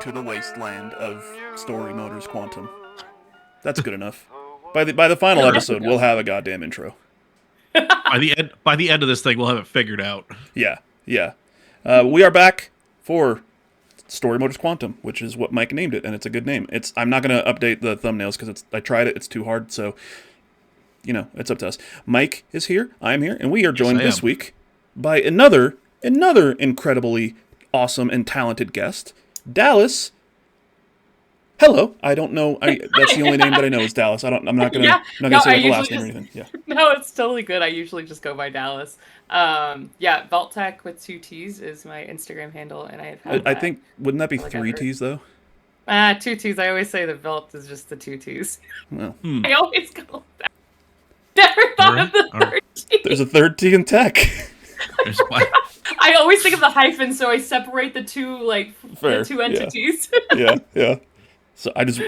to the wasteland of Storymoders Quantum. That's good enough. By the final episode, we'll have a goddamn intro. By the end of this thing, we'll have it figured out. Yeah. We are back for Storymoders Quantum, which is what Mike named it, and it's a good name. I'm not going to update the thumbnails because I tried it. It's too hard, so it's up to us. Mike is here. I'm here, and we are joined this week by another incredibly awesome and talented guest, Dallas. Hello. I don't know. That's the only name that I know is Dallas. I'm not gonna say the last name or anything. Yeah. No, it's totally good. I usually just go by Dallas. Vault-Tec with 2 T's is my Instagram handle, and I think wouldn't that be 3 T's though? 2 T's. I always say the Vault is just the 2 T's. Well, I always go with that. Never thought of the third T. There's a third T in tech. I always think of the hyphen, so I separate the two Fair. the two entities. Yeah. So I just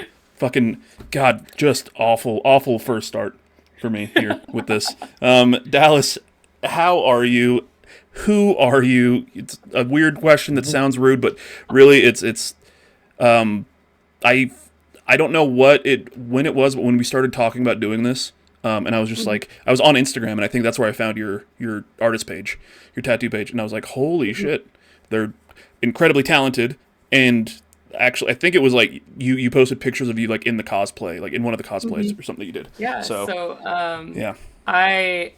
just awful first start for me here with this. Dallas, how are you? Who are you? It's a weird question that sounds rude, but really I don't know when it was, but when we started talking about doing this, and I was just like, I was on Instagram, and I think that's where I found your artist page, your tattoo page, and I was like, holy shit, they're incredibly talented. And actually, I think it was like you posted pictures of you like in the cosplay, like in one of the cosplays or something you did. Yeah. Yeah. I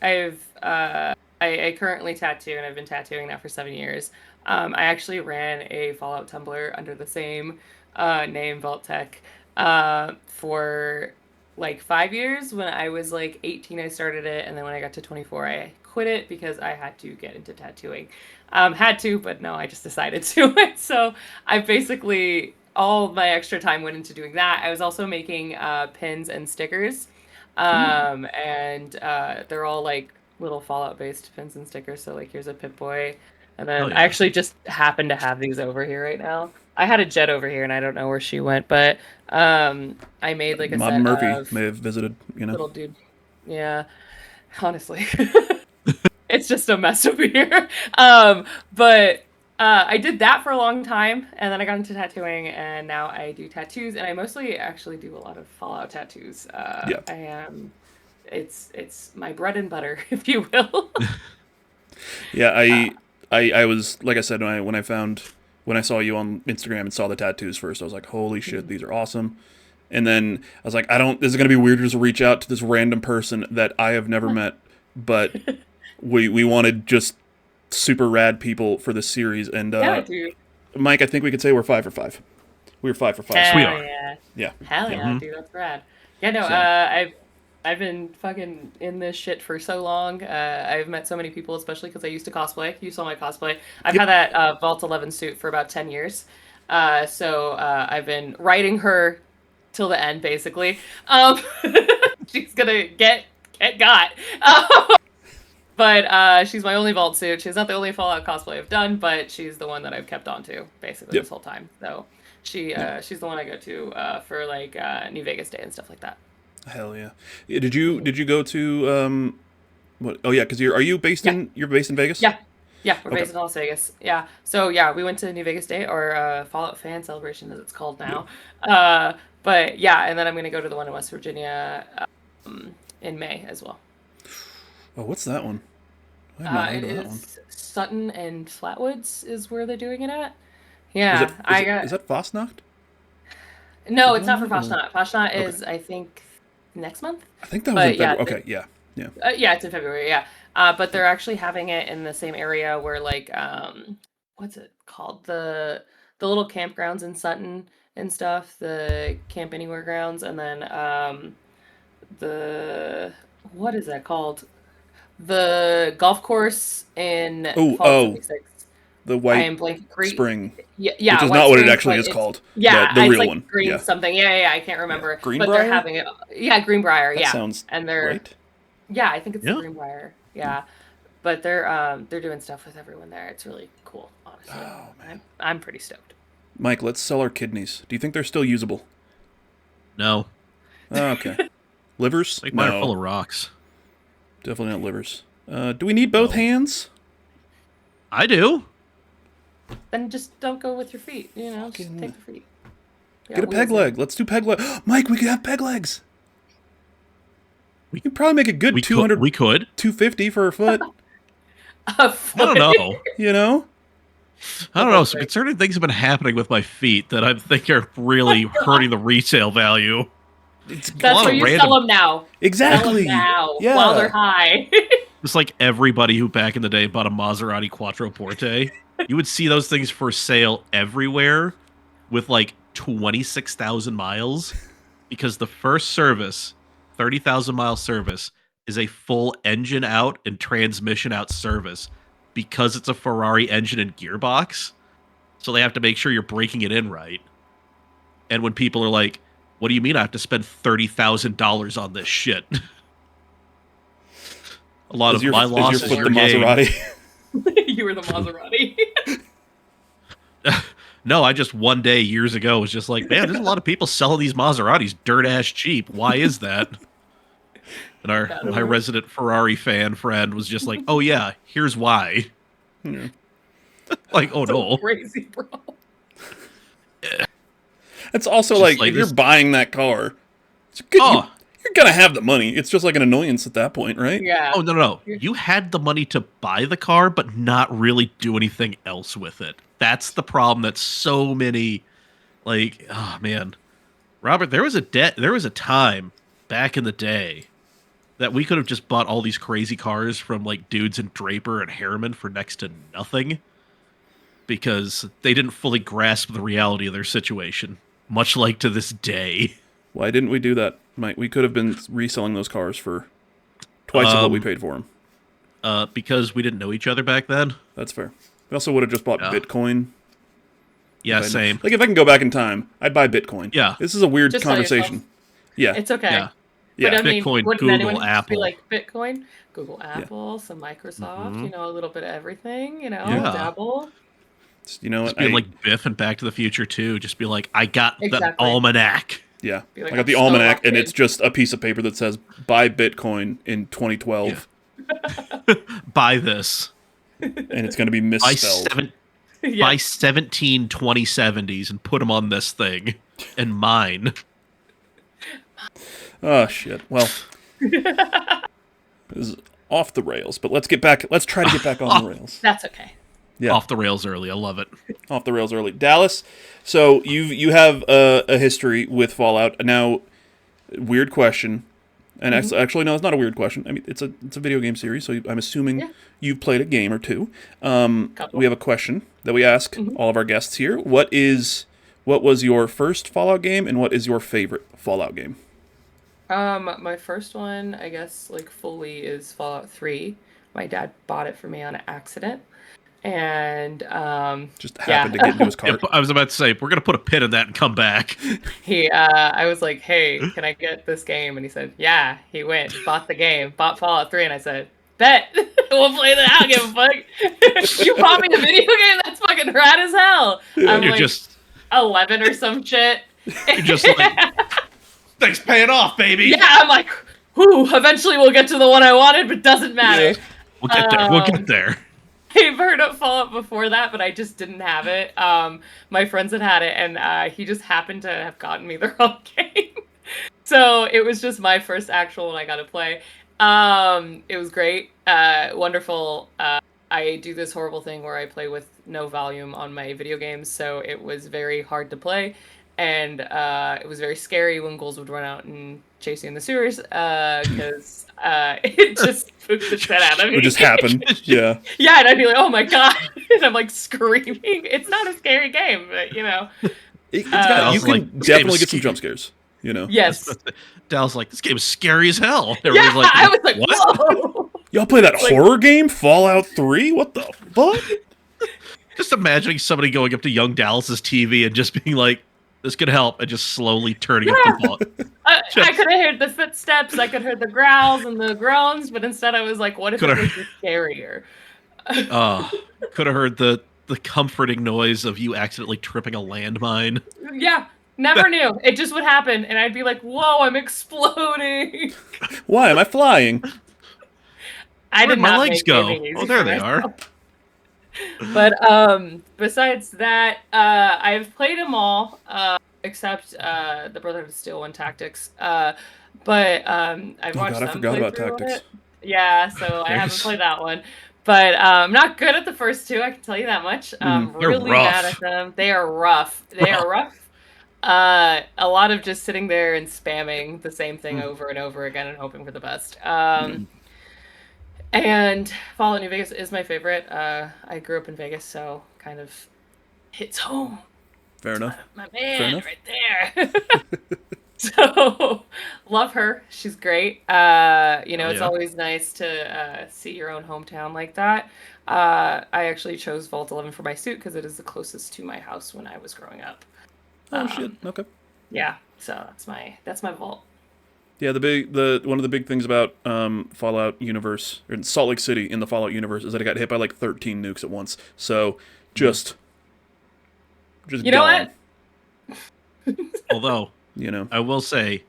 currently tattoo, and I've been tattooing now for 7 years. I actually ran a Fallout Tumblr under the same name, Vault-Tec, for like 5 years. When I was like 18, I started it, and then when I got to 24, I quit it because I had to get into tattooing. But no, I just decided to. So I basically, all my extra time went into doing that. I was also making pins and stickers, and they're all like little Fallout based pins and stickers. So like here's a Pip-Boy, and then I actually just happen to have these over here right now. I had a Jet over here, and I don't know where she went, but I made like a Mom set Murphy of may have visited, little dude. Yeah, honestly. It's just a mess over here. But I did that for a long time, and then I got into tattooing, and now I do tattoos, and I mostly actually do a lot of Fallout tattoos. It's my bread and butter, if you will. Yeah, I was, like I said, when I saw you on Instagram and saw the tattoos first, I was like, holy shit, these are awesome. And then I was like, this is going to be weird to just reach out to this random person that I have never met, but we wanted just super rad people for this series. And Dude. Mike, I think we could say we're 5 for 5. We were 5 for 5. Hell we are. Yeah. Hell yeah, dude, that's rad. Yeah, no, So- I've been fucking in this shit for so long. I've met so many people, especially because I used to cosplay. You saw my cosplay. I've had that Vault 11 suit for about 10 years. So I've been riding her till the end, basically. She's gonna get got. But she's my only Vault suit. She's not the only Fallout cosplay I've done, but she's the one that I've kept on to, basically, this whole time. So she's the one I go to for like New Vegas Day and stuff like that. Hell yeah. Did you go to what? Oh yeah, because you're based in Vegas? Yeah, we're based in Las Vegas. Yeah, so we went to New Vegas Day, or Fallout Fan Celebration as it's called now. But yeah, and then I'm gonna go to the one in West Virginia in May as well. Oh, what's that one? I have not heard of that one. Sutton and Flatwoods is where they're doing it at. Yeah, is that Fastnacht? No, it's not for Fastnacht. Fastnacht is, I think, next month. I think that was in February. Okay, yeah. It's in February, yeah. But they're actually having it in the same area where, like, what's it called? The little campgrounds in Sutton and stuff, the Camp Anywhere grounds, and then what is that called? The golf course in Fallout 76. The White I am blanking. Spring. Yeah, which is White not what it Springs, actually is called. Yeah, the it's real like one. Green something. Yeah, I can't remember. Greenbrier? But they're having it. Yeah, Greenbrier. That sounds and they're right. Yeah, I think it's Greenbrier. Yeah, but they're doing stuff with everyone there. It's really cool, honestly. Oh man, I'm pretty stoked. Mike, let's sell our kidneys. Do you think they're still usable? No. Oh, okay. Livers? Like mine are full of rocks. Definitely not livers. Do we need both hands? I do. then just don't go with your feet. You know, Fucking just take the feet. Yeah, Get a peg wheels leg. Let's do peg leg. Mike, we could have peg legs. We could probably make a good 200, We could. 250 for a foot. A foot. I don't know. You know? I don't know. Some concerning things have been happening with my feet that I think are really hurting the resale value. It's That's where you sell them now. Exactly. Sell them now Yeah. while they're high. Just like everybody who back in the day bought a Maserati Quattroporte, you would see those things for sale everywhere with like 26,000 miles because the first service, 30,000-mile service, is a full engine out and transmission out service because it's a Ferrari engine and gearbox. So they have to make sure you're breaking it in right. And when people are like, what do you mean I have to spend $30,000 on this shit? A lot of my loss is your gain. Maserati. You were the Maserati. No, I just one day years ago was just like, man, there's a lot of people selling these Maseratis dirt ass cheap. Why is that? And my resident Ferrari fan friend was just like, oh yeah, here's why. Yeah. Like, oh no. Crazy, bro. It's also Just like like if you're this- buying that car, it's good, Oh. you're gonna have the money. It's just like an annoyance at that point, right? Yeah. Oh no. You had the money to buy the car, but not really do anything else with it. That's the problem that so many like, oh man. Robert, there was a time back in the day that we could have just bought all these crazy cars from like dudes in Draper and Harriman for next to nothing because they didn't fully grasp the reality of their situation, much like to this day. Why didn't we do that, Mike? We could have been reselling those cars for twice of what we paid for them. Because we didn't know each other back then. That's fair. We also would have just bought Bitcoin. Yeah, same. Like if I can go back in time, I'd buy Bitcoin. Yeah. This is a weird Just sell conversation. yourself. Yeah. It's okay. Yeah. Yeah. But I mean, Bitcoin, wouldn't Google, anyone just Apple. be like Bitcoin, Google, Apple, some Microsoft, Mhm. you know, a little bit of everything, you know, Yeah. dabble. You know Just what? be like Biff and Back to the Future too. Just be like, I got the Exactly. almanac. Yeah. Be like, I got the I'm so almanac, locked and in. it's just a piece of paper that says buy Bitcoin in 2012, Buy this. and it's going to be Buy misspelled. Yeah. Buy 17 2070s and put them on this thing. And mine. Oh shit. Well, this is off the rails, but let's try to get back on the rails. That's okay. Yeah. Off the rails early. I love it. Off the rails early. Dallas, so you have a history with Fallout. Now, weird question. And actually, no, it's not a weird question. I mean, it's a video game series, so I'm assuming you've played a game or two. Couple. We have a question that we ask all of our guests here. What was your first Fallout game, and what is your favorite Fallout game? My first one, I guess, like fully is Fallout 3. My dad bought it for me on accident. And Just happened to get into his cart. Yeah, I was about to say, we're going to put a pin in that and come back. I was like, hey, can I get this game? And he said, yeah. He went, bought the game, bought Fallout 3, and I said, bet. We'll play that. I don't give a fuck. You bought me a video game? That's fucking rad as hell. I'm You're like just 11 or some shit. You're just like, things paying off, baby. Yeah, I'm like, whew, eventually we'll get to the one I wanted, but doesn't matter. Yeah. We'll get there. We'll get there. I've heard of Fallout before that, but I just didn't have it. My friends had it, and he just happened to have gotten me the wrong game. So it was just my first actual one I got to play. It was great, wonderful. I do this horrible thing where I play with no volume on my video games, so it was very hard to play. And it was very scary when ghouls would run out and chase you in the sewers, because it just spooked the shit out of me. It just happened. Yeah. Yeah, and I'd be like, oh my god. And I'm like screaming. It's not a scary game, but you know. You Also, can like, this game definitely is get some scary. jump scares, you know? Yes. Dallas like, this game is scary as hell. Yeah, Everybody's like, I was like, what? whoa. Y'all play that Like- horror game, Fallout 3? What the fuck? Just imagining somebody going up to young Dallas's TV and just being like, this could help, and just slowly turning up the volume. I could have heard the footsteps, I could have heard the growls and the groans, but instead I was like, what if it was just scarier? Could have heard the comforting noise of you accidentally tripping a landmine. Yeah, never knew. It just would happen, and I'd be like, whoa, I'm exploding. Why am I flying? I Where'd did my not legs make go? gaming easy Oh, there for they are. myself. But besides that, I've played them all except the Brotherhood of Steel one, Tactics. But I've Oh watched god, I some forgot about playthrough of Tactics. it. Yeah, so I haven't There's played that one. But I'm not good at the first two, I can tell you that much. I'm they're really bad at rough. them. They are rough. They are rough. A lot of just sitting there and spamming the same thing over and over again and hoping for the best. And Fallout New Vegas is my favorite. I grew up in Vegas, so kind of hits home. Fair It's enough. my Fair man enough. right there. So love her. She's great. Oh It's yeah. always nice to see your own hometown like that. I actually chose Vault 11 for my suit because it is the closest to my house when I was growing up. Oh shit. Um, Okay. yeah, so that's my vault. Yeah, the one of the big things about Fallout universe or Salt Lake City in the Fallout universe is that it got hit by like 13 nukes at once. So just You know gone. what? Although You know. I will say,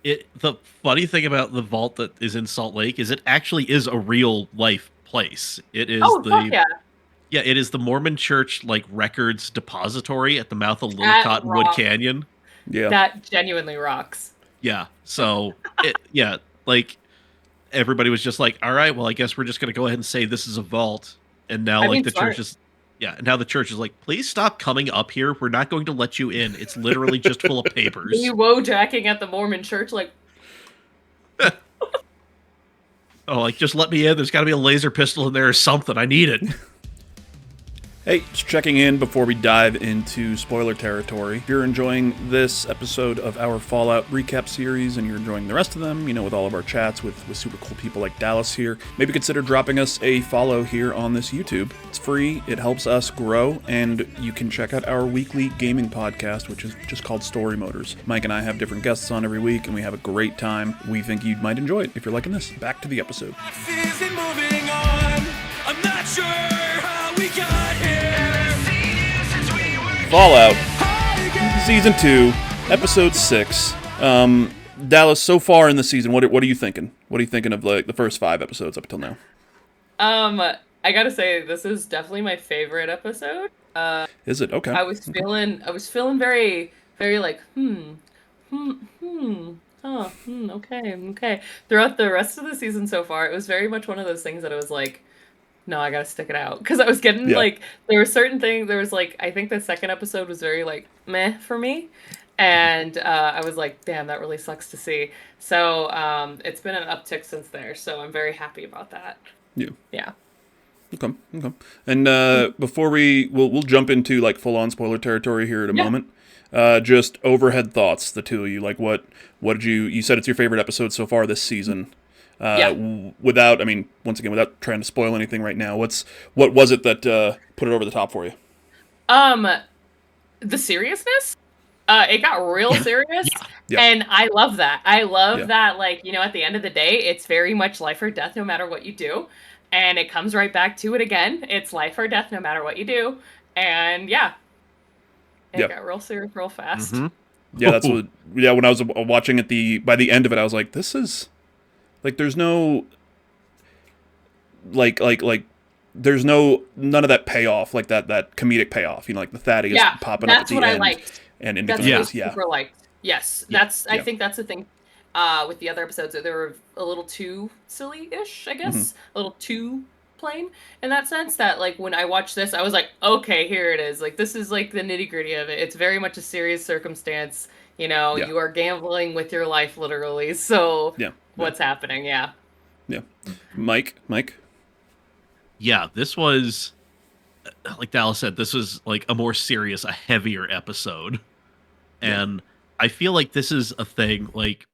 the funny thing about the vault that is in Salt Lake is it actually is a real life place. It is Oh fuck yeah, it is the Mormon Church like records depository at the mouth of Little that Cottonwood rock. Canyon. Yeah. That genuinely rocks. Yeah. So like everybody was just like, all right, well, I guess we're just gonna go ahead and say this is a vault. And now I like mean, the church smart. is and now the church is like, please stop coming up here. We're not going to let you in. It's literally just full of papers. You wojacking at the Mormon church, like, Oh, like just let me in. There's gotta be a laser pistol in there or something. I need it. Hey, just checking in before we dive into spoiler territory. If you're enjoying this episode of our Fallout recap series and you're enjoying the rest of them, with all of our chats with super cool people like Dallas here, maybe consider dropping us a follow here on this YouTube. It's free, it helps us grow, and you can check out our weekly gaming podcast, which is just called Storymoders. Mike and I have different guests on every week, and we have a great time. We think you might enjoy it if you're liking this. Back to the episode. I'm not sure how we got here. Fallout, Season 2, Episode 6. Dallas, so far in the season, what are you thinking? What are you thinking of like the first 5 episodes up until now? I gotta say, this is definitely my favorite episode. Is it? Okay. I was feeling very, very like, okay. Throughout the rest of the season so far, it was very much one of those things that I was like, no, I gotta stick it out. Because I was getting like, there were certain things, there was like, I think the second episode was very like, meh for me. And I was like, damn, that really sucks to see. So it's been an uptick since there. So I'm very happy about that. Yeah. Yeah. Okay. And before we'll jump into like full on spoiler territory here in a moment. Just overhead thoughts, the two of you. Like what did you said it's your favorite episode so far this season. Without without trying to spoil anything right now, what was it that put it over the top for you? The seriousness. It got real serious, and I love that. I love that, like, at the end of the day, it's very much life or death no matter what you do, and it comes right back to it again. It's life or death no matter what you do, and it got real serious real fast. Mm-hmm. Yeah, that's what. Yeah, when I was watching it, by the end of it, I was like, this is like, there's no like there's none of that payoff, like that comedic payoff, like the Thaddeus popping up at the end. That's what I liked. And that's what super liked. Yes, I think that's the thing. With the other episodes, they were a little too silly-ish, I guess, a little too plain in that sense. That like when I watched this, I was like, okay, here it is. Like this is like the nitty-gritty of it. It's very much a serious circumstance. You are gambling with your life, literally. So what's happening? Yeah. Mike. Yeah, this was, like Dallas said, this was like a more serious, a heavier episode. And I feel like this is a thing, like,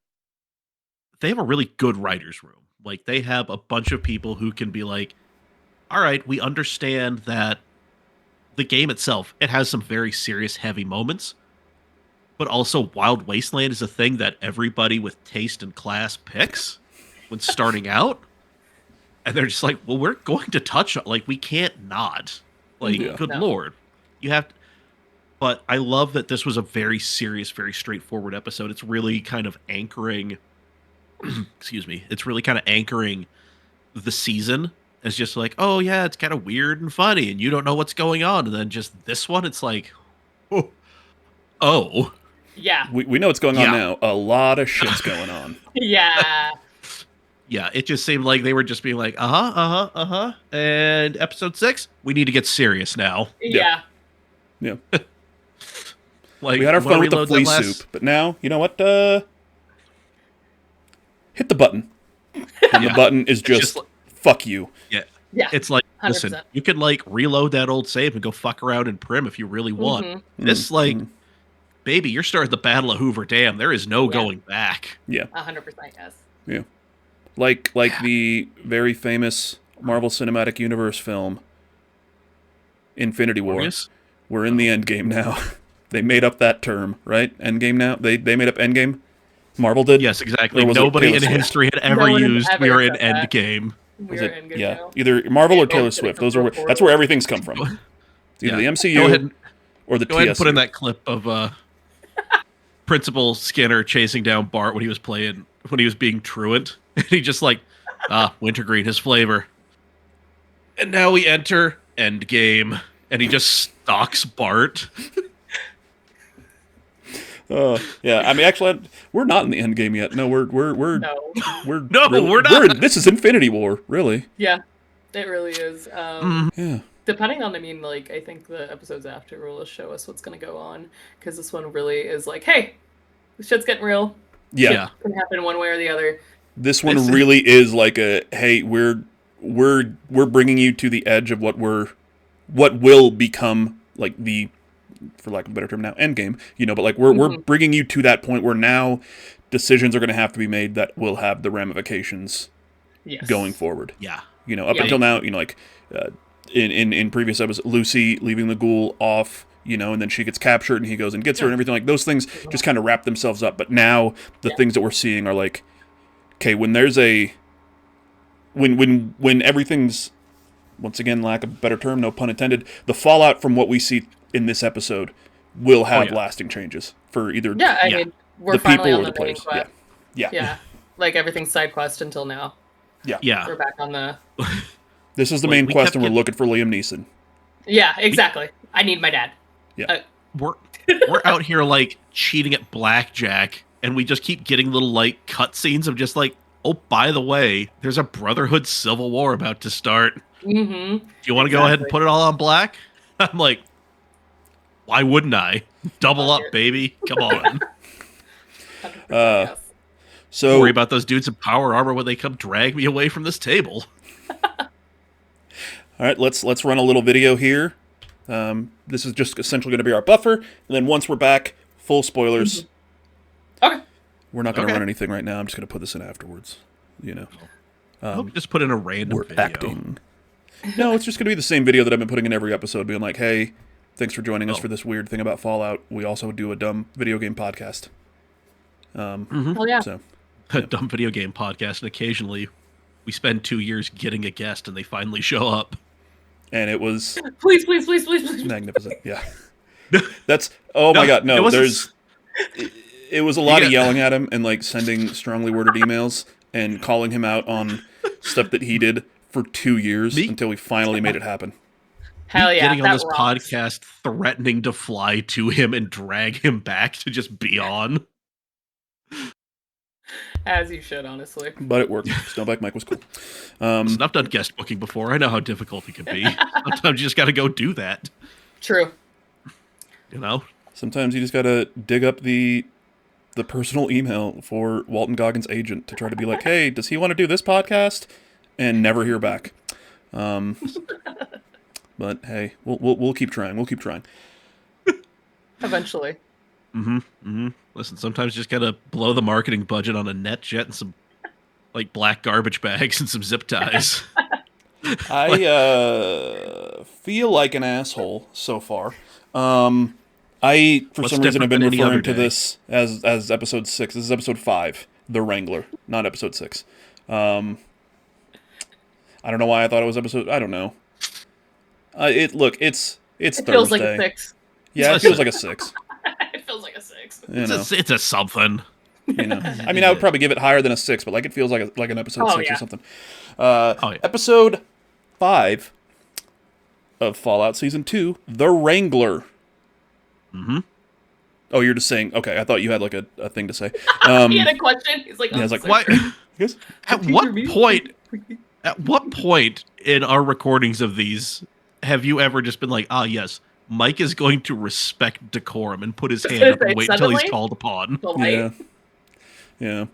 they have a really good writer's room. Like, they have a bunch of people who can be like, all right, we understand that the game itself, it has some very serious, heavy moments. But also, Wild Wasteland is a thing that everybody with taste and class picks when starting out. And they're just like, well, we're going to touch on, like, we can't not. Like, good Lord. You have to. But I love that this was a very serious, very straightforward episode. It's really kind of anchoring, excuse me, it's really kind of anchoring the season It's just like, oh yeah, it's kind of weird and funny, and you don't know what's going on. And then just this one, it's like, oh, Yeah. We know what's going on Yeah. now. A lot of shit's going on. Yeah. yeah. It just seemed like they were just being like, and episode 6, we need to get serious now. Yeah. Yeah. Like, We had our wanna fun with the reload that flea last- soup, but now, you know what? Hit the button. And Yeah. the button is It's just, like- fuck you. yeah. Yeah. It's like, listen, 100%. you can like reload that old save and go fuck around in Prim if you really want. Mhm. This, like, baby, you're starting the Battle of Hoover Dam. There is no Yeah. going back. 100% yes. Yeah. Like the very famous Marvel Cinematic Universe film, Infinity War. Morbius? We're in the end game now. They made up that term, right? Endgame now? They made up Endgame? Marvel did? Yes, exactly. Or was it Nobody Taylor in Swift? history had ever No one has used ever "We are in said that. Endgame." We're Was it? in good Yeah. now. Either Marvel or Yeah, Taylor both Swift. did it Those are from that's where everything's come from. It's either the Yeah. MCU Go ahead, or the go ahead and TSU. put in that clip of Principal Skinner chasing down Bart when he was being truant, and he just like, wintergreen, his flavor. And now we enter Endgame, and he just stalks Bart. Yeah, I mean, actually, we're not in the end game yet. No, we're No. No, we're not. this is Infinity War, really. Yeah. It really is. Yeah. Depending on, I think the episodes after will show us what's going to go on. Because this one really is like, hey, this shit's getting real. Yeah. It can happen one way or the other. This one This is- really is like a hey, we're bringing you to the edge of what will become like the, for lack of a better term now, endgame. But like we're bringing you to that point where now decisions are going to have to be made that will have the ramifications Yes. going forward. Yeah. Up until now, like in previous episodes, Lucy leaving the ghoul off, and then she gets captured and he goes and gets her and everything. Like those things just kind of wrap themselves up. But now the things that we're seeing are like, okay, when there's when everything's, once again, lack of a better term, no pun intended, the fallout from what we see in this episode will have lasting changes for either Yeah, I Yeah. mean, we're the finally people on or the the main players. quest. Yeah. Yeah. Like everything's side quest until now. Yeah. We're back on the... This is the Like, main we quest, kept and we're getting- looking for Liam Neeson. Yeah, exactly. I need my dad. Yeah. We're out here like cheating at blackjack, and we just keep getting little like cutscenes of just like, oh, by the way, there's a Brotherhood civil war about to start. Mm-hmm. Do you want to go ahead and Exactly. put it all on black? I'm like, why wouldn't I? Double up, baby. Come on. 100% yes. So Worry about those dudes in power armor when they come drag me away from this table. all right, let's run a little video here. This is just essentially going to be our buffer, and then once we're back, full spoilers. Okay. We're not going to Okay. run anything right now. I'm just going to put this in afterwards. I hope you just put in a random We're video. acting. No, it's just going to be the same video that I've been putting in every episode, being like, hey, thanks for joining us for this weird thing about Fallout. We also do a dumb video game podcast. Well, yeah. So, A dumb video game podcast, and occasionally we spend 2 years getting a guest, and they finally show up. and it was Please, please, please, please, please. magnificent. Yeah. That's, oh my God, it no, wasn't it was a lot of Yeah. yelling at him and like sending strongly worded emails and calling him out on stuff that he did for 2 years Me? until we finally made it happen. Hell yeah. Getting on that this rocks. podcast, threatening to fly to him and drag him back to just be on. As you should, honestly. But it worked. Snowback Mike was cool. Listen, I've done guest booking before. I know how difficult it can be. Sometimes you just got to go do that. True. You know? Sometimes you just gotta dig up the personal email for Walton Goggins' agent to try to be like, hey, does he want to do this podcast? And never hear back. But hey, we'll keep trying. We'll keep trying. Eventually. Listen, sometimes you just got to blow the marketing budget on a net jet and some like black garbage bags and some zip ties. I feel like an asshole so far. I for What's some reason have different been than any referring other to day? this as episode 6. This is episode 5, The Wrangler, not episode 6. I don't know why I thought it was episode. I don't know. It's It Thursday. feels like a 6. Yeah, it feels like a 6. It feels like a 6. You know, It's a something. I mean, I would probably give it higher than a 6, but like it feels like an episode Oh, 6 yeah. or something. Yeah. Episode 5 of Fallout Season 2, The Wrangler. Mm-hmm. Oh, you're just saying, okay, I thought you had like a thing to say. He had a question. He's like, Yeah, I was like, Why? Yes? At what point? At what point in our recordings of these have you ever just been like, ah, yes, Mike is going to respect decorum and put his hand up and wait until he's called upon? Yeah.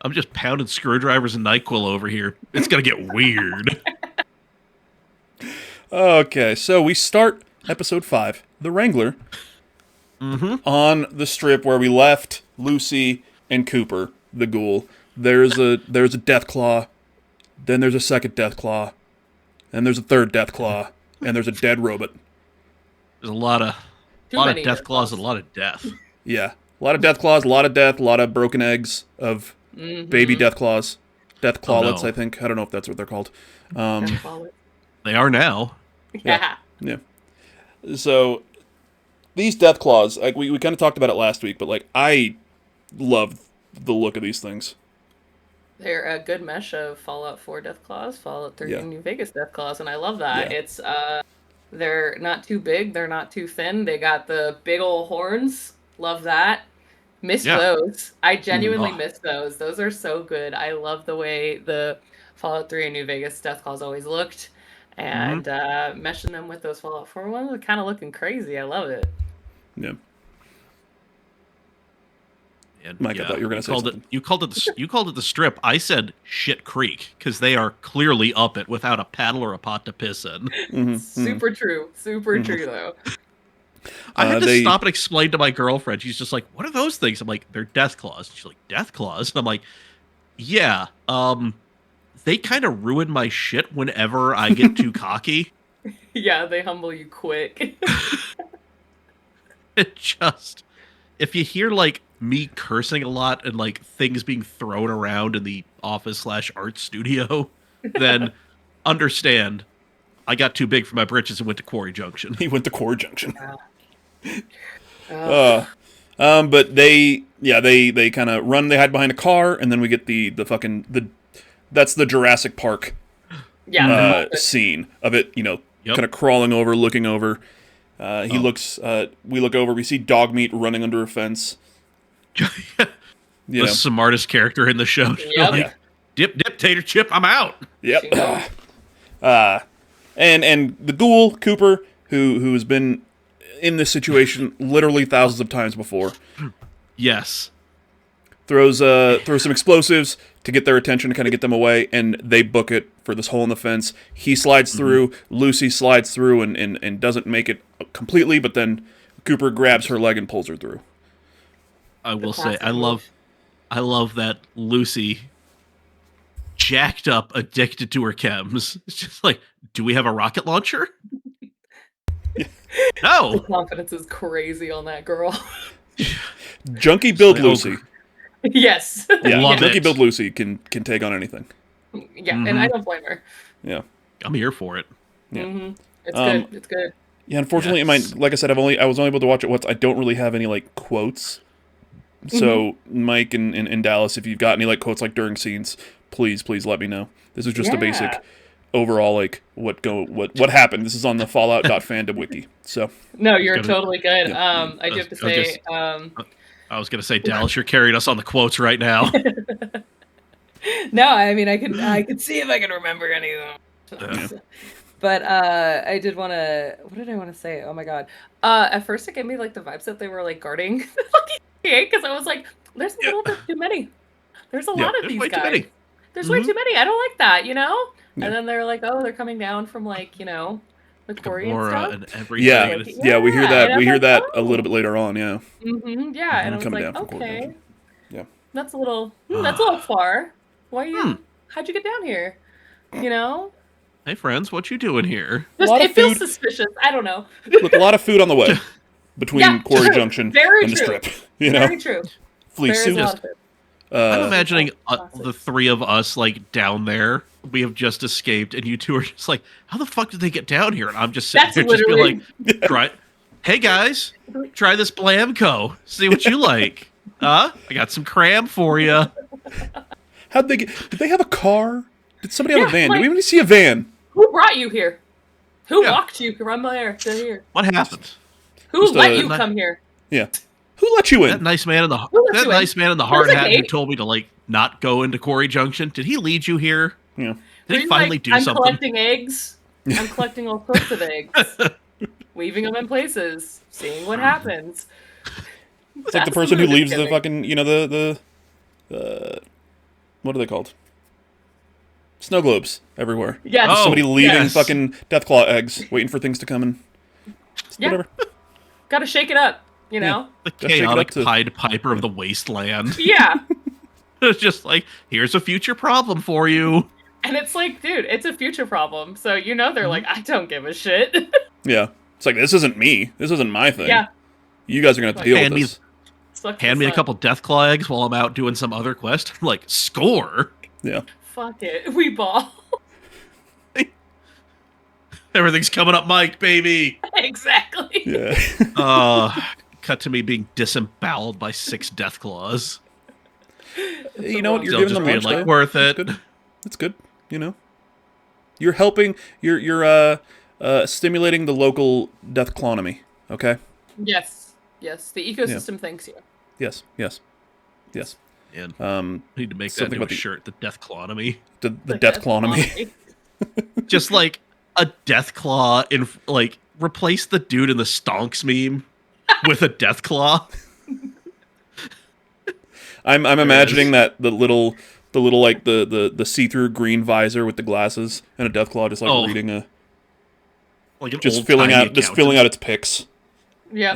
I'm just pounding screwdrivers and NyQuil over here. It's gonna get weird. Okay, so we start episode 5, The Wrangler, on the strip where we left Lucy and Cooper, the ghoul. There's a death claw, then there's a second death claw, and there's a third death claw, and there's a dead robot. There's a lot of death claws and a lot of death. Yeah, a lot of death claws, a lot of death, a lot of broken eggs of baby death claws. Death clawlets, I think. I don't know if that's what they're called. They are now. Yeah. So, these death claws, like we kind of talked about it last week, but like I love the look of these things. They're a good mesh of Fallout 4 Death Claws, Fallout 3 and New Vegas Death Claws, and I love that. Yeah. It's they're not too big, they're not too thin. They got the big old horns. Love that. Miss those. I genuinely miss those. Those are so good. I love the way the Fallout 3 and New Vegas Death Claws always looked. And meshing them with those Fallout 4 ones, they're kind of looking crazy. I love it. Yeah. And Mike, I thought you were going to say something. You called it the strip. I said Shit Creek because they are clearly up it without a paddle or a pot to piss in. Super true. Super true, though. I had to stop and explain to my girlfriend. She's just like, "What are those things?" I'm like, "They're death claws." She's like, "Death claws?" And I'm like, "Yeah. They kind of ruin my shit whenever I get too cocky." Yeah, they humble you quick. It just, if you hear like me cursing a lot and like things being thrown around in the office/art studio, then understand I got too big for my britches and went to Quarry Junction. He went to Quarry Junction. Wow. But they kind of run, they hide behind a car, and then we get the that's the Jurassic Park scene of it, kind of crawling over, looking over. We look over, we see dog meat running under a fence. The smartest character in the show. Yep. Like, dip, tater chip, I'm out. Yep. And the ghoul, Cooper, who has been in this situation literally thousands of times before. Yes. Throws some explosives to get their attention, to kind of get them away, and they book it for this hole in the fence. He slides through, Lucy slides through and doesn't make it completely, but then Cooper grabs her leg and pulls her through. I will say, I love that Lucy, jacked up, addicted to her chems. It's just like, do we have a rocket launcher? No. The confidence is crazy on that girl. Junkie build Lucy. Yes. Yeah, Love Junkie it. build Lucy can take on anything. Yeah, and I don't blame her. Yeah. I'm here for it. Yeah. It's good. It's good. Yeah, unfortunately, like I said, I was only able to watch it once. I don't really have any like quotes. So Mike and Dallas, if you've got any like quotes like during scenes, please let me know. This is just a basic overall like what happened. This is on the Fallout.fandom wiki. So no, you're totally good. I do have to say, I was gonna say, Dallas, you're carrying us on the quotes right now. No, I mean I could see if I can remember any of them. But I did want to. What did I want to say? Oh my god! At first, it gave me like the vibes that they were like guarding because I was like, "There's a little bit too many. There's a lot of these guys. Too many. There's way too many. I don't like that, Yeah. And then they're like, "Oh, they're coming down from like the quarry and stuff." And everything. We hear that. We hear that a little bit later on. Yeah. Yeah, and I was coming like, down from okay, yeah, that's a little far. Why are you? How'd you get down here? Hey friends, what you doing here? It feels suspicious. I don't know. With a lot of food on the way between Quarry Junction and the strip. Very true. Flea soup. I'm imagining the three of us like down there. We have just escaped, and you two are just like, "How the fuck did they get down here?" And I'm just sitting here, just being like, "Try, hey guys, try this Blamco. See what you like. I got some cram for you." How'd they get? Did they have a car? Did somebody have a van? like, Did we even see a van? Who brought you here? Who Yeah. walked you from there to here? What happened? Who Just let a- you come here? Yeah. Who let you in? That nice man in the Who let you in? hard There's a hat who gate. told me to like not go into Quarry Junction. Did he lead you here? Yeah. Did he He's finally like, do I'm something? collecting eggs. I'm collecting all sorts of eggs, leaving them in places, seeing what happens. It's like the person who leaves the fucking, what are they called? Snow globes everywhere. Yes. Oh, Somebody leaving yes. fucking Deathclaw eggs, waiting for things to come in. Yeah. Whatever. Gotta shake it up, you know? The Just shake it up chaotic to- Pied Piper of the Wasteland. Yeah. It's just like, here's a future problem for you. And it's like, dude, it's a future problem. So, you know, they're like, I don't give a shit. Yeah. It's like, this isn't me. This isn't my thing. Yeah. You guys are going to have to Like, deal hand with me- this. Sucks Hand to me a suck. couple Deathclaw eggs while I'm out doing some other quest. I'm like, score. Yeah. Fuck it. We ball. Everything's coming up mic'd, baby. Exactly. Yeah. Cut to me being disemboweled by 6 Deathclaws. You know what? You're Still giving just them being lunch, like, though. worth It's it. good. It's good. You know? You're helping. You're stimulating the local Deathclonomy. Okay? Yes. Yes. The ecosystem thanks you. Yes. Yes. Yes. And I need to make that something into a about the- shirt, the Deathclonomy. The Deathclonomy. Just like a Deathclaw in like replace the dude in the Stonks meme with a Deathclaw. I'm imagining that the little like the see-through green visor with the glasses and a Deathclaw just like reading a Like an just filling old-timey out accountant. its picks Yeah.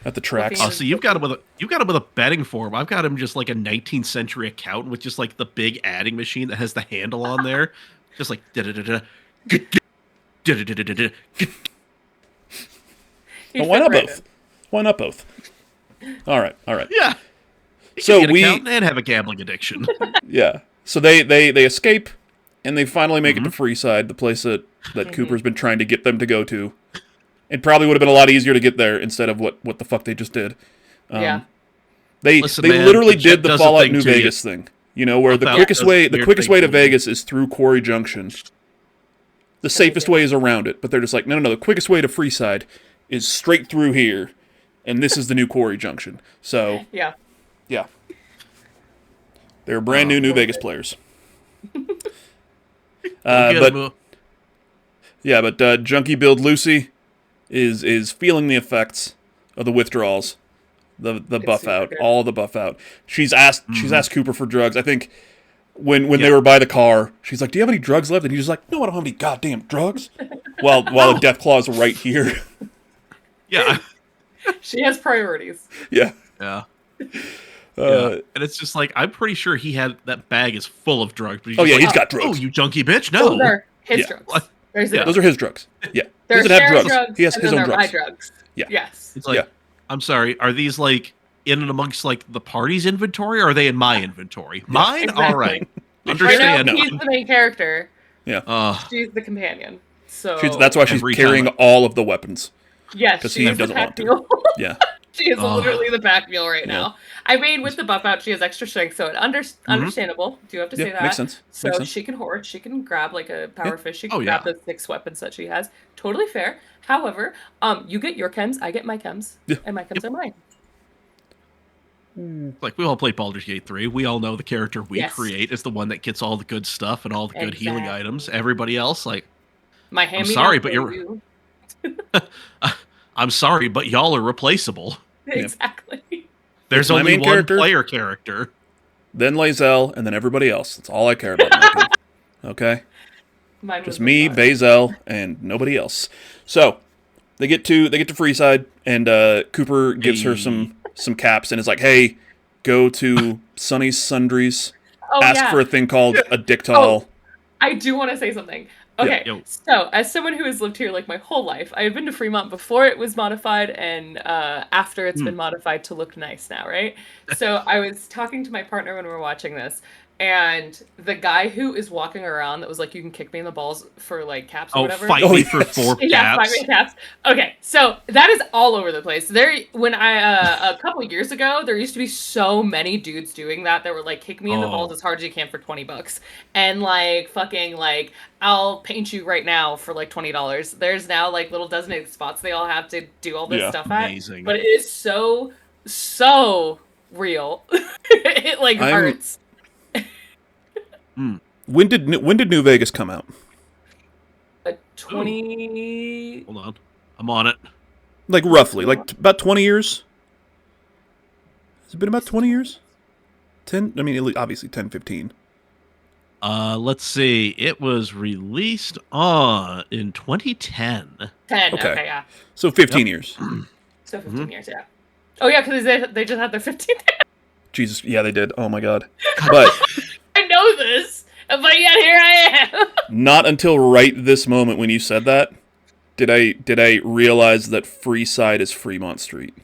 at the tracks. Looking Oh, so you've got him with a betting form. I've got him just like a 19th century accountant with just like the big adding machine that has the handle on there, just like da-da-da-da, da-da-da-da-da. Well, why not both? Why not both? All right. Yeah. You So can be an we- accountant and have a gambling addiction. Yeah. So they escape, and they finally make it to Freeside, the place that Cooper's been trying to get them to go to. It probably would have been a lot easier to get there instead of what the fuck they just did. Yeah. They Listen, they man, literally the jet did the does a Fallout thing New to you. Vegas thing. You know, where the Fallout quickest does way the weird quickest things way to to you. Vegas is through Quarry Junction. The safest way is around it, but they're just like, no. The quickest way to Freeside is straight through here, and this is the new Quarry Junction. So Yeah. yeah, they're brand new New Vegas players. But Junkie Build Lucy is feeling the effects of the withdrawals, the buff super out, good. all the buff out. She's asked Cooper for drugs. I think when they Yeah. were by the car, she's like, "Do you have any drugs left?" And he's just like, "No, I don't have any goddamn drugs." while the Deathclaw's right here. Yeah. She has priorities. Yeah. Yeah. Yeah. And it's just like, I'm pretty sure he had that bag is full of drugs. But Oh, yeah, like, he's got drugs. Oh, you junkie bitch. No. Those are his Yeah. drugs. What? There's Yeah. a, Those are his drugs. Yeah. He there's doesn't have Sharon's drugs. He has and his then own there are my drugs. drugs. Yeah. Yes. It's like, Yeah. I'm sorry, are these like in and amongst like the party's inventory or are they in my inventory? Mine? Exactly. All right. Right now, Understand. No. he's the main character. She's the companion. So That's why she's Every carrying time all of the weapons. yes, 'cause he she's the doesn't want pack to. mule. Yeah. She is Oh. literally the pack mule right Yeah. now. I mean, with the buff out, she has extra strength, so understandable. Do have to say Yeah, that. makes sense. So Makes sense. she can hoard. She can grab like a power fish. She can Oh, grab yeah. the 6 weapons that she has. Totally fair. However, you get your chems, I get my chems, Yeah. and my chems are mine. Like, we all play Baldur's Gate 3. We all know the character we Yes. create is the one that gets all the good stuff and all the good healing Exactly. items. Everybody else, like, My hand. sorry, but you're- I'm sorry, but y'all are replaceable. exactly. There's my only main one character. player character. Then Lae'zel, and then everybody else. That's all I care about. Nathan. Okay? Mine Just was me, the Bazel, and nobody else. So they get to Freeside, and Cooper gives her some caps and is like, "Hey, go to Sunny's Sundries, Oh, ask yeah. for a thing called a Dictol." I do want to say something. Okay, Yo. so as someone who has lived here like my whole life, I have been to Fremont before it was modified and after it's been modified to look nice now, right? So I was talking to my partner when we were watching this, And the guy who is walking around that was like, you can kick me in the balls for like caps or whatever. Fight me for 4 Yeah, caps. 5 minute caps. Okay, so that is all over the place. When I a couple years ago, there used to be so many dudes doing that were like, kick me in the balls as hard as you can for $20, and like fucking like, I'll paint you right now for like $20. There's now like little designated spots they all have to do all this stuff at. Amazing. But it is so real. It like hurts. When did New Vegas come out? 20. Hold on, I'm on it. Like roughly, like about 20 years. Has it been about 20 years? 10? I mean, obviously 10, 15. Let's see. It was released in 2010. 10. Okay. Okay, yeah. So 15 years. So 15 years, yeah. Oh yeah, because they just had their 15th. Jesus, yeah, they did. Oh my god. But I know this, but yet here I am. not until right this moment when you said that did I realize that Freeside is Fremont Street.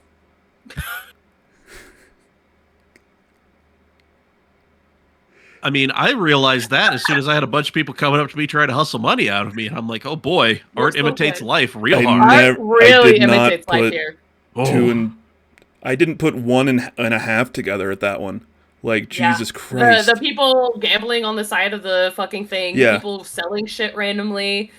I mean, I realized that as soon as I had a bunch of people coming up to me trying to hustle money out of me, and I'm like, oh boy, art imitates life real hard. Art really imitates life here. I didn't put 1.5 together at that one. Like, Jesus Christ. The people gambling on the side of the fucking thing. Yeah. People selling shit randomly.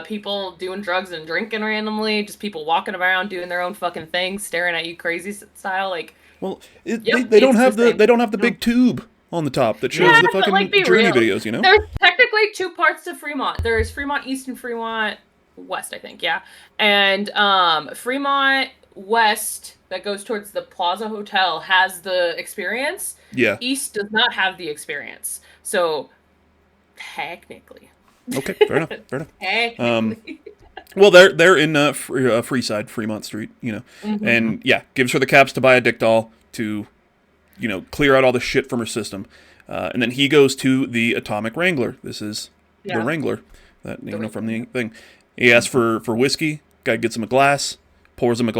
People doing drugs and drinking randomly. Just people walking around doing their own fucking thing, staring at you crazy style. Like, well, they don't have the big tube on the top that shows the fucking like, Journey videos, you know? There's technically 2 parts to Fremont. There's Fremont East and Fremont West, I think, yeah. And Fremont West, that goes towards the Plaza Hotel, has the experience. Yeah. East does not have the experience. So, technically. Okay, fair enough. Technically. Well, they're in Freeside, Fremont Street, you know. Mm-hmm. And, yeah, gives her the caps to buy a dick doll to, you know, clear out all the shit from her system. And then he goes to the Atomic Wrangler. This is the Wrangler, that you know, from the thing. He asks for whiskey. Guy gets him a glass, pours him a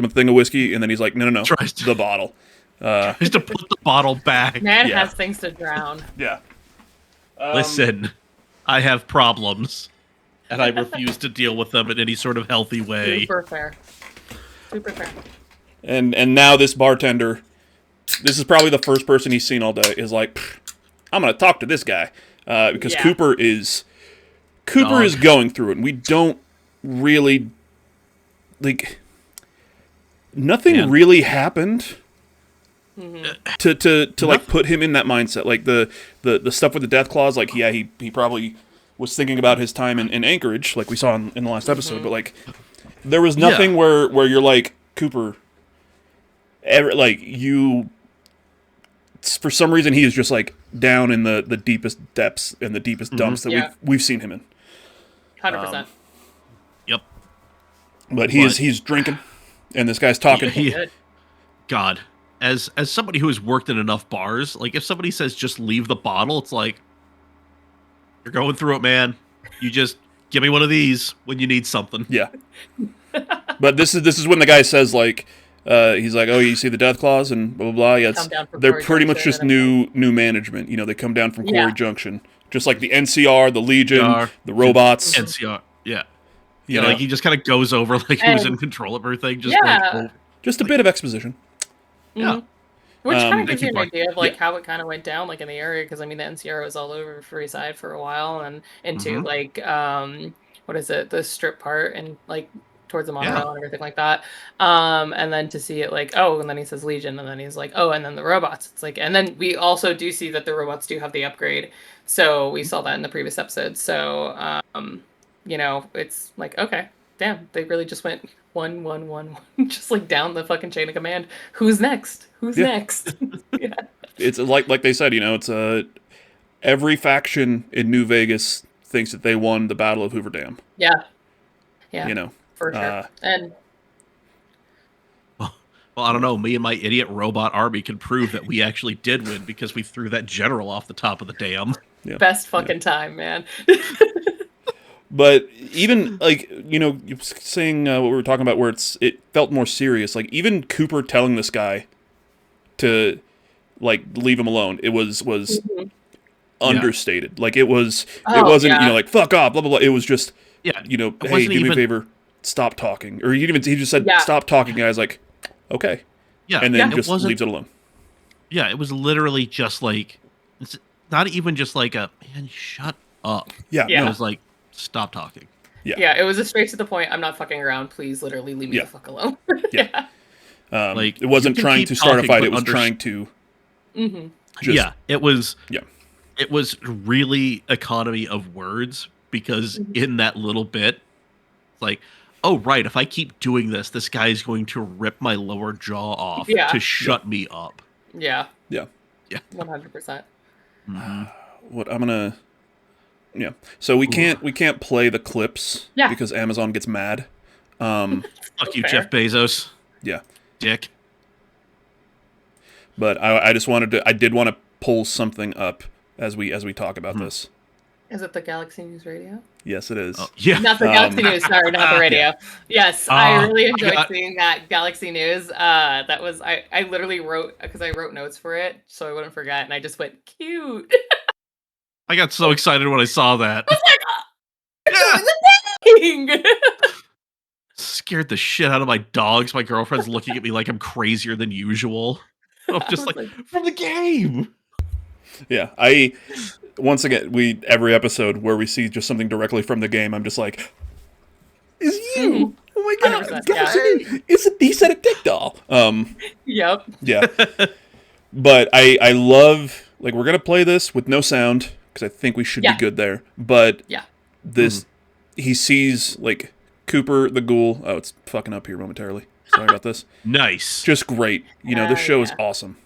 thing of whiskey, and then he's like, no, the bottle. Tries to put the bottle back. Man has things to drown. Yeah. Listen, I have problems, and I refuse to deal with them in any sort of healthy way. Super fair. And now this bartender, this is probably the first person he's seen all day, is like, I'm gonna talk to this guy, because Cooper is going through it, and we don't really, like, nothing really happened to like put him in that mindset. Like the stuff with the death clause, like he probably was thinking about his time in Anchorage, like we saw in the last episode, but like there was nothing where you're like, Cooper, for some reason he is just like down in the deepest depths and the deepest dumps that we've seen him in. 100%. Yep. But he's drinking, and this guy's talking. God, as somebody who has worked in enough bars, like if somebody says just leave the bottle, it's like, you're going through it, man. You just give me one of these when you need something. Yeah. But this is when the guy says, like, he's like, oh, you see the death clause and blah blah blah. Yeah, they're pretty much just new management. You know, they come down from Quarry Junction, just like the NCR, the Legion, the robots. NCR, yeah. Like he just kind of goes over like who's in control of everything. Just a bit of exposition. Yeah. Which kind of gives you an idea of like how it kind of went down like in the area, because I mean the NCR was all over Freeside for a while and into like what is it, the strip part and like towards the monorail and everything like that. And then to see it like, oh, and then he says Legion, and then he's like, oh, and then the robots. It's like, and then we also do see that the robots do have the upgrade. So we saw that in the previous episode. So you know, it's like, okay, damn, they really just went one, just like down the fucking chain of command. Who's next? Who's next? It's like they said, you know, it's every faction in New Vegas thinks that they won the Battle of Hoover Dam. Yeah. You know, for sure. And well, I don't know. Me and my idiot robot army can prove that we actually did win because we threw that general off the top of the dam. Yeah. Best fucking time, man. But even, like, you know, saying what we were talking about where it felt more serious, like, even Cooper telling this guy to, like leave him alone. It was Mhm. understated. Like it wasn't Yeah. like fuck off, blah blah blah. It was just Yeah. hey, wasn't do me a even- favor, stop talking. Or he just said Yeah. stop talking. And I was like, okay, Yeah. and then it just wasn't- leaves it alone. Yeah, it was literally just like, it's not even just like a, man, shut up. Yeah, Yeah. It no, was like, stop talking. Yeah, it was a straight to the point. I'm not fucking around. Please, literally, leave me Yeah. the fuck alone. Yeah. Like, it wasn't you can trying keep to start a talking, fight. but It was trying to Mm-hmm. just yeah, it was. Yeah. It was really economy of words because in that little bit, it's like, oh right, if I keep doing this, this guy's going to rip my lower jaw off Yeah. to shut me up. Yeah. Yeah. 100%. what I'm gonna. Yeah, so we can't play the clips Yeah. because Amazon gets mad. Fuck you, Fair. Jeff Bezos. Yeah, Dick. but I just I did want to pull something up as we talk about this. Is it the Galaxy News Radio? Yes, it is. Oh, yeah. Not the Galaxy News, sorry, not the radio. Yes, I really enjoyed got- seeing that Galaxy News. That was I literally wrote because I wrote notes for it so I wouldn't forget, and I just went cute. I got so excited when I saw that. Dang. Scared the shit out of my dogs. My girlfriend's looking at me like I'm crazier than usual. I'm just like, from the game. Yeah, once again every episode where we see just something directly from the game, I'm just like, is you? Oh my god, 100%, Galaxy yeah. News. He said a dick doll. Yep. Yeah, but I love like we're gonna play this with no sound because I think we should Yeah. be good there. But Yeah. this he sees like Cooper the ghoul. Oh, it's fucking up here momentarily. Sorry about this. Nice. Just great. This show is yeah. awesome.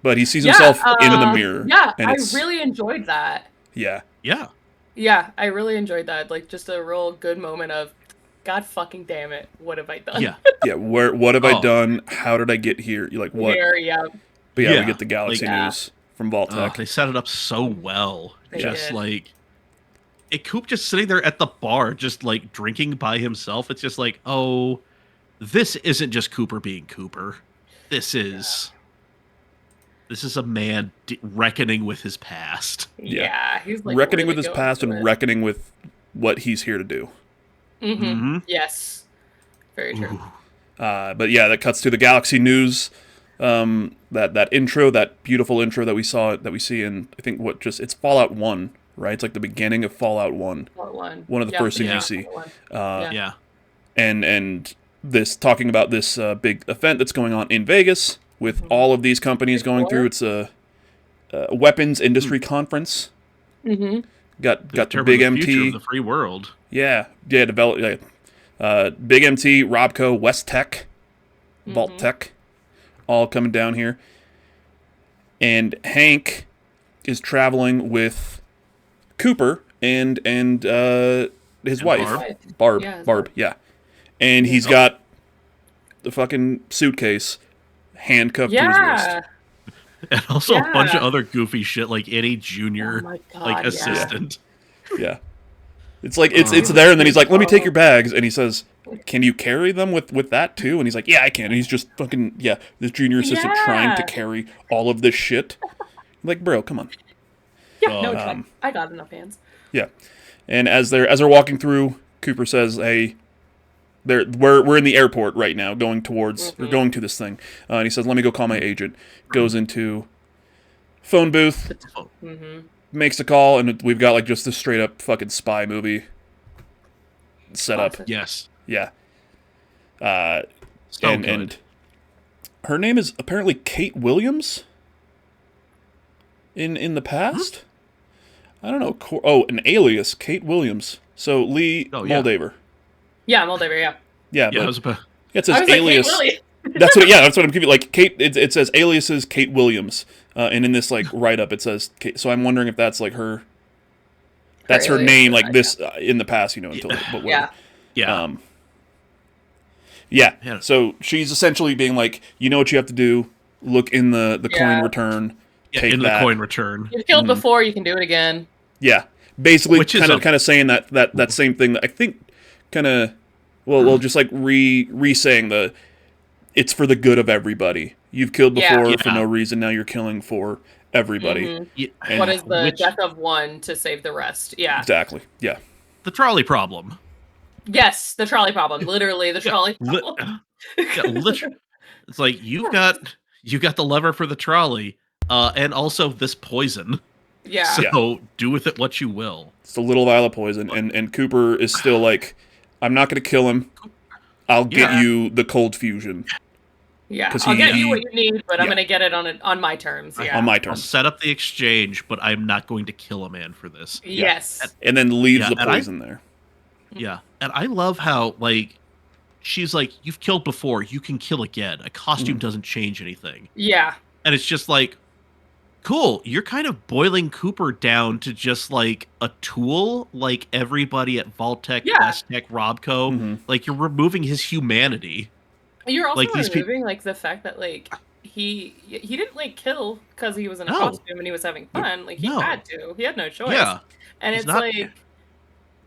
But he sees himself in the mirror. Yeah, and I it's, really enjoyed that. Yeah. Yeah. Yeah, I really enjoyed that. Like, just a real good moment of, God fucking damn it, what have I done? Yeah. Yeah. What have I Oh. done? How did I get here? You're like, what? Here, yeah. But yeah, we Yeah, get the Galaxy like- News from Vault-Tec. They set it up so well. They Just did. like Coop just sitting there at the bar, just like drinking by himself. It's just like, oh, this isn't just Cooper being Cooper. This is a man reckoning with his past. Yeah, he's like reckoning really with his going past through and it. reckoning with what he's here to do. Mm-hmm. Mm-hmm. Yes. Very true. But yeah, that cuts to the Galaxy News. That intro, that beautiful intro that we see in I think it's Fallout 1, right? It's like the beginning of Fallout 1. Part one. One of the Yeah, first things yeah. you see. Part one. Yeah. And this talking about this big event that's going on in Vegas with all of these companies going through. It's a weapons industry conference. Mm-hmm. Got to Determine Big the future MT. of the free world. Yeah, Big MT, Robco, West-Tec, Vault-Tec, all coming down here. And Hank is traveling with Cooper and his wife, Barb. Barb. Yeah, his Barb, yeah. And he's got the fucking suitcase handcuffed to his wrist. Yeah. And also a bunch of Yeah. other goofy shit like Eddie Jr. Oh my God, like yeah. assistant. Yeah. It's like it's there, and then he's like, "Let me take your bags," and he says, "Can you carry them with that too?" And he's like, "Yeah, I can." And he's just fucking this junior assistant trying to Yeah. carry all of this shit. I'm like, bro, come on. Yeah, no, it's Um, fine. I got enough hands. Yeah. And as they're walking through, Cooper says, "Hey, we're in the airport right now, going towards or going to this thing." And he says, "Let me go call my agent." Goes into phone booth, Mm-hmm. makes a call, and we've got like just this straight up fucking spy movie set up. Classic. Yes. Yeah. So and, good. and her name is apparently Kate Williams. In the past, I don't know. An alias, Kate Williams. So Lee yeah. Moldaver. Yeah, Moldaver, yeah. Yeah, Yeah, but it was about it I says was like, alias. Hey, Willie. That's what I'm keeping. Like Kate, it says aliases Kate Williams, and in this like write up it says Kate. So I'm wondering if that's like her. That's her alias, name, like yeah. this in the past, until but whatever. Yeah. yeah. Yeah. Yeah. So she's essentially being like, you know what you have to do? Look in the coin Yeah. return. Yeah, Take in that. the coin return. You've killed before, you can do it again. Yeah. Basically, Which is kind of saying that same thing that I think kind of, well, just like re-saying it's for the good of everybody. You've killed before Yeah. for no reason. Now you're killing for everybody. Mhm. Yeah, And- What is the which- death of one to save the rest? Yeah. Exactly. Yeah. the trolley problem. Yes, the trolley problem. Literally, the trolley Li- problem. yeah, literally. It's like you got the lever for the trolley, and also this poison. Yeah. So do with it what you will. It's a little vial of poison, and Cooper is still like, I'm not going to kill him. I'll get Yeah. you the cold fusion Yeah. 'Cause I'll get he- you what you need, but I'm yeah. gonna get it on my terms. Yeah. on my I'll terms, set up the exchange, but I'm not going to kill a man for this. Yes. and then leaves Yeah, the and I- poison there. Yeah, and I love how like she's like, you've killed before, you can kill again. A costume doesn't change anything, Yeah. and it's just like, cool. You're kind of boiling Cooper down to just like a tool, like everybody at Vault-Tec, Yeah. West-Tec, Robco. Mhm. Like you're removing his humanity. You're also Like, these removing like the fact that like he didn't like kill because he was in a No. costume and he was having fun. Like he No. had to. He had no choice. Yeah, And he's it's not- like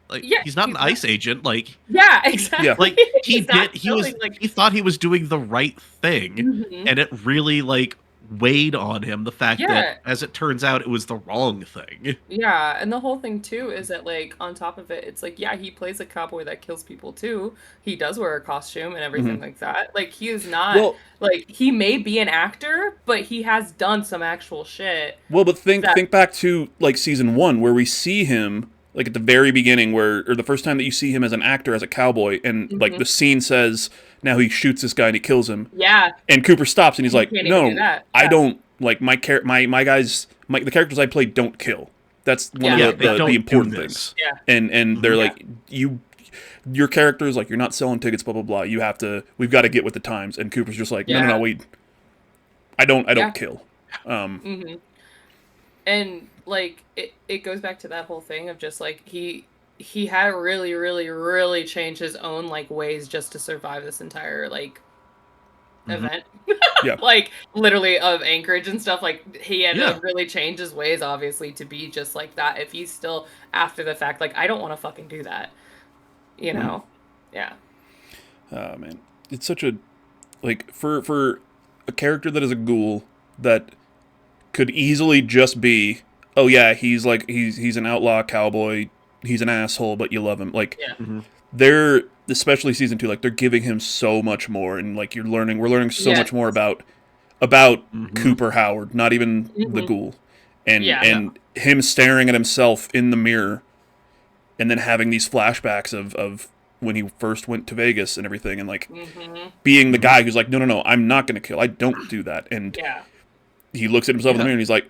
like Yeah, he's not he's an not- ICE agent. Like yeah, exactly. Yeah. like he He's not did. He was. killing, like He thought he was doing the right thing, Mhm. and it really like weighed on him. The fact Yeah. that, as it turns out, it was the wrong thing. Yeah, and the whole thing too is that like on top of it, it's like yeah, he plays a cowboy that kills people too. He does wear a costume and everything like that. Like he is not Well, like he may be an actor, but he has done some actual shit. but think that- back to like season 1 where we see him like at the very beginning, or the first time that you see him as an actor, as a cowboy, and like Mhm. the scene says now he shoots this guy and he kills him, Yeah, and Cooper stops and he's You like, can't even no, do that. I Yeah. don't like my guys, the characters I play don't kill. That's one Yeah, of they the don't do important this. things. Yeah. And they're Yeah. like, your character is like, you're not selling tickets, blah blah blah. We've got to get with the times. And Cooper's just like, no, Yeah. wait, I don't Yeah. kill. hmm And like it goes back to that whole thing of just like he had to really, really, really change his own like ways just to survive this entire like Mhm. event. Yeah. Like literally of Anchorage and stuff. Like he had Yeah. to really change his ways, obviously, to be just like that. If he's still after the fact, like I don't want to fucking do that. You know? Yeah. Oh man, it's such a like for a character that is a ghoul that could easily just be, oh yeah, he's an outlaw cowboy, he's an asshole, but you love him. Like Yeah. Mhm. they're, especially season 2, like they're giving him so much more, and like we're learning so Yes. much more about Mhm. Cooper Howard, not even the Mhm. ghoul, and Yeah. and him staring at himself in the mirror, and then having these flashbacks of when he first went to Vegas and everything, and like hmm being the guy who's like, no, I'm not gonna kill, I don't do that, and Yeah. he looks at himself in the Yeah. mirror and he's like,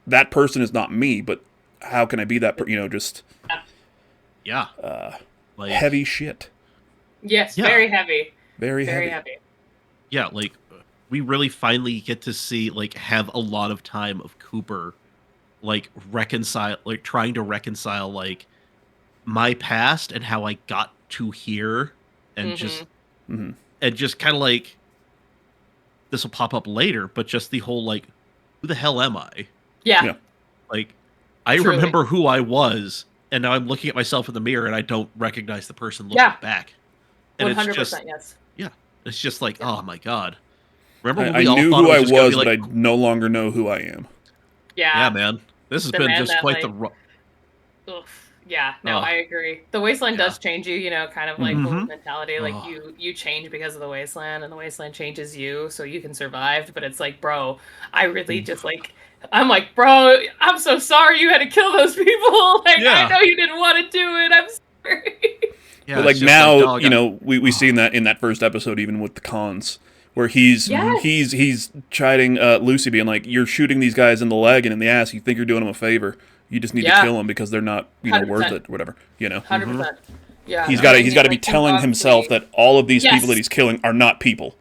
that person is not me, but how can I be that just Yeah. Like heavy shit, Yes. Yeah. Very heavy. very Very heavy. heavy. yeah, like we really finally get to see like have a lot of time of Cooper like trying to reconcile like my past and how I got to here and just Mhm. and just kind of like this will pop up later, but just the whole like, who the hell am I? Yeah. Yeah. Like I Truly. remember who I was, and now I'm looking at myself in the mirror and I don't recognize the person looking Yeah. back. And 100%. Yes. it's just like, Yeah. oh my god. Remember when I we all knew thought who it I was just gonna was, be but like, I no longer know who I am. Yeah. yeah, man, this has The been man just that, quite the like, Oof. Yeah, no, Ugh. I agree. The Wasteland Yeah. does change you, kind of like Mhm. whole mentality. Like Ugh. you change because of the Wasteland, and the Wasteland changes you, so you can survive. But it's like, bro, I really just like, I'm like, bro, I'm so sorry you had to kill those people. Like, Yeah. I know you didn't want to do it. I'm sorry. yeah, But like it's just now, dog, we seen that in that first episode, even with the cons, where he's Yes. he's chiding Lucy, being like, "You're shooting these guys in the leg and in the ass. You think you're doing them a favor. You just need to Yeah. kill them because they're not, worth 100%. it, whatever." 100%. Yeah. He's no, got to I he's mean, got to be like, telling obviously- himself that all of these Yes. people that he's killing are not people.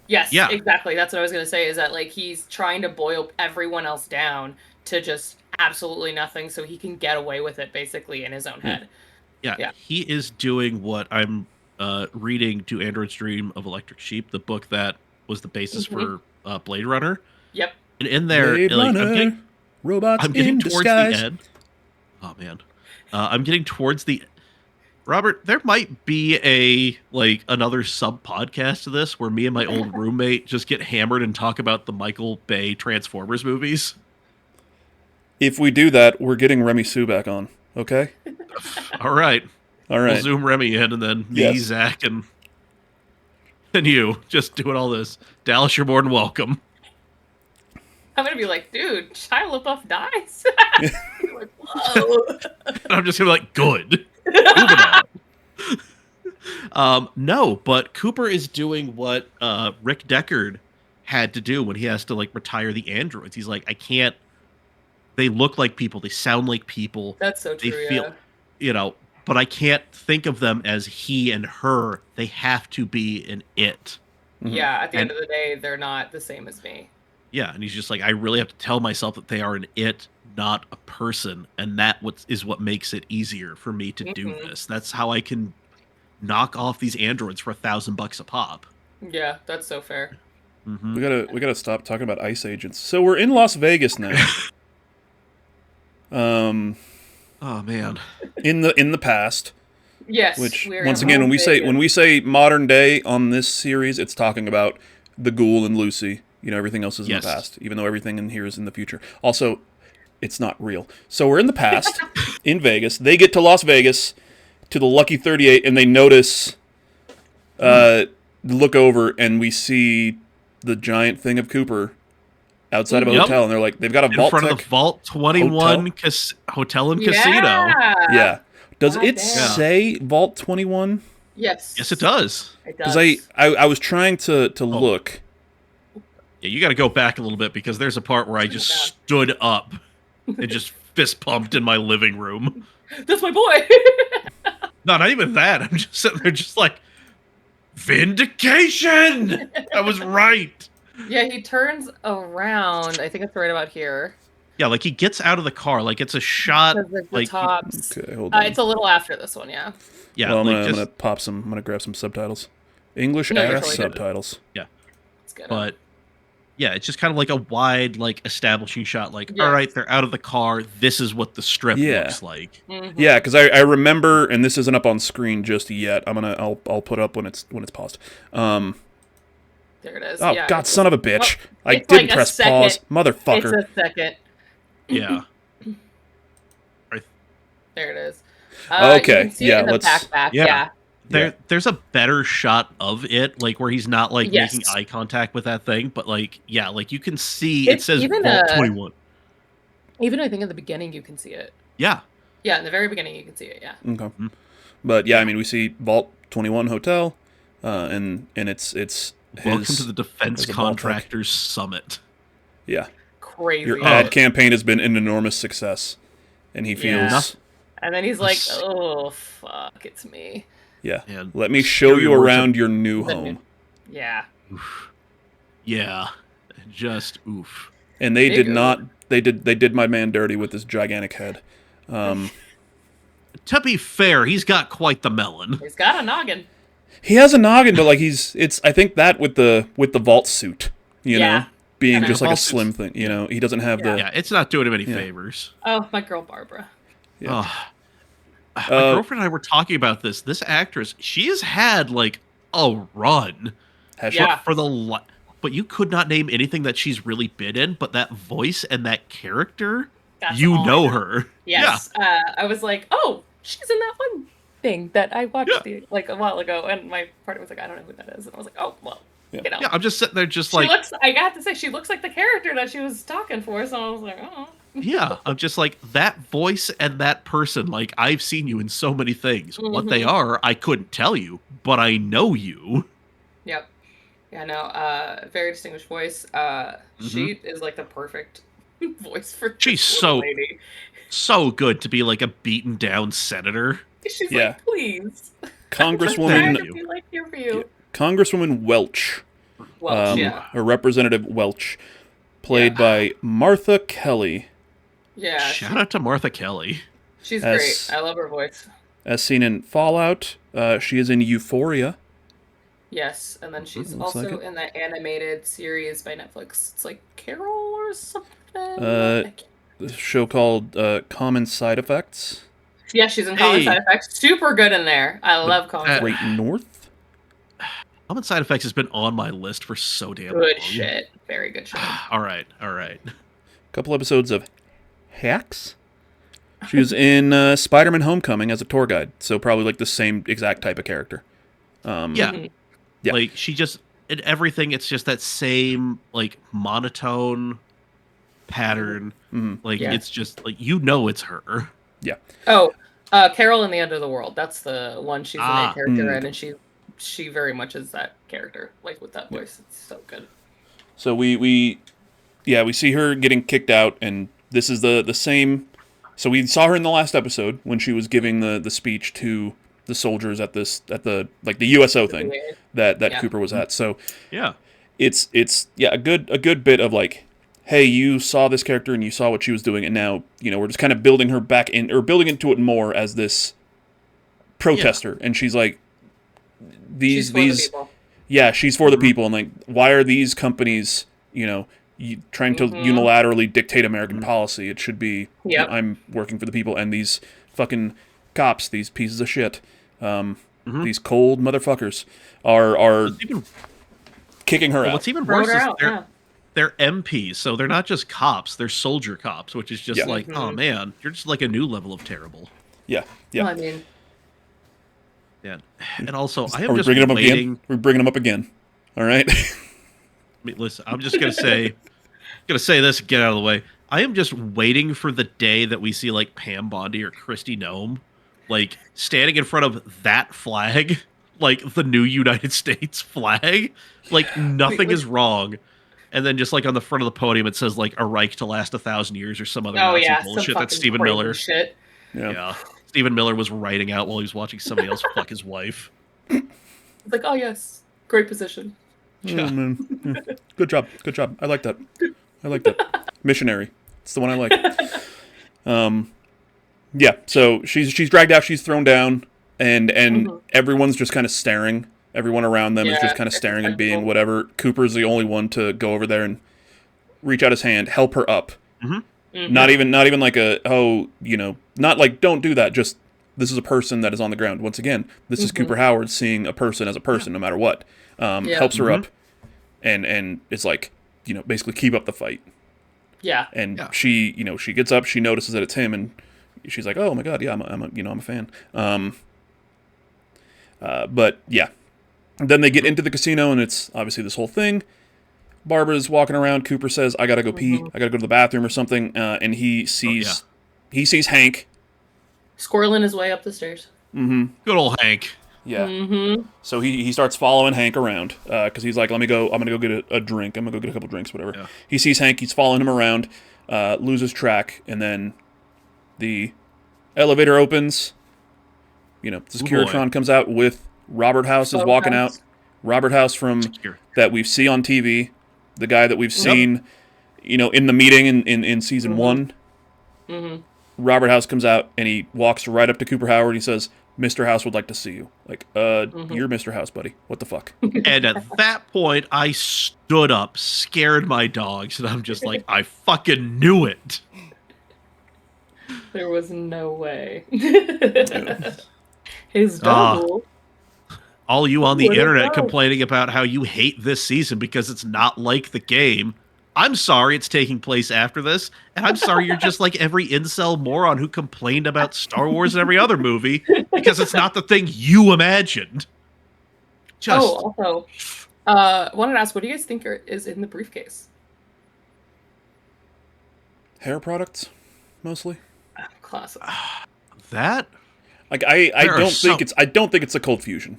Yes, Yeah. exactly. That's what I was gonna say. Is that like he's trying to boil everyone else down to just absolutely nothing, so he can get away with it, basically, in his own head. Yeah, Yeah. he is doing what I'm reading to Android's Dream of Electric Sheep, the book that was the basis Mhm. for Blade Runner. Yep. And in there, Blade like, Runner, robots I'm getting in towards disguise. the end. Oh man, I'm getting towards the Robert, there might be another sub podcast to this where me and my old roommate just get hammered and talk about the Michael Bay Transformers movies. If we do that, we're getting Remy Sue back on. Okay. All right. All right. We'll zoom Remy in, and then me, Yes. Zach, and you just doing all this. Dallas, you're more than welcome. I'm gonna be like, dude, Shia LaBeouf dies. You're like, whoa. And I'm just gonna be like, good. Moving on. No, but Cooper is doing what Rick Deckard had to do when he has to retire the androids. He's like, I can't. They look like people. They sound like people. That's so true. They feel, but I can't think of them as he and her. They have to be an it. Yeah, at the end of the day, they're not the same as me. Yeah, and he's just like, I really have to tell myself that they are an it, not a person, and that is what makes it easier for me to do this. That's how I can knock off these androids for $1,000 a pop. Yeah, that's so fair. We gotta stop talking about ICE agents. So we're in Las Vegas now. Oh man. In the past. Yes. Which once again, when we say modern day on this series, it's talking about the Ghoul and Lucy. Everything else is in the past, even though everything in here is in the future. Also, it's not real. So we're in the past, in Vegas. They get to Las Vegas, to the Lucky 38, and they notice, look over, and we see the giant thing of Cooper outside of a hotel, and they're like, they've got a Vault-Tec in front of the Vault 21 hotel and casino. Yeah. Does it say Vault 21? Yes. Yes, it does. It does. Because I was trying to look. Yeah, you got to go back a little bit because there's a part where I just stood up and just fist pumped in my living room. That's my boy. No, not even that. I'm just sitting there just like, vindication! I was right. Yeah, he turns around. I think it's right about here. Yeah, he gets out of the car. It's a shot. The tops. Okay, hold on. It's a little after this one, yeah. Yeah, well, I'm gonna grab some subtitles. English ass subtitles. Yeah. It's good. But yeah, it's just kind of like a wide, establishing shot. All right, they're out of the car. This is what the strip looks like. Mm-hmm. Yeah, because I remember, and this isn't up on screen just yet. I'll put up when it's paused. There it is. Oh yeah, God, son of a bitch! Well, I didn't press pause, motherfucker. It's a second. Yeah. There it is. Okay, You can see it in the let's. back. Yeah. There's a better shot of it, where he's not Yes. making eye contact with that thing, but you can see it It's says even, Vault 21. Even I think in the beginning you can see it. Yeah. Yeah, in the very beginning you can see it. Yeah. Okay. But yeah, I mean, we see Vault 21 Hotel, and it's Welcome to the Defense as a Contractors Summit. Yeah. Crazy. Your ad campaign has been an enormous success, and he feels. And then he's like, "Oh fuck, it's me." Yeah. And let me show you around your new home. Yeah. Oof. Yeah. Just oof. And they did not. They did my man dirty with this gigantic head. To be fair, he's got quite the melon. He's got a noggin. He has a noggin, but it's. I think that with the vault suit, know, being just like a slim thing. He doesn't have the. Yeah, it's not doing him any favors. Oh, my girl Barbara. Yeah. My girlfriend and I were talking about this. This actress, she has had a run. Has she? Yeah. But you could not name anything that she's really been in. But that voice and that character, That's you all know I her. Yes. Yeah. I was like, oh, she's in that one thing that I watched a while ago, and my partner was like, I don't know who that is, and I was like, oh well. Yeah. Yeah, I'm just sitting there, just I have to say, she looks like the character that she was talking for. So I was like, oh. Yeah, I'm just like, that voice and that person, I've seen you in so many things. What they are, I couldn't tell you, but I know you. Yep. Yeah, no, very distinguished voice. She is the perfect voice for She's this lady. So good to be a beaten down senator. She's like, please. Congresswoman. Here for you. Congresswoman Welch. Welch, or Representative Welch, played by Martha Kelly. Yeah. Shout out to Martha Kelly. She's great. I love her voice. As seen in Fallout, she is in Euphoria. Yes, and then she's also in that animated series by Netflix. It's Carol or something. The show called Common Side Effects. Yeah, she's in Common Hey. Side Effects. Super good in there. I love Common Side Great Effects. North. Common Side Effects has been on my list for so damn Good long. shit. Very good shit. All right. A couple episodes of Hacks. She was in Spider-Man: Homecoming as a tour guide, so probably like the same exact type of character. Yeah. Yeah. Like she just in everything, it's just that same like monotone pattern. Like Yeah. it's just like it's her. Yeah. Oh, Carol in the End of the World. That's the one she's the main Ah. character in, and she very much is that character. Like with that voice, it's so good. So we see her getting kicked out, and this is the same. So we saw her in the last episode when she was giving the speech to the soldiers at the USO thing that Cooper was at. So Yeah. it's a good bit of like, hey, you saw this character and you saw what she was doing, and now we're just kind of building her back in or building into it more as this protester, and she's like these She's for the people. Yeah, she's for the people, and like, why are these companies, trying to unilaterally dictate American policy? It should be, I'm working for the people, and these fucking cops, these pieces of shit, these cold motherfuckers are kicking her out. What's even Throw worse her is out, they're MPs, so they're not just cops; they're soldier cops, which is just like, oh man, you're just like a new level of terrible. Yeah. Well, I mean, Yeah, and also I Are am we just bringing them up waiting. again? We're bringing them up again. All right. I mean, listen, I'm just gonna say this and get out of the way. I am just waiting for the day that we see like Pam Bondi or Christy Nome, like standing in front of that flag, like the new United States flag, like nothing is wrong, and then just like on the front of the podium it says like "A Reich to last 1,000 years" or some other Nazi some bullshit that fucking Stephen crazy Miller. shit. Yeah, Stephen Miller was writing out while he was watching somebody else fuck his wife. It's like, oh yes, great position. Oh, man. Yeah. Good job. I like that. Missionary. It's the one I like. Yeah. So she's dragged out. She's thrown down, and everyone's just kind of staring. Everyone around them is just kind of staring and being whatever. Cooper's the only one to go over there and reach out his hand, help her up. Not even like not like don't do that. Just this is a person that is on the ground. Once again, this is Cooper Howard seeing a person as a person, no matter what. Helps her up, and it's like basically keep up the fight. Yeah. And she she gets up, she notices that it's him, and she's like, oh my god, yeah, I'm a fan. But yeah, then they get into the casino, and it's obviously this whole thing. Barbara's walking around. Cooper says, I gotta go pee. I gotta go to the bathroom or something. And he sees Hank Squirreling his way up the stairs. Good old Hank. Yeah. So he starts following Hank around because he's like, I'm gonna go get a drink. I'm gonna go get a couple drinks, whatever. Yeah. He sees Hank. He's following him around. Loses track, and then the elevator opens. The Securitron comes out with Robert House is walking out. Robert House from that we see on TV. The guy that we've seen, in the meeting in season 1. Robert House comes out and he walks right up to Cooper Howard. He says, Mr. House would like to see you. Like, you're Mr. House, buddy. What the fuck? And at that point, I stood up, scared my dogs, and I'm just like, I fucking knew it. There was no way. His dog. All you on the internet complaining about how you hate this season because it's not like the game. I'm sorry it's taking place after this, and I'm sorry you're just like every incel moron who complained about Star Wars and every other movie because it's not the thing you imagined. Also, wanted to ask, what do you guys think is in the briefcase? Hair products, mostly. Classic. That? Like I don't think it's a cold fusion.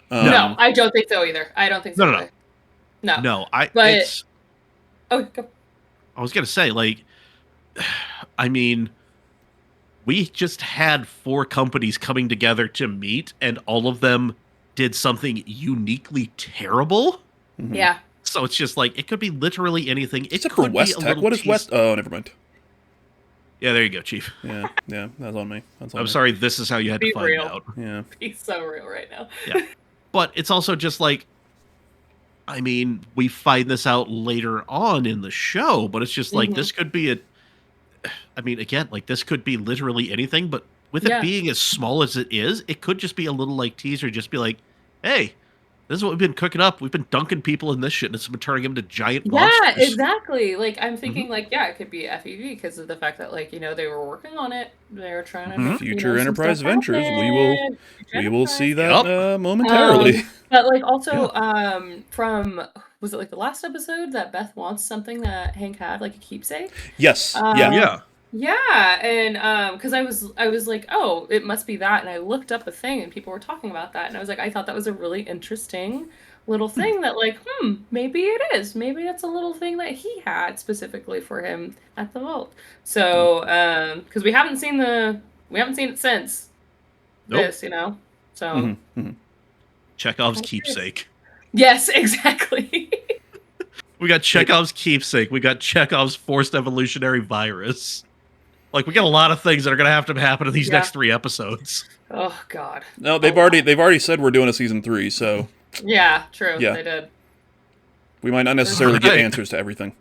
No, I don't think so either. I don't think so. No. Go. I was gonna say, like, I mean, we just had 4 companies coming together to meet, and all of them did something uniquely terrible. Yeah. So it's just like it could be literally anything. Except for West-Tec. What is West? Oh, never mind. Yeah, there you go, Chief. Yeah, that's on me. I'm sorry, this is how you had to find out. Yeah. He's so real right now. Yeah. But it's also just like, I mean, we find this out later on in the show, but it's just like, this could be I mean, again, like, this could be literally anything, but with it being as small as it is, it could just be a little like teaser, just be like, hey, this is what we've been cooking up. We've been dunking people in this shit, and it's been turning them into giant monsters. Yeah, exactly. Like, I'm thinking, like, yeah, it could be FEV because of the fact that, like, they were working on it. They were trying to make, future some Enterprise stuff Ventures. happen. We will see that momentarily. But, like, also, from, was it, like, the last episode that Beth wants something that Hank had, like a keepsake? Yes. Yeah, and because I was like, oh, it must be that, and I looked up a thing, and people were talking about that, and I was like, I thought that was a really interesting little thing that, like, maybe it is, maybe it's a little thing that he had specifically for him at the vault. So, because we haven't seen it since this, so Chekhov's keepsake. Yes, exactly. We got Chekhov's keepsake. We got Chekhov's forced evolutionary virus. Like, we got a lot of things that are going to have to happen in these next 3 episodes. Oh, God. No, they've already said we're doing a season 3, so... Yeah, true. Yeah. They did. We might not necessarily get answers to everything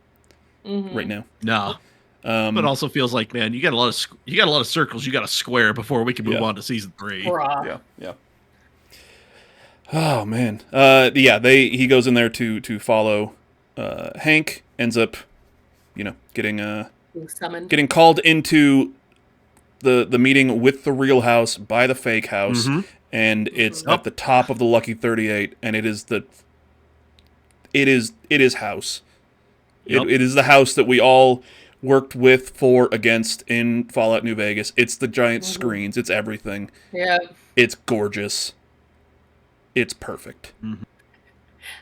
right now. No. But it also feels like, man, you got a lot of circles you got to square before we can move on to season 3. Yeah. Oh, man. He goes in there to follow Hank, ends up, summoned, getting called into the meeting with the real house by the fake house, and it's at the top of the Lucky 38, and it is house. Yep. It is the house that we all worked with, for, against in Fallout New Vegas. It's the giant screens. It's everything. Yeah. It's gorgeous. It's perfect.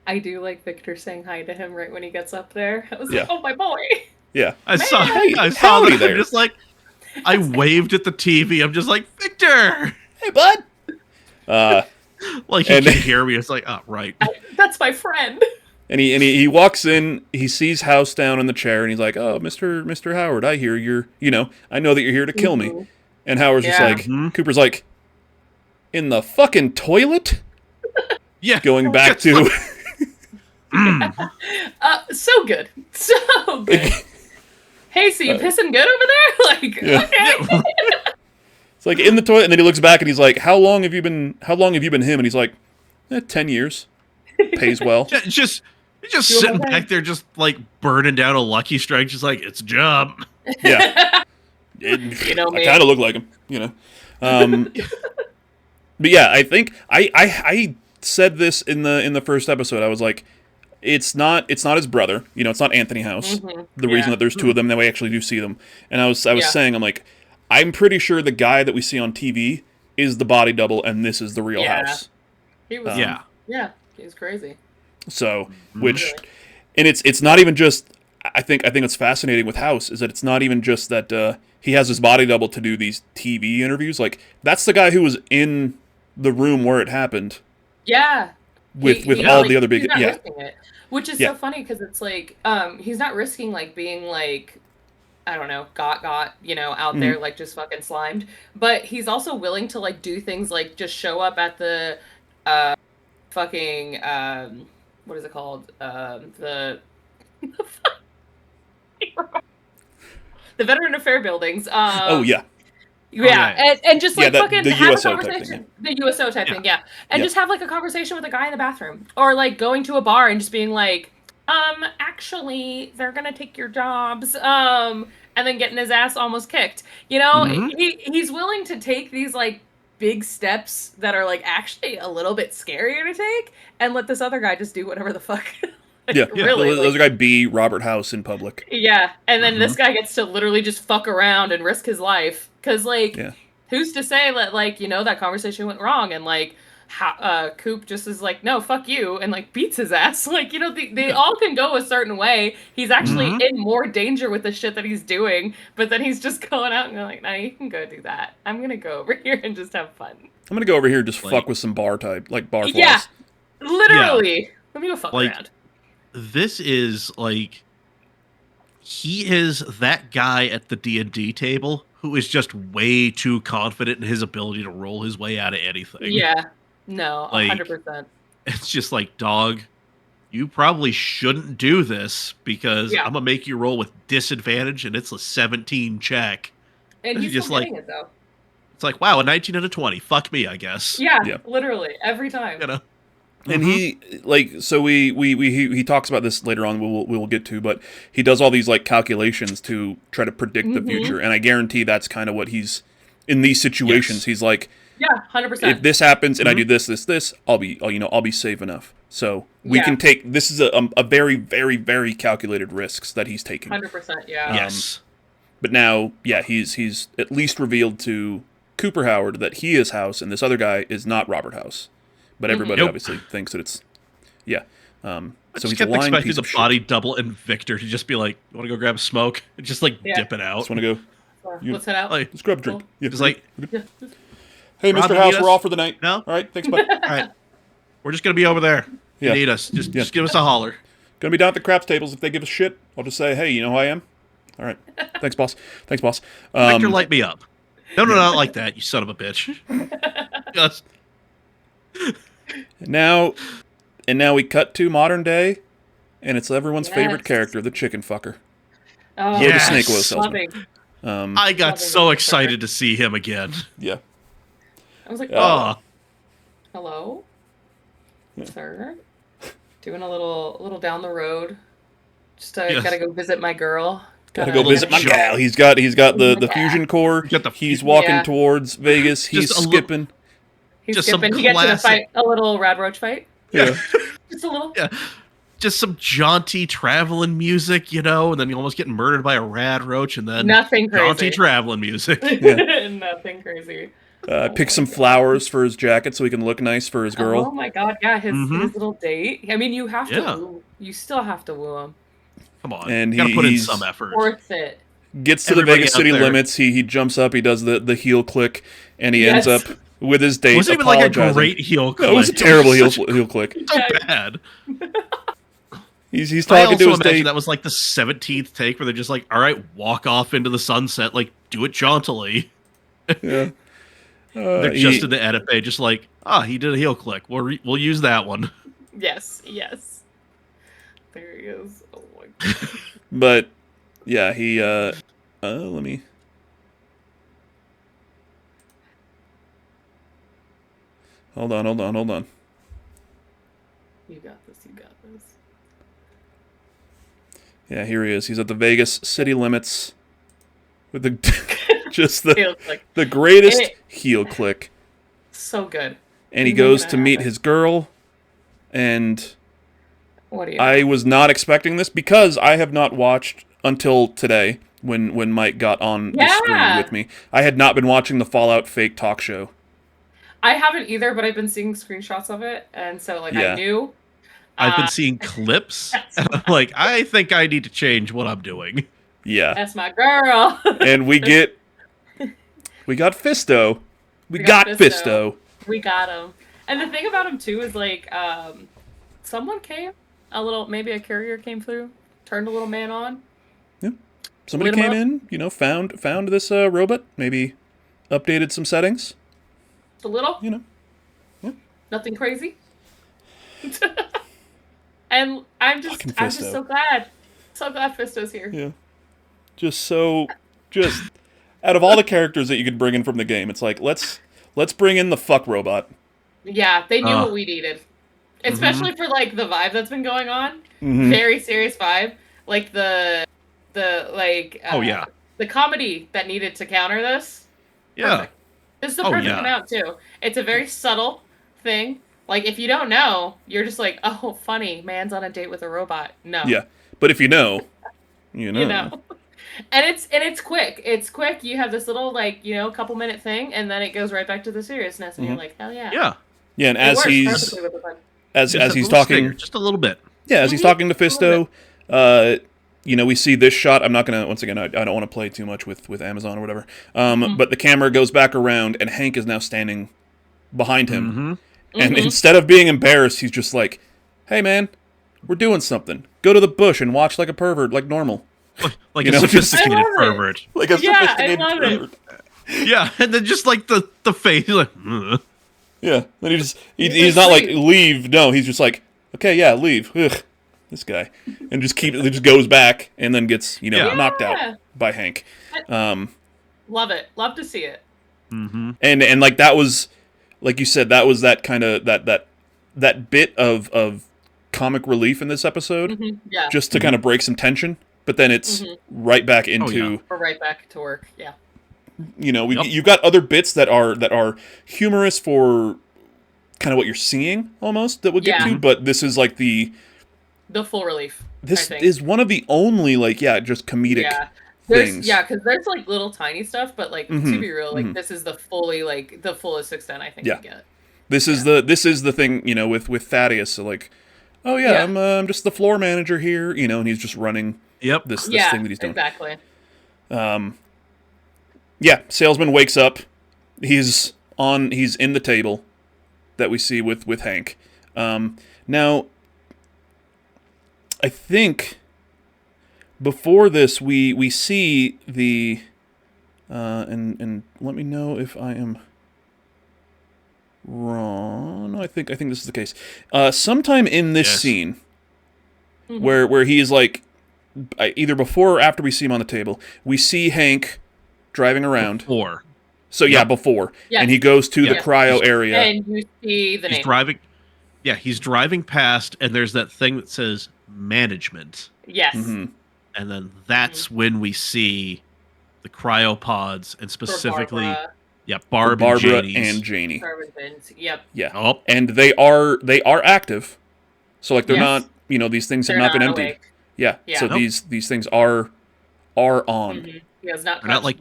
I do like Victor saying hi to him right when he gets up there. I was like, oh, my boy. Yeah. I saw that. I'm just like, I waved at the TV. I'm just like, Victor! Hey, bud! Like, he can hear me. It's like, oh, right. That's my friend. And he walks in, he sees House down in the chair, and he's like, oh, Mr. Howard, I hear you're, I know that you're here to kill me. And Howard's just like, Cooper's like, in the fucking toilet? Yeah. Going back to... So good. So good. Hey, so you pissing good over there? Like, okay. It's like in the toilet, and then he looks back and he's like, How long have you been him? And he's like, 10 years. Pays well. Just sitting back there, just like burning down a Lucky Strike, just like, it's a job. Yeah. I kind of look like him, But yeah, I think I said this in the first episode. I was like, it's not his brother, it's not Anthony House. The reason that there's 2 of them, that we actually do see them. And I was saying, I'm like, I'm pretty sure the guy that we see on TV is the body double, and this is the real House. He was he's crazy. So, and it's not even just. I think it's fascinating with House is that it's not even just that he has his body double to do these TV interviews. Like, that's the guy who was in the room where it happened. Yeah. With all the other big risking it, which is so funny because it's like he's not risking like being like, I don't know, got out there like just fucking slimed, but he's also willing to like do things like just show up at the fucking what is it called, the Veteran Affair buildings. And just like fucking have USO a conversation. The USO type thing, and just have like a conversation with a guy in the bathroom, or like going to a bar and just being like, actually, they're gonna take your jobs, and then getting his ass almost kicked. He's willing to take these like big steps that are like actually a little bit scarier to take, and let this other guy just do whatever the fuck. Really, those guy be Robert House in public. Yeah, and then this guy gets to literally just fuck around and risk his life. Because, like, who's to say that, like, that conversation went wrong, and, like, Coop just is like, no, fuck you, and, like, beats his ass. Like, they all can go a certain way. He's actually in more danger with the shit that he's doing, but then he's just going out and going like, no, you can go do that. I'm gonna go over here and just have fun. I'm gonna go over here and just fuck with some bar flies. Yeah, literally. Let me go fuck around. This is, like, he is that guy at the D&D table who is just way too confident in his ability to roll his way out of anything. Yeah. No, 100%. It's just like, dog, you probably shouldn't do this because I'm going to make you roll with disadvantage, and it's a 17 check. And he's just like, it, though. It's like, wow, a 19 out of 20. Fuck me, I guess. Yeah, literally every time. You know. And he he talks about this later on. We will get to, but he does all these like calculations to try to predict the future, and I guarantee that's kind of what he's in these situations. Yes. He's like, 100%. if this happens and I do this, I'll be safe enough. So we can take this is a very very very calculated risks that he's taking. 100%. Yeah. Yes. But now, he's at least revealed to Cooper Howard that he is House and this other guy is not Robert House. But everybody obviously thinks that it's, so he's a lying piece of shit. Body double and Victor to just be like, you want to go grab a smoke? And just like dip it out. Just want to go. Let's head out. Let's grab a drink. Yeah. Just like, hey, Mr. House, we're off for the night. No? All right, thanks, bud. All right. We're just going to be over there. If you need us. Just give us a holler. Gonna be down at the craps tables. If they give us shit, I'll just say, hey, you know who I am? All right. Thanks, boss. Victor, light me up. No, not like that, you son of a bitch. Just... Now we cut to modern day, and it's everyone's favorite character, the chicken fucker. Oh, the snake oil salesman. I got so excited to see him again. Yeah. I was like, hello, sir. Doing a little down the road. Just gotta go visit my girl. Gotta go visit my gal. He's got the fusion core. He's walking towards Vegas. He's skipping. He's skipping. He gets in a fight, a little rad roach fight. Yeah. Just a little. Yeah. Just some jaunty traveling music, and then you almost getting murdered by a rad roach, and then nothing crazy. Jaunty traveling music. Nothing crazy. Pick some flowers for his jacket so he can look nice for his girl. Oh my god, yeah, his little date. I mean, you have to woo. You still have to woo him. Come on, and you gotta put in some effort. Worth it. Gets to the Vegas city limits. He jumps up. He does the heel click, and he ends up with his date. It wasn't even like a great heel click. No, it was a terrible heel click. So bad. He's talking to his date. That was like the 17th take where they're just like, all right, walk off into the sunset, like do it jauntily. Yeah. They're just in the edit bay, just like, he did a heel click. We'll use that one. Yes. There he is. Oh my god. But yeah, he let me. Hold on. You got this. Yeah, here he is. He's at the Vegas city limits with the greatest heel click. So good. And he goes to meet his girl, and I was not expecting this because I have not watched until today when Mike got on the screen with me. I had not been watching the Fallout fake talk show. I haven't either, but I've been seeing screenshots of it, and so I knew. I've been seeing clips, and I'm like, I think I need to change what I'm doing. Yeah. That's my girl. And we got Fisto. We got Fisto. We got him. And the thing about him, too, is someone came, maybe a courier came through, turned a little man on. Yeah. Somebody came in, found this robot, maybe updated some settings. Just a little. Yeah. Nothing crazy. And I'm just so glad. So glad Fisto's here. Yeah. Just out of all the characters that you could bring in from the game, it's like, let's bring in the fuck robot. Yeah, they knew what we needed. Especially for the vibe that's been going on. Very serious vibe. The comedy that needed to counter this. Yeah. Perfect. This is the perfect amount too. It's a very subtle thing. If you don't know, you're just like, oh, funny, man's on a date with a robot. No. Yeah, but if you know, you know. You know. And it's quick. It's quick. You have this little couple minute thing, and then it goes right back to the seriousness, and you're like, hell yeah. Yeah. Yeah, and as he's talking, just a little bit. Yeah, as he's talking to Fisto, we see this shot. I'm not gonna once again. I don't want to play too much with Amazon or whatever. But the camera goes back around, and Hank is now standing behind him. And instead of being embarrassed, he's just like, hey, man, we're doing something. Go to the bush and watch like a pervert, like normal. Like a sophisticated pervert. Like a sophisticated pervert. Yeah, and then just the face, he's like, ugh. Yeah, then he's not like, leave. No, he's just like, okay, yeah, leave. Ugh, this guy. And just goes back and then gets, knocked out by Hank. Love it. Love to see it. And like that was, like you said, that was that kind of that bit of comic relief in this episode, Yeah. just to kind of break some tension. But then it's right back into We're right back to work. Yeah. You've got other bits that are humorous for kind of what you're seeing almost that we'll get to, but this is like the full relief. This is one of the only just comedic things. Yeah, because there's like little tiny stuff, but like to be real, like this is the fullest extent I think you get. This is the thing, with Thaddeus. So like, oh yeah, I'm just the floor manager here, and he's just running this thing that he's doing. Exactly. Salesman wakes up. He's in the table that we see with Hank. Now, I think before this we see the and let me know if I am wrong. No, I think this is the case. Sometime in this scene where he is like either before or after we see him on the table, we see Hank driving around. Before. So before. Yeah. And he goes to the cryo area. And you see the name. He's driving past, and there's that thing that says management. Yes. And then that's when we see the cryopods, and specifically Barbara and Janie. Yep. Yeah. Oh. And they are active. So like they're not, these things have not been emptied. Awake. Yeah. So these things are on. He has not not like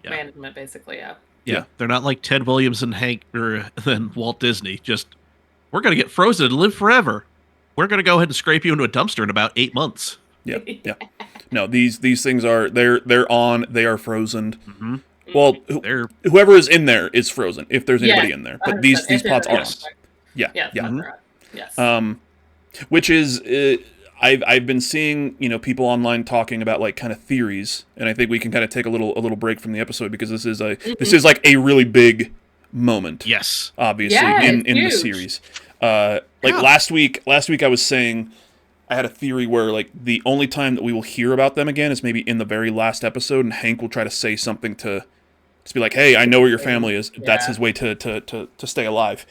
management, basically. Yeah. They're not like Ted Williams and Hank or then Walt Disney. Just, we're going to get frozen and live forever. We're going to go ahead and scrape you into a dumpster in about 8 months. Yeah. No, these things are they're on. They are frozen. Well, whoever is in there is frozen if there's anybody in there. But these pods are on. Yeah. Yes. Which is I've been seeing people online talking about like kind of theories, and I think we can kind of take a little break from the episode because this is like a really big moment. Yes, obviously in the series. Last week I was saying I had a theory where like the only time that we will hear about them again is maybe in the very last episode, and Hank will try to say something to be like, "Hey, I know where your family is." That's his way to stay alive.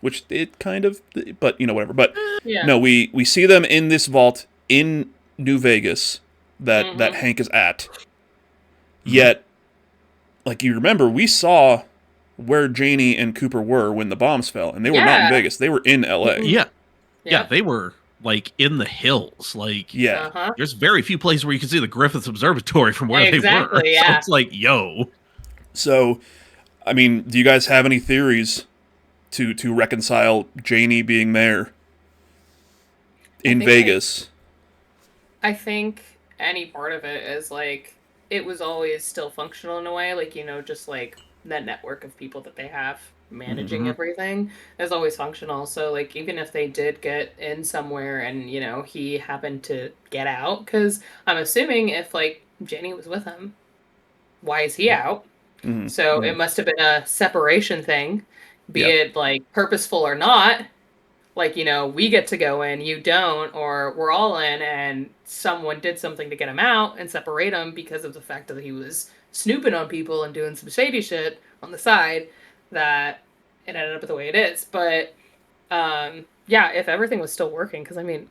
Which it kind of, but whatever. But no, we see them in this vault in New Vegas that Hank is at. Yet, like you remember, we saw where Janie and Cooper were when the bombs fell, and they were not in Vegas; they were in L.A. Yeah, they were like in the hills. Like, there's very few places where you can see the Griffith Observatory from where they were. Yeah. So it's like, yo. So, I mean, do you guys have any theories to reconcile Janie being there in Vegas? I think any part of it is like it was always still functional in a way, like just like that network of people that they have managing everything is always functional. So like even if they did get in somewhere and he happened to get out, because I'm assuming if like Janie was with him, why is he out? So it must have been a separation thing. Be it like purposeful or not, like, we get to go in, you don't, or we're all in and someone did something to get him out and separate him because of the fact that he was snooping on people and doing some shady shit on the side, that it ended up the way it is. But, if everything was still working, because I mean,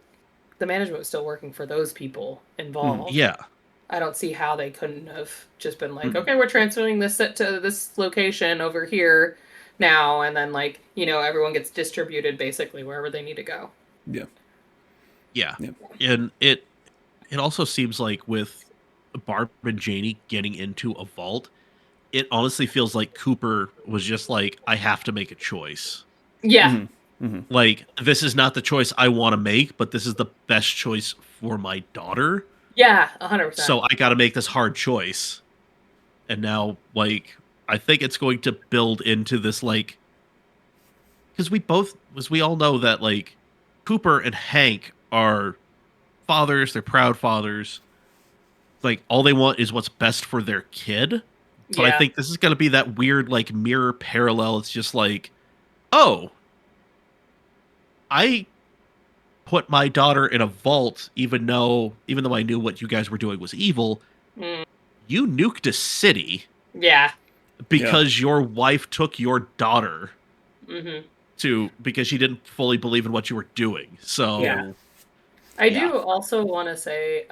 the management was still working for those people involved. I don't see how they couldn't have just been like, okay, we're transferring this set to this location over here now, and then like everyone gets distributed basically wherever they need to go. Yeah. And it also seems like with Barb and Janie getting into a vault, it honestly feels like Cooper was just like, I have to make a choice. Like, this is not the choice I want to make, but this is the best choice for my daughter. 100%. So I got to make this hard choice. And now, like, I think it's going to build into this, like, because we all know that, like, Cooper and Hank are fathers, they're proud fathers. Like, all they want is what's best for their kid. But I think this is going to be that weird, like, mirror parallel. It's just like, oh, I put my daughter in a vault, even though I knew what you guys were doing was evil. You nuked a city. because your wife took your daughter Mm-hmm. because she didn't fully believe in what you were doing. So Yeah. I do also want to say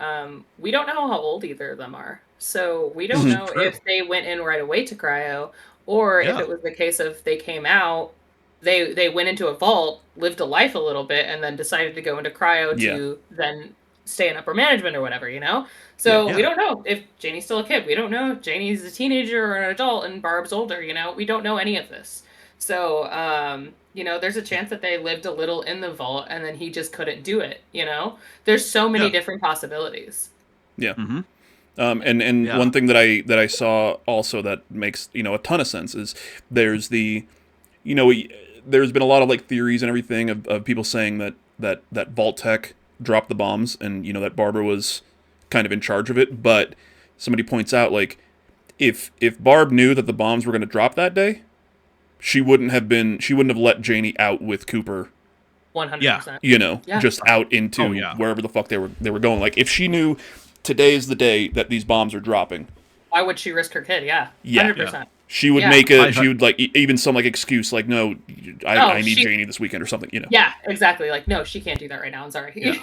we don't know how old either of them are. So we don't know True. if they went in right away to cryo or if Yeah. it was the case of they came out, they went into a vault, lived a life a little bit, and then decided to go into cryo to then stay in upper management or whatever, you know? So we don't know if Janie's still a kid. We don't know if Janie's a teenager or an adult and Barb's older, you know? We don't know any of this. So, you know, there's a chance that they lived a little in the vault and then he just couldn't do it, you know? There's so many different possibilities. Yeah. Mm-hmm. And one thing that I saw also that makes, you know, a ton of sense is there's the, you know, there's been a lot of like theories and everything of people saying that Vault-Tec dropped the bombs and, you know, that Barbara was kind of in charge of it. But somebody points out, like, if Barb knew that the bombs were going to drop that day, she wouldn't have let Janie out with Cooper. 100%. You know, just out into wherever the fuck they were going. Like, if she knew today is the day that these bombs are dropping, why would she risk her kid? 100%. She would make she would like even some like excuse like, no, I need Janie this weekend or something, you know. Yeah, exactly. Like, no, she can't do that right now. I'm sorry.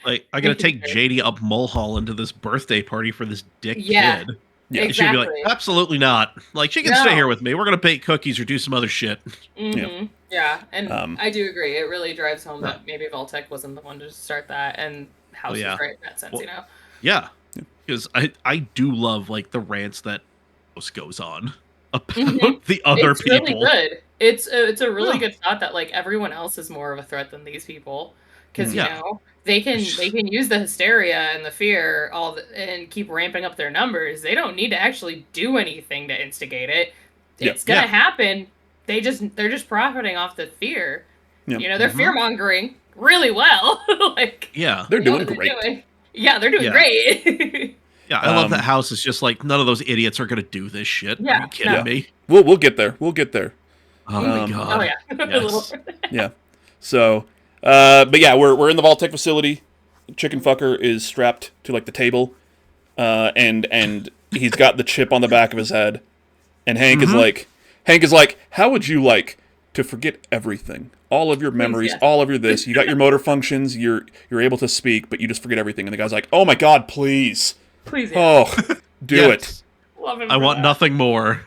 Like, I gotta take Janie up Mulholland to this birthday party for this dick kid. Yeah. And she'd be like, absolutely not. Like, she can stay here with me. We're gonna bake cookies or do some other shit. Mm-hmm. Yeah, and I do agree. It really drives home that maybe Vault-Tec wasn't the one to start that, and House is right in that sense, you know. Yeah, because I do love like the rants that House goes on about the other people. It's really good. It's a really good thought that like everyone else is more of a threat than these people, because you know they can use the hysteria and the fear and keep ramping up their numbers. They don't need to actually do anything to instigate it. It's gonna happen. They're just profiting off the fear. You know, they're fear mongering really well. Like they're doing great. Yeah, they're doing great. Yeah, I love that House is just like, none of those idiots are going to do this shit. Are you kidding me? We'll get there. We'll get there. Oh my god. Oh yeah. Yes. Yeah. So, but yeah, we're in the Vault-Tec facility. Chicken fucker is strapped to like the table, and he's got the chip on the back of his head, and Hank is like, how would you like to forget everything? All of your memories, all of your this. You got your motor functions. You're able to speak, but you just forget everything. And the guy's like, "Oh my god, please, oh, do it." Love him I want nothing more.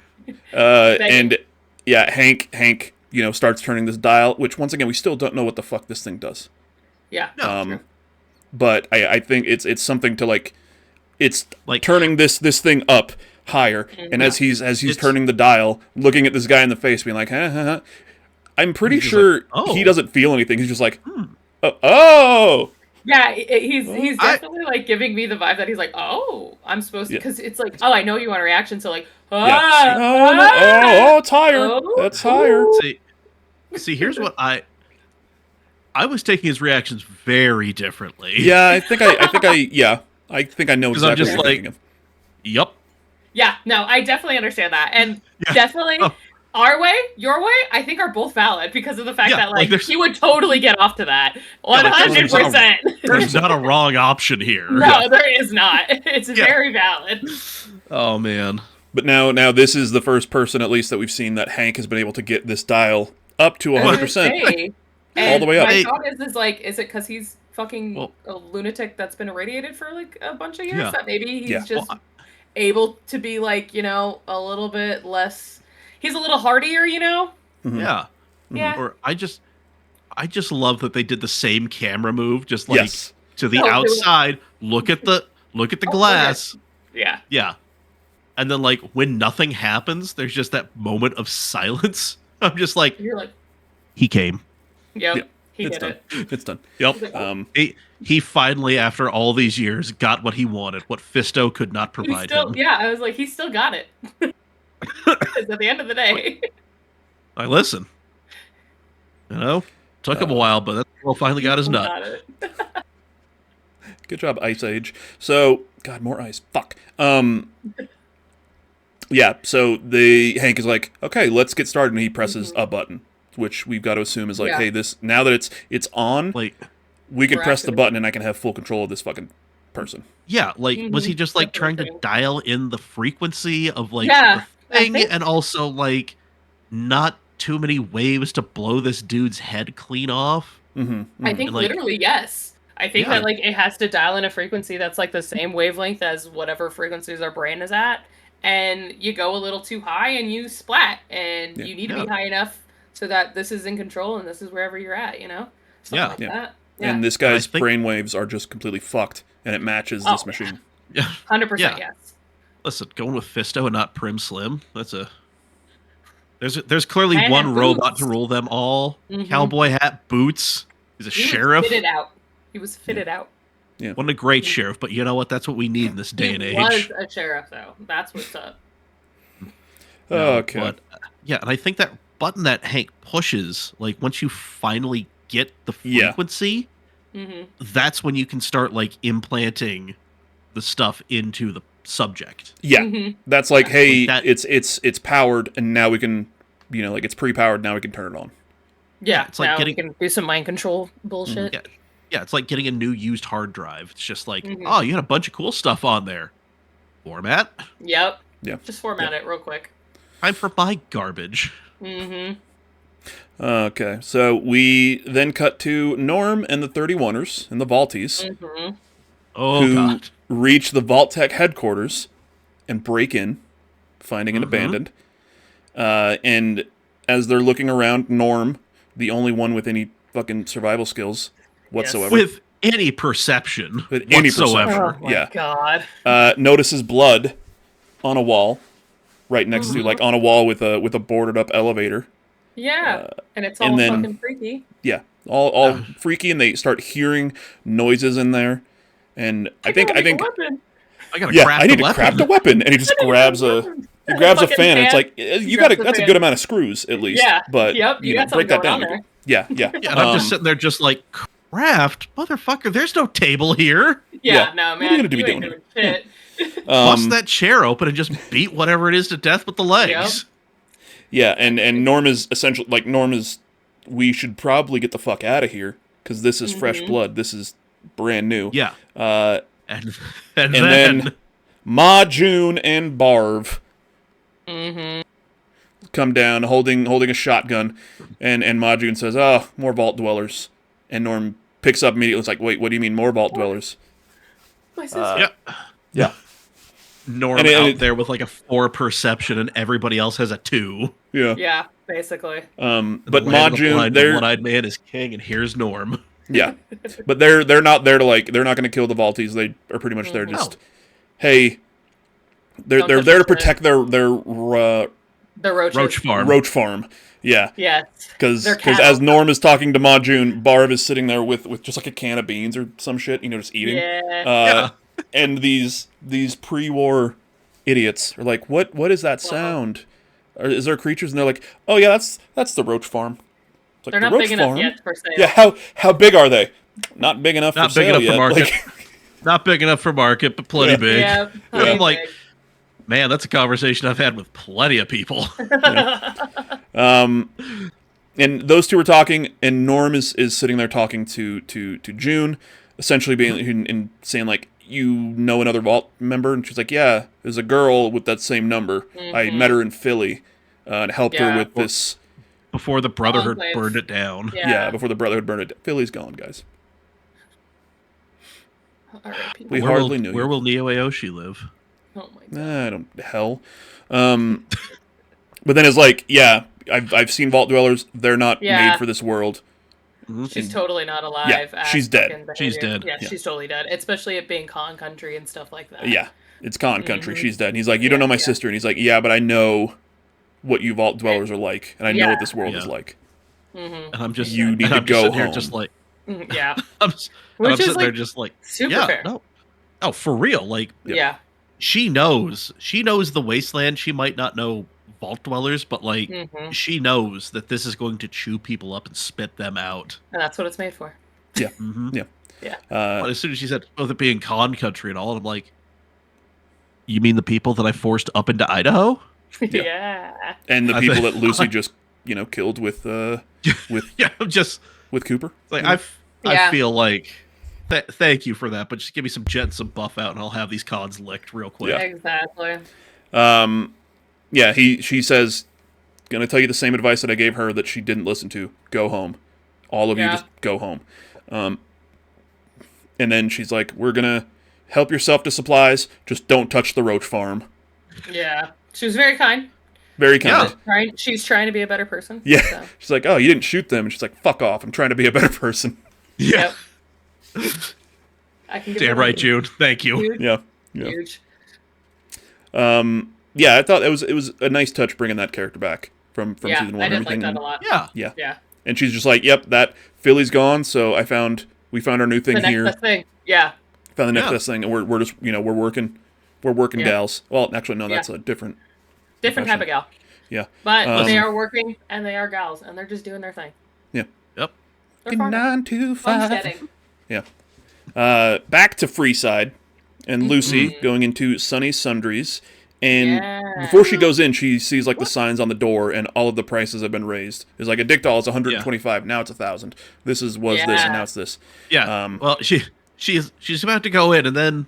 And yeah, Hank, you know, starts turning this dial, which once again we still don't know what the fuck this thing does. Yeah. But I think it's something to like, it's like turning this thing up higher, and as he's turning the dial, looking at this guy in the face, being like, huh. I'm pretty sure he doesn't feel anything. He's just like, oh. Yeah, he's definitely like giving me the vibe that he's like, oh, I'm supposed to, because it's like, oh, I know you want a reaction, so like, it's higher. That's higher. See, here's what I was taking his reactions very differently. Yeah, I think I know exactly I'm just what you're like, thinking of. Yep. Yeah, no, I definitely understand that, and definitely. Our way, your way, I think are both valid because of the fact that like he would totally get off to that. 100%. There's not a wrong option here. No, there is not. It's very valid. Oh man. But now this is the first person at least that we've seen that Hank has been able to get this dial up to 100%. All the way up. My thought is like, is it because he's fucking a lunatic that's been irradiated for like a bunch of years that maybe he's just able to be like, you know, a little bit less. He's a little hardier, you know? Mm-hmm. Yeah. Yeah. Or I just love that they did the same camera move, just like to the outside, look at the glass. Yeah. Yeah. And then like when nothing happens, there's just that moment of silence. I'm just like, you're like, he came. Yep. He it's did done. it. It's done. Yep. He finally, after all these years, got what he wanted, what Fisto could not provide him. Yeah, I was like, he still got it. Because at the end of the day, I listen. You know, took him a while, but that girl finally got his nut. Good job, Ice Age. So, God, more ice. Fuck. Yeah. So Hank is like, okay, let's get started, and he presses a button, which we've got to assume is like, hey, this now that it's on, like, we can press the button, and I can have full control of this fucking person. Yeah. Like, was he just like trying to dial in the frequency of like? thing, think- and also like not too many waves to blow this dude's head clean off. I think And, like, literally yes. I think Yeah. that like it has to dial in a frequency that's like the same wavelength as whatever frequencies our brain is at, and you go a little too high and you splat, and Yeah. you need to Yeah. be high enough so that this is in control and this is wherever you're at, something Yeah. like Yeah. that. Yeah, And this guy's think- brainwaves are just completely fucked, and it matches this Oh. machine. Yeah. 100% Yeah. yes. Listen, going with Fisto and not Prim Slim. That's a. There's clearly Man, one and robot boots. to rule them all. Mhm. Cowboy hat, boots. He's a He sheriff. was fitted out. He was fitted out. Wasn't a great sheriff, but you know what? That's what we need in this day He and age. was a sheriff though. That's what's up. No, Okay. But yeah, and I think that button that Hank pushes, like once you finally get the Yeah. frequency, hmm that's when you can start like implanting the stuff into the subject. Yeah. hmm That's like, hey, Like that- it's powered, and now we can, like it's pre-powered. Now we can turn it on. Yeah, It's like now getting- we can do some mind control bullshit. Yeah. Yeah, it's like getting a new used hard drive. It's just like, Mhm. oh, you had a bunch of cool stuff on there. Format. Yep. Yeah. Just format it real quick. Time for my garbage. Mm-hmm. Okay, so we then cut to Norm and the 31ers and the Vaulties, Mm-hmm. Oh who god. reach the Vault-Tec headquarters and break in, finding it Mhm. abandoned. And as they're looking around, Norm, the only one with any fucking survival skills whatsoever, With any perception With any whatsoever. Oh my Yeah. god. notices blood on a wall, right next Mm-hmm. to, like, on a wall with a boarded up elevator. Yeah. and it's and all then- fucking freaky. Yeah, all freaky, and they start hearing noises in there. And I think I gotta yeah, craft I need a to weapon. craft a weapon, and he just grabs a Fucking fan. And it's fan. like, you grabs got the that's a fan. good amount of screws at least. Yeah. but Yep. You got break something that going down. on there. Yeah. Yeah, and I'm just sitting there just like, craft? Motherfucker, there's no table here. Yeah. Yeah. No, What are man. you gonna do be ain't doing shit. Bust that chair open and just beat whatever it is to death with the legs. Yeah, and Norm is essentially like we should probably get the fuck out of here because this is fresh Mhm. blood. This is brand new. Yeah. Uh, And and then then Ma June and Barv Mm-hmm. come down holding a shotgun, and Ma June says, "Oh, more vault dwellers." And Norm picks up immediately. It's like, "Wait, what do you mean more vault dwellers?" My sister. yeah. Yeah. Norm And out it- there with like a 4 perception and everybody else has a 2. Yeah. Yeah, basically. But The Ma land of the June, blind, the they're one-eyed man is king, and here's Norm. yeah, but they're not there to they're not going to kill the Vaulties. They are pretty much there just, hey, they're Don't they're touch there to the- protect their The roaches. Roach farm. roach farm. Yeah, Yes. because They're cattle. as Norm is talking to Ma June, Barv is sitting there with just like a can of beans or some shit, just eating. Yeah. And these pre-war idiots are like, what is that sound? Or is there creatures? And they're like, oh yeah, that's the roach farm. It's like, They're the not roach big farm? enough yet for sale. Yeah, how big are they? Not big enough Not for big sale enough for yet. market. Like, Not big enough for market, but plenty Yeah. big. Yeah. I'm like, man, that's a conversation I've had with plenty of people. and those two are talking, and Norm is sitting there talking to June, essentially being and saying like, you know another Vault member, and she's like, yeah, there's a girl with that same number. I met her in Philly, and helped her Yeah. with this. Before the Brotherhood Enclave. burned it down. Yeah, before the Brotherhood burned it. Philly's gone, guys. R.I.P. We Where hardly will, knew. Where you. will Neo Aoshi live? Oh my god. I don't hell. But then it's like, yeah, I've seen Vault Dwellers. They're not Yeah. made for this world. She's totally not alive. Yeah, as she's dead. fucking She's behavior. dead. Yeah, Yeah. she's totally dead. Especially it being con country and stuff like that. Yeah, it's con country. Mhm. She's dead. And he's like, you don't know my Yeah. sister. And he's like, yeah, but I know what you Vault Dwellers are like, and I know Yeah. what this world is Yeah. like. Mm-hmm. And I'm just You need and to I'm just go sitting here home. just like Yeah. I'm, s- and Which I'm is sitting there like just like super yeah, fair. no. Oh, for real. Like Yep. Yeah. she knows the wasteland. She might not know Vault Dwellers, but like Mm-hmm. she knows that this is going to chew people up and spit them out. And that's what it's made for. Mm-hmm. Uh, But as soon as she said, "Oh, it being con country and all," and I'm like, "You mean the people that I forced up into Idaho?" Yeah. and the I people think- that Lucy just killed with Yeah, I'm just with Cooper. like I Yeah. feel like. Thank you for that, but just give me some jet and some buff out, and I'll have these cons licked real quick. Yeah. Exactly. She says, gonna tell you the same advice that I gave her that she didn't listen to. Go home. All of you just go home. And then she's like, we're gonna help yourself to supplies. Just don't touch the roach farm. Yeah. She was very kind. Very kind. Yeah. She's trying to be a better person. Yeah. So. She's like, oh, you didn't shoot them. And she's like, fuck off. I'm trying to be a better person. Yeah. Yep. I can Damn right, June. Thank you. Huge. Yeah. Huge. Yeah, I thought it was a nice touch bringing that character back from season 1 I and did everything. like that a lot. Yeah. And she's just like, yep, that Philly's gone, so we found our new thing The here. next thing. Yeah. Found the next best thing, and we're just we're working gals. Well, actually, no, that's a different type of gal. Yeah. But they are working and they are gals and they're just doing their thing. Yeah. Yep. They're farming. 9 to 5. Homesteading. Yeah. Back to Freeside and Lucy going into Sunny's Sundries. And before she goes in, she sees like the signs on the door, and all of the prices have been raised. It's like a dick doll is 125, now it's 1,000. This was this, and now it's this. Yeah. Well, she's about to go in, and then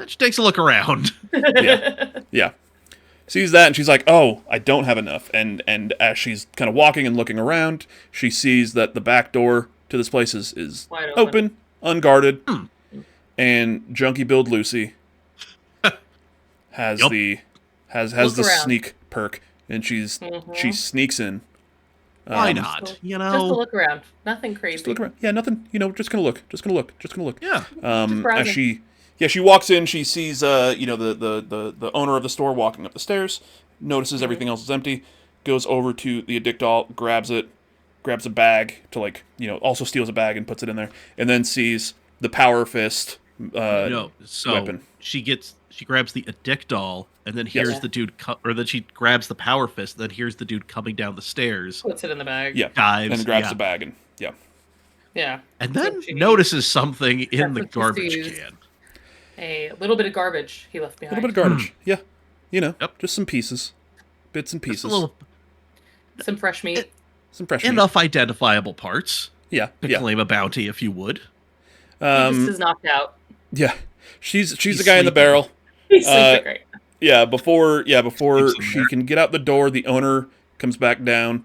she takes a look around. Yeah. Sees that, and she's like, "Oh, I don't have enough." And as she's kind of walking and looking around, she sees that the back door to this place is wide open, unguarded, and Junkie Build Lucy has the sneak perk, and she sneaks in. Why not? You know, just to look around, nothing crazy. Just to look around. Yeah, nothing. Just gonna look. Yeah. As she walks in, she sees the owner of the store walking up the stairs, notices everything else is empty, goes over to the addict doll, grabs a bag to also steals a bag and puts it in there, and then sees the power fist weapon. She grabs the addict doll, and then hears the dude, or then she grabs the power fist, and then hears the dude coming down the stairs. Puts it in the bag. Yeah, dives, and grabs the bag, and yeah, and then notices something in the garbage can. A little bit of garbage he left behind. A little bit of garbage, just some pieces, bits and pieces. Some fresh meat. Enough identifiable parts. Yeah, to claim a bounty, if you would. He just is knocked out. Yeah, she's the guy in the barrel. He's sleeping great. Yeah, before she can get out the door, the owner comes back down,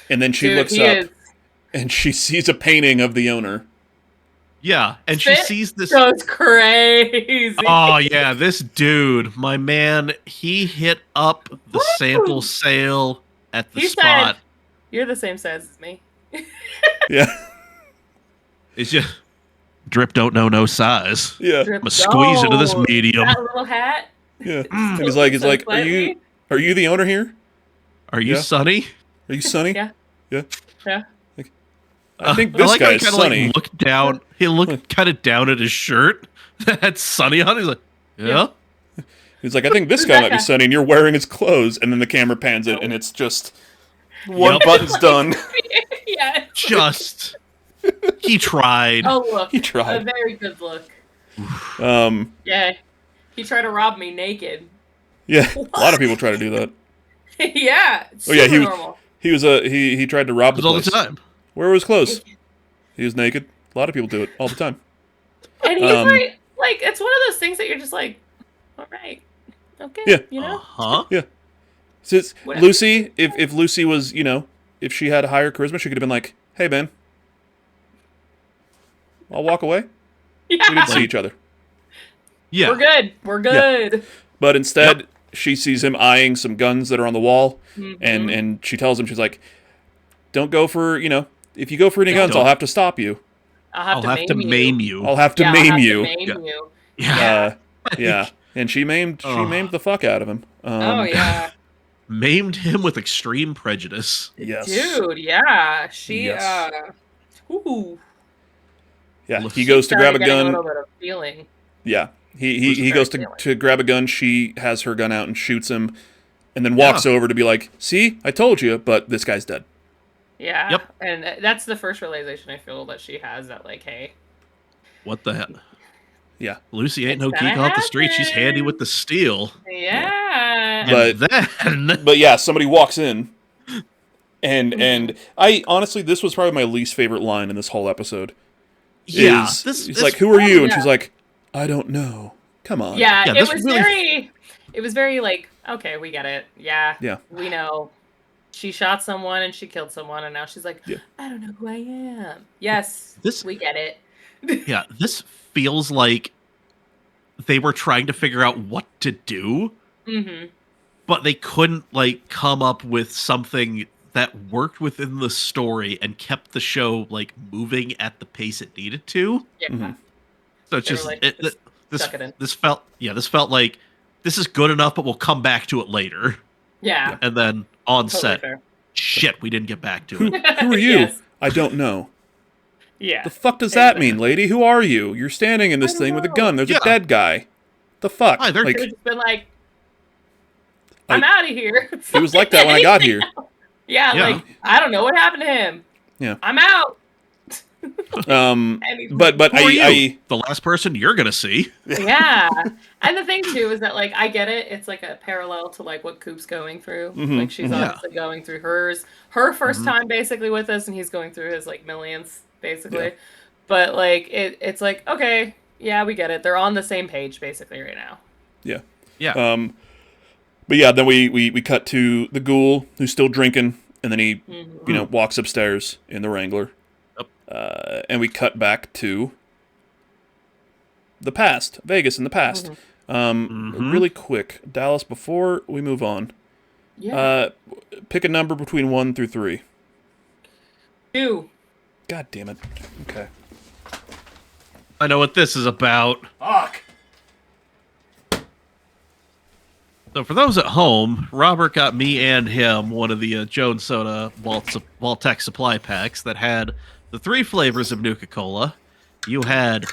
and then she looks up, and she sees a painting of the owner. Yeah, and she sees this. Goes crazy. Oh yeah, this dude, my man, he hit up the sample sale at the spot. Said, "You're the same size as me." Yeah. It's just drip don't know no size. Yeah. I'm gonna squeeze into this medium. That little hat. Yeah. And he's like, are you the owner here? Are you Sonny? Are you Sonny? Yeah. Yeah. Yeah. I think this guy's Sonny. Looked down. He looked kind of down at his shirt that had Sonny on. He's like, yeah. He's like, I think this guy might be Sonny, and you're wearing his clothes. And then the camera pans it, and it's just one button's done. Yeah. Just. He tried. Oh look. He tried. A very good look. Yeah. He tried to rob me naked. Yeah. What? A lot of people try to do that. Yeah. Normal. He tried to rob the place. All the time. Where were his clothes? He was naked. A lot of people do it all the time. And he's like it's one of those things that you're just like, all right, okay, Yeah. Yeah. So Lucy, if Lucy was, if she had a higher charisma, she could have been like, hey, Ben, I'll walk away. Yeah. We didn't see each other. Yeah. We're good. Yeah. But instead, she sees him eyeing some guns that are on the wall, and she tells him, she's like, don't go for, if you go for any guns, I'll have to stop you. I'll have to maim you. I'll have to maim you. Yeah. Yeah. And she maimed the fuck out of him. Yeah. Maimed him with extreme prejudice. Yes. Dude, yeah. Yeah, he goes to grab a gun. A little bit of feeling. Yeah. He goes to grab a gun. She has her gun out and shoots him, and then walks over to be like, see, I told you, but this guy's dead. Yeah. Yep. And that's the first realization I feel that she has, that like, hey. What the hell? Yeah. Lucy ain't no geek off the street. She's handy with the steel. Yeah. But yeah, somebody walks in, and I honestly, this was probably my least favorite line in this whole episode. Yeah. It's like, who are you? And she's like, I don't know. Come on. Yeah, it was really... it was very like, okay, we get it. Yeah. Yeah. We know. She shot someone and she killed someone, and now she's like, Yeah. I don't know who I am. Yes, we get it. Yeah, this feels like they were trying to figure out what to do, but they couldn't like come up with something that worked within the story and kept the show like moving at the pace it needed to. Yeah. So it's They were just like, suck it in. this felt like this is good enough, but we'll come back to it later. Yeah. And then on Totally set, fair. shit, we didn't get back to Who it. are you? Yes. I don't know. Yeah. The fuck does that mean, lady? Who are you? You're standing in this I thing don't with a know. gun. There's Yeah. a dead guy. The fuck? Hi, they're- Like, It's been like, I'm out of here. it was like that when I got here. Yeah, Yeah. like, I don't know what happened to him. Yeah. I'm out. But Who are you? I The last person you're gonna see. Yeah. And the thing too is that like I get it, it's like a parallel to like what Coop's going through. Like she's obviously going through her first time basically with us, and he's going through his like millionth basically. Yeah. But like it's like, okay, yeah, we get it. They're on the same page basically right now. yeah. Yeah. But yeah, then we cut to the ghoul who's still drinking, and then he walks upstairs in the Wrangler. And we cut back to the past, Vegas in the past. Really quick, Dallas, before we move on, Yeah. pick a number between 1 through 3. 2. God damn it. Okay. I know what this is about. Fuck. So for those at home, Robert got me and him one of the Jones Soda Vault-Tec supply packs that had the 3 flavors of Nuka-Cola. You had,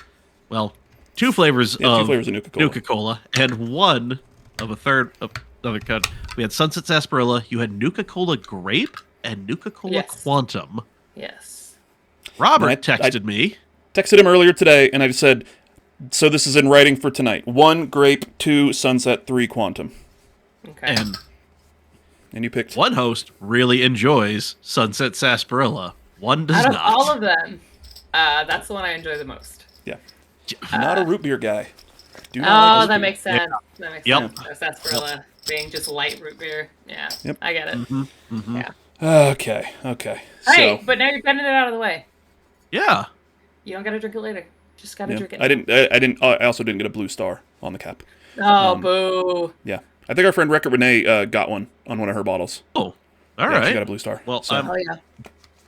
well, 2 flavors of Nuka-Cola. Nuka-Cola and one of a third of another kind. We had Sunset Sarsaparilla. You had Nuka-Cola Grape and Nuka-Cola Quantum. Yes. Robert texted me. Texted him earlier today, and I said, so this is in writing for tonight. 1 grape, 2 sunset, 3 quantum. Okay. And you picked one host really enjoys Sunset Sarsaparilla. One does Out of not. all of them, that's the one I enjoy the most. Yeah. Not a root beer guy. Do not like that root makes beer. sense. That makes Yep. sense. Sarsaparilla being just light root beer. Yeah. Yep. I get it. Yeah. Okay. Hey, So, but now you're getting it out of the way. Yeah. You don't gotta drink it later. Just gotta drink it. I also didn't get a blue star on the cap. Oh, boo. Yeah. I think our friend Record Renee got one on one of her bottles. Oh, all Yeah, right. she got a blue star. Well, so. Oh, yeah.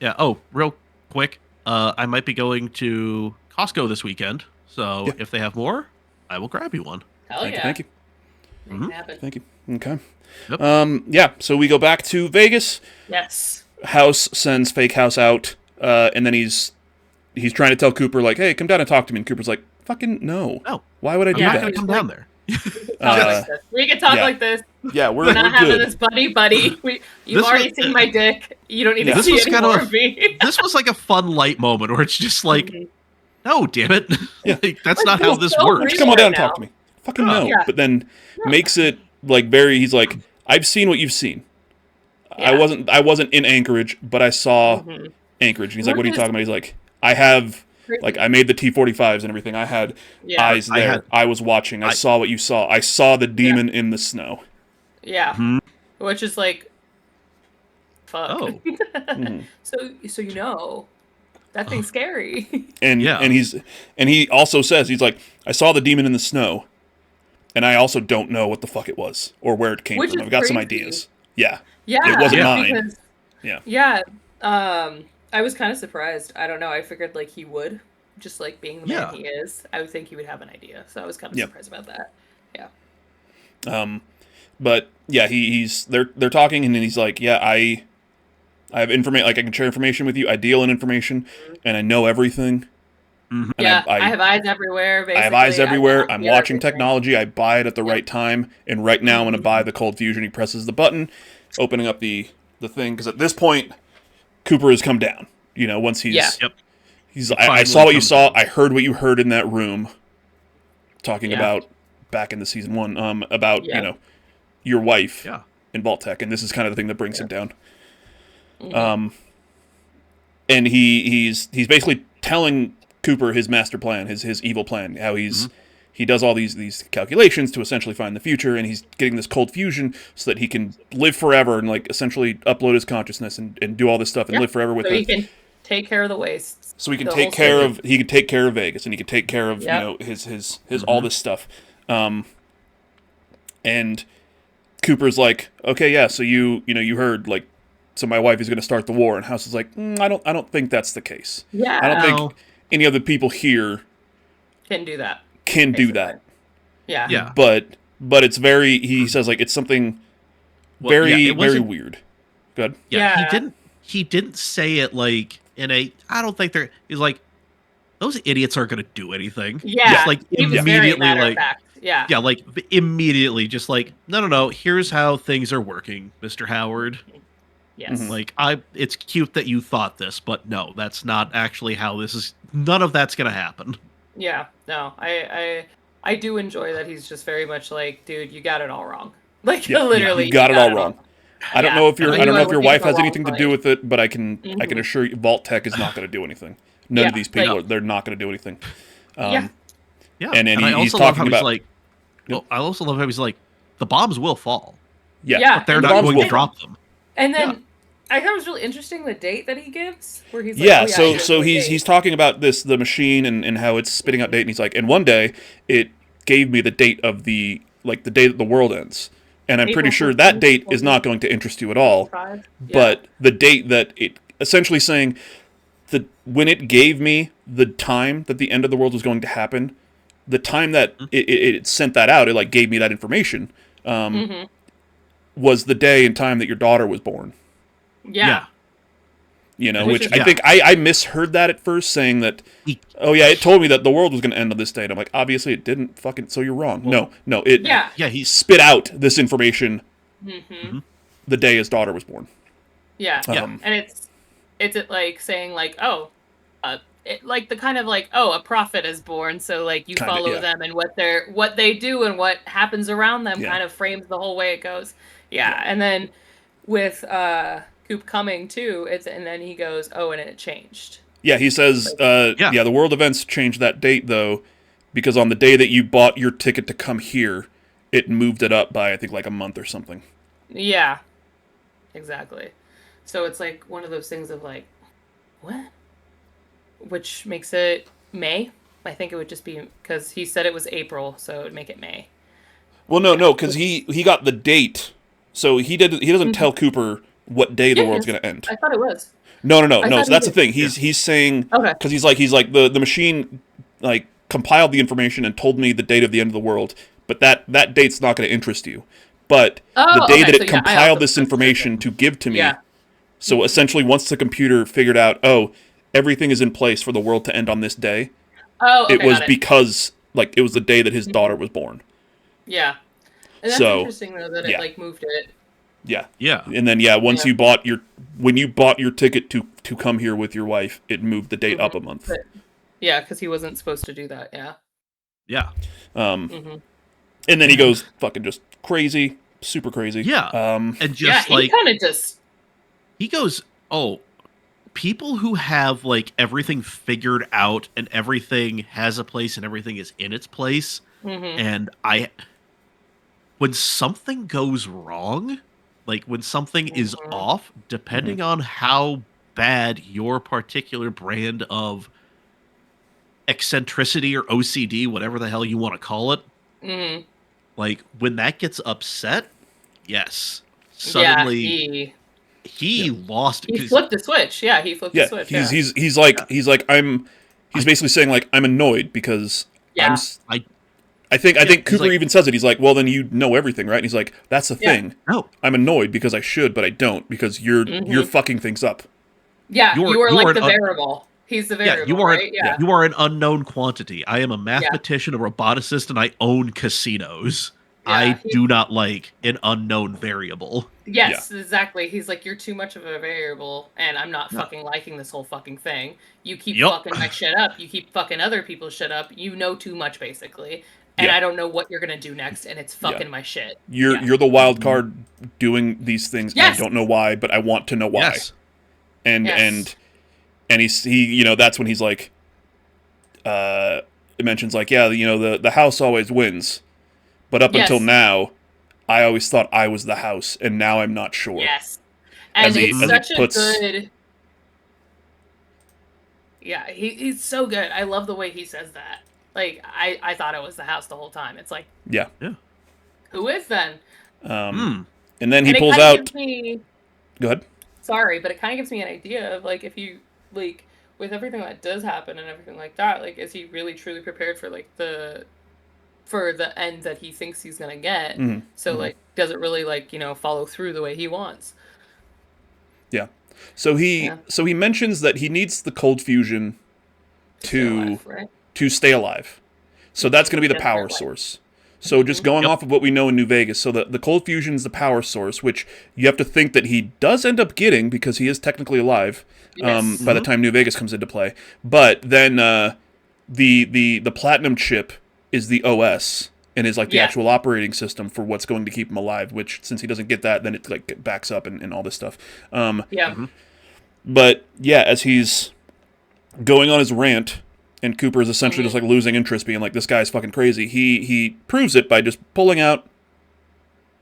Yeah. Oh, real quick. I might be going to Costco this weekend. So if they have more, I will grab you one. Hell yeah. Thank you. Make it happen. Thank you. Okay. Yep. Yeah, so we go back to Vegas. Yes. House sends Fake House out, and then he's trying to tell Cooper, like, hey, come down and talk to me. And Cooper's like, fucking no. No. Why would I do I'm not that? going to come down there. We can talk like this. Yeah, we're We're not having good. this buddy. You've This already was- seen my dick. You don't need to This see was any kind more of of me. This was like a fun light moment where it's just like, no, damn it. Yeah. Like, that's Like, not this how is this so works. Just come on down and now. talk to me. Fucking no. Yeah. But then makes it like very. He's like, I've seen what you've seen. Yeah. I wasn't in Anchorage, but I saw Anchorage. And he's like, what are you talking about? He's like, I have. Like, I made the T-45s and everything. I had eyes there. I was watching. I saw what you saw. I saw the demon in the snow. Yeah. Which is like, fuck. Oh. So you know, that thing's scary. And he also says, he's like, I saw the demon in the snow, and I also don't know what the fuck it was or where it came Which from. is I've got some crazy. ideas. Yeah. Yeah. It wasn't mine. because- Yeah. Yeah. I was kind of surprised. I don't know. I figured like he would, just like being the man Yeah. he is. I would think he would have an idea. So I was kind of surprised about that. Yeah. But yeah, they're talking, and then he's like, yeah, I have information, like I can share information with you. I deal in information, and I know everything. And Yeah. I have eyes everywhere. Basically. I have eyes everywhere. I'm watching everything. technology. I buy it at the right time, and right now I'm going to buy the cold fusion. He presses the button, opening up the thing, because at this point, Cooper has come down. You know, once he's Yep. he's I saw what you saw. I heard what you heard in that room. Talking about back in the season 1, about you know your wife in Vault-Tec, and this is kind of the thing that brings him down. And he's basically telling Cooper his master plan, his evil plan, how he's he does all these calculations to essentially find the future, and he's getting this cold fusion so that he can live forever and like essentially upload his consciousness and do all this stuff and live forever with so it. he can take care of the wastes. So he can take care of Vegas, and he can take care of his all this stuff. And Cooper's like, okay, yeah, so you heard like, so my wife is going to start the war, and House is like, I don't think that's the case. Yeah, I don't think any of the people here can do that. Yeah. But it's very. He says like it's something very weird. Good. Yeah. He didn't say it like in a. I don't think they're. He's like, those idiots aren't going to do anything. Yeah. Just like immediately like. Yeah. Yeah, like immediately, just like no. Here's how things are working, Mr. Howard. Yes. Like it's cute that you thought this, but no, that's not actually how this is. None of that's gonna happen. Yeah. No, I do enjoy that he's just very much like, dude, you got it all wrong. Like literally, you got it all wrong. I don't know if your wife has anything to do with it, but I can assure you, Vault-Tec is not going to do anything. None of these people they're not going to do anything. Yeah. And I he's also talking love how about. He's like, well, I also love how he's like, the bombs will fall. Yeah. But they're not going to drop them. And then I thought it was really interesting the date that he gives, where he's like, so he's talking about the machine and how it's spitting out date, and he's like, and one day it gave me the date of the day that the world ends, and I'm pretty sure that date is not going to interest you at all, but the date that it essentially saying that when it gave me the time that the end of the world was going to happen, the time that it sent that out, it like gave me that information, was the day and time that your daughter was born. Yeah. Which I think I misheard that at first, saying that, it told me that the world was going to end on this date. I'm like, obviously it didn't fucking, so you're wrong. No, he spit out this information the day his daughter was born. Yeah. And it's like saying like, like the kind of like, a prophet is born, so like you follow them and what they do and what happens around them kind of frames the whole way it goes. And then with Coop coming too, and then he goes, and it changed. Yeah, he says, the world events changed that date though, because on the day that you bought your ticket to come here, it moved it up by I think like a month or something. Yeah, exactly. So it's like one of those things of like, what? Which makes it May. I think it would just be because he said it was April, so it would make it May. Well, no, because he got the date, so he doesn't tell Cooper what day the world's going to end. I thought it was. No. So that's the thing. He's saying because he's like the machine like compiled the information and told me the date of the end of the world, but that date's not going to interest you. But the day that it compiled this information to give to me, so essentially once the computer figured out, everything is in place for the world to end on this day. It was because like it was the day that his daughter was born. Yeah, and that's interesting though that it like moved it. Yeah. And then once you bought when you bought your ticket to come here with your wife, it moved the date up a month. Because he wasn't supposed to do that. Yeah. And then he goes fucking just crazy, super crazy. Yeah. And just like he kind of just he goes, people who have like everything figured out and everything has a place and everything is in its place, and when something goes wrong, like when something is off, depending on how bad your particular brand of eccentricity or OCD, whatever the hell you want to call it, like when that gets upset, suddenly he lost. He flipped the switch. Yeah, he flipped the switch. He's basically saying like I'm annoyed because I think Cooper even says it. He's like, well, then you know everything, right? And he's like, that's the thing. No, I'm annoyed because I should, but I don't because you're fucking things up. Yeah, you are like the variable. He's the variable. You are an unknown quantity. I am a mathematician, a roboticist, and I own casinos. I do not like an unknown variable. Yes, exactly. He's like, you're too much of a variable, and I'm not fucking liking this whole fucking thing. You keep fucking my shit up. You keep fucking other people's shit up. You know too much, basically. And I don't know what you're gonna do next, and it's fucking my shit. You're the wild card doing these things. And I don't know why, but I want to know why. Yes. And he that's when he's like, it mentions like, yeah, the house always wins, but up Yes. until now, I always thought I was the house, and now I'm not sure. Yes. And As he- it's as he such a puts- good. Yeah, he's so good. I love the way he says that. Like, I thought it was the house the whole time. It's like, Yeah. who is then? And then he And it pulls kinda out. gives me, Go ahead. sorry, but it kind of gives me an idea of like, if you like, with everything that does happen and everything like that, like, is he really truly prepared for like the end that he thinks he's gonna get? Mhm. So like, does it really like follow through the way he wants? Yeah. So he Yeah. so he mentions that he needs the cold fusion Still to alive, right? to stay alive. So that's going to be the That's power right. source. So just going Yep. off of what we know in New Vegas, so the cold fusion is the power source, which you have to think that he does end up getting because he is technically alive Yes. by the time New Vegas comes into play. But then the platinum chip is the OS and is like the Yeah. actual operating system for what's going to keep him alive. Which since he doesn't get that, then it like backs up and all this stuff. Yeah. But yeah, as he's going on his rant, and Cooper is essentially just like losing interest, being like, "This guy's fucking crazy." He proves it by just pulling out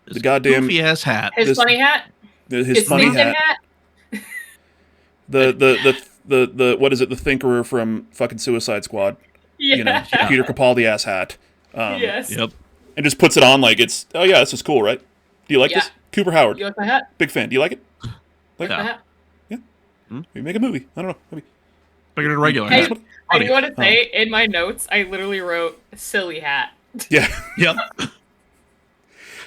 the goddamn goofy ass hat. His This- funny hat. his funny thinking hat. The what is it? The Thinkerer from fucking Suicide Squad. Yeah. You know, Peter Capaldi ass hat. Yes. Yep. And just puts it on like it's. Oh yeah, this is cool, right? Do you like Yeah. this? Cooper Howard, You like my hat? big fan. Do you like it? Like Yeah. my hat? We make a movie. I don't know. Maybe. Bigger than regular Hey, hat. I do want to Oh. say in my notes, I literally wrote silly hat. Yeah. Yep. Like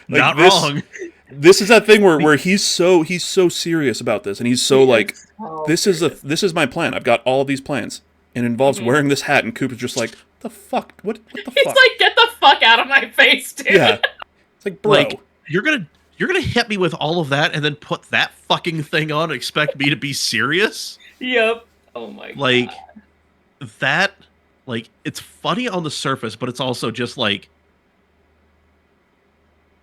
Not this- wrong. This is that thing where he's so serious about this, and he's so like, Oh, this is my plan. I've got all these plans, and it involves wearing this hat. And Cooper's just like, the fuck? What the he's fuck? like, get the fuck out of my face, dude. Yeah, it's like, bro. Like you're gonna hit me with all of that and then put that fucking thing on and expect me to be serious? Yep. Oh my Like god. that, like it's funny on the surface, but it's also just like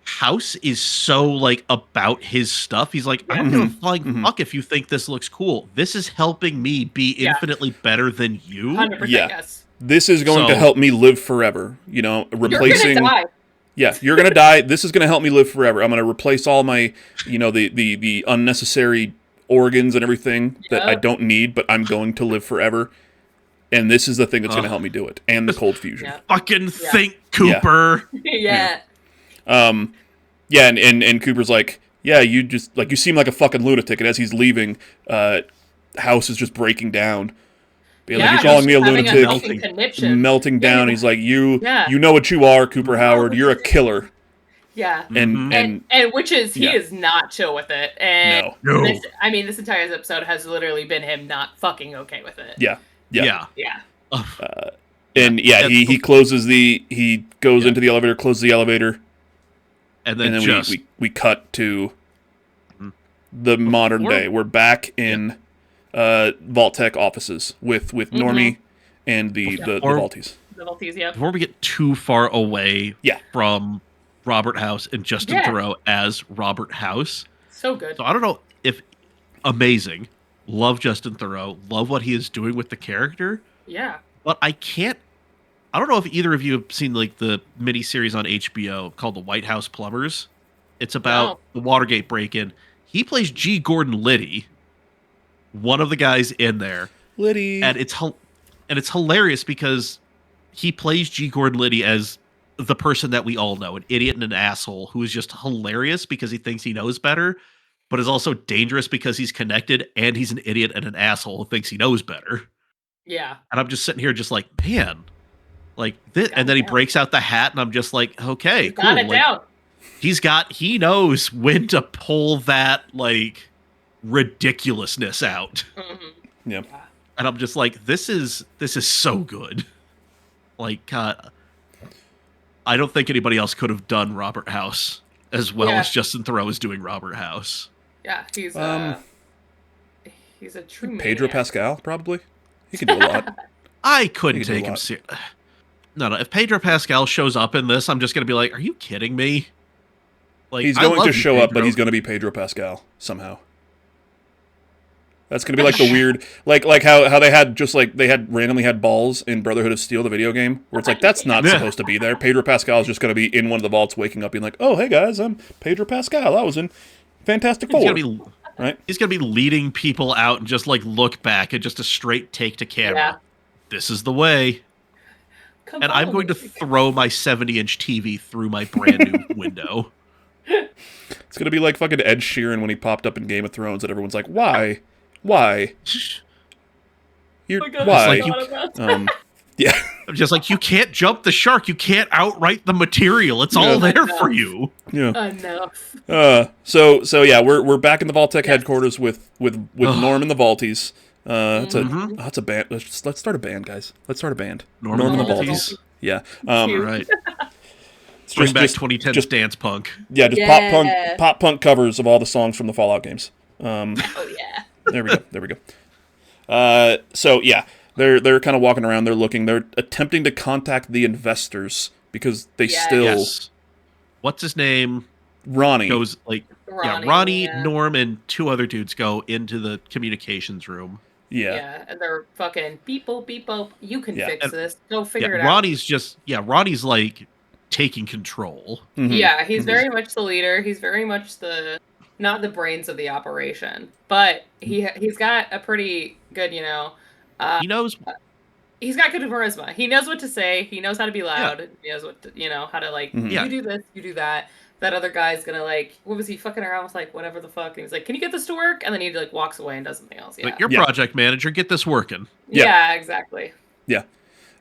House is so like about his stuff. He's like, I don't give a flying Mhm. fuck if you think this looks cool. This is helping me be Yeah. infinitely better than you. 100% Yeah. yes. This is going to So- help me live forever. You know, replacing. You're gonna die. Yeah, you're gonna die. This is gonna help me live forever. I'm gonna replace all my, the unnecessary organs and everything that I Yep. don't need, but I'm going to live forever. And this is the thing that's gonna help me do it, and the cold fusion. Yeah. Fucking think, Cooper. Yeah. Yeah, and Cooper's like, yeah, you just like you seem like a fucking lunatic. And as he's leaving, House is just breaking down. Being like, Yeah, you're calling me a he's having lunatic, fucking conniption. melting Yeah, down. He's like, you Yeah. know what you are, Cooper Howard. You're a killer. Yeah. And And which is he yeah. is not chill with it. And No. this entire episode has literally been him not fucking okay with it. yeah. Yeah. And yeah, he closes he goes into the elevator, closes the elevator, And and then then just we cut to the modern day. We're back in Vault-Tec offices with Normie and the Or- Vaulties. The Vaulties, yep. before we get too far away Yeah. from Robert House and Justin Yeah. Theroux as Robert House. So good. So I don't know if amazing. Love Justin Theroux. Love what he is doing with the character. Yeah. But I don't know if either of you have seen like the miniseries on HBO called The White House Plumbers. It's about the Watergate break-in. He plays G. Gordon Liddy, one of the guys in there. Liddy. And it's hilarious because he plays G. Gordon Liddy as the person that we all know, an idiot and an asshole who is just hilarious because he thinks he knows better, but is also dangerous because he's connected and he's an idiot and an asshole who thinks he knows better. Yeah. And I'm just sitting here just like, man, like this. And then he breaks out the hat and I'm just like, okay, cool. Got it Like, down. he knows when to pull that like ridiculousness out. Mm-hmm. Yeah. And I'm just like, this is so good. Like, I don't think anybody else could have done Robert House as well as Justin Theroux is doing Robert House. Yeah. He's a true Pedro maniac. Pascal, probably. He could do a lot. I couldn't He can do a take him lot. serious. No. If Pedro Pascal shows up in this, I'm just gonna be like, are you kidding me? Like, He's I going love to you, show up, but Pedro. he's going to be Pedro Pascal somehow. That's gonna be like the weird, like how they had randomly had balls in Brotherhood of Steel, the video game, where it's like that's not supposed to be there. Pedro Pascal is just gonna be in one of the vaults, waking up, being like, "Oh, hey guys, I'm Pedro Pascal. I was in Fantastic Four." Right? He's gonna be leading people out and just like look back and just a straight take to camera. Yeah. This is the way. Come And I'm on. going to throw my 70-inch TV through my brand new window. It's gonna be like fucking Ed Sheeran when he popped up in Game of Thrones, and everyone's like, "Why? You're Oh my God, why?" like I forgot about that. Yeah. I'm just like, you can't jump the shark. You can't outright the material. It's all there for you. Yeah. Enough. So yeah, we're back in the Vault-Tec headquarters with Norm and the Vaulties. It's a band. Let's start a band, guys. Let's start a band. Norm and the Vaulties. Yeah. Right. It's Bring back 2010's dance punk. Yeah, just pop punk covers of all the songs from the Fallout games. Oh yeah. There we go. So yeah, they're kind of walking around. They're looking. They're attempting to contact the investors because they still. Yes. What's his name? Ronnie goes like Ronnie, Norm, and two other dudes go into the communications room. Yeah, and they're fucking beep boop. You can fix this. Go figure it out. Ronnie's like taking control. Mm-hmm. Yeah, he's very much the leader. He's very much not the brains of the operation, but he's got a pretty good, he knows. He's got good charisma. He knows what to say. He knows how to be loud. Yeah. He knows what to, how to like. Mm-hmm. You do this. You do that. That other guy's gonna like. What was he fucking around with? Like whatever the fuck. And he's like, "Can you get this to work?" And then he like walks away and does something else. Yeah. But you're project manager. Get this working. Yeah, exactly. Yeah.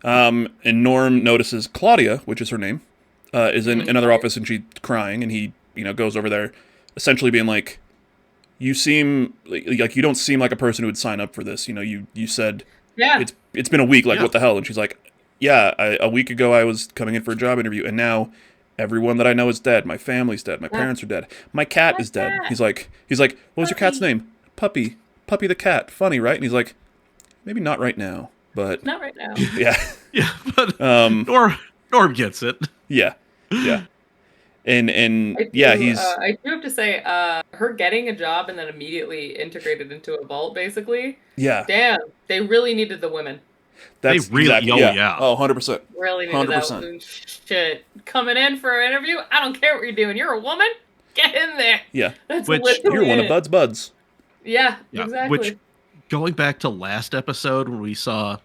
And Norm notices Claudia, which is her name, is in another office, and she's crying, and he goes over there, essentially being like, "You seem like you don't seem like a person who would sign up for this. You said it's been a week. Like what the hell?" And she's like, "Yeah, a week ago I was coming in for a job interview, and now everyone that I know is dead. My family's dead. My parents are dead. My cat is dead." He's like, "What was your cat's name?" Puppy the cat. Funny, right? And he's like, "Maybe not right now, but not right now." Yeah, yeah, but Norm gets it. Yeah. And I do have to say, her getting a job and then immediately integrated into a vault, basically. Yeah. Damn, they really needed the women. That's they really, exactly, Oh, 100%. Really needed 100%. That shit. Coming in for an interview, I don't care what you're doing. You're a woman. Get in there. Yeah. That's you're one of Bud's buds. Yeah, exactly. Which, going back to last episode when we saw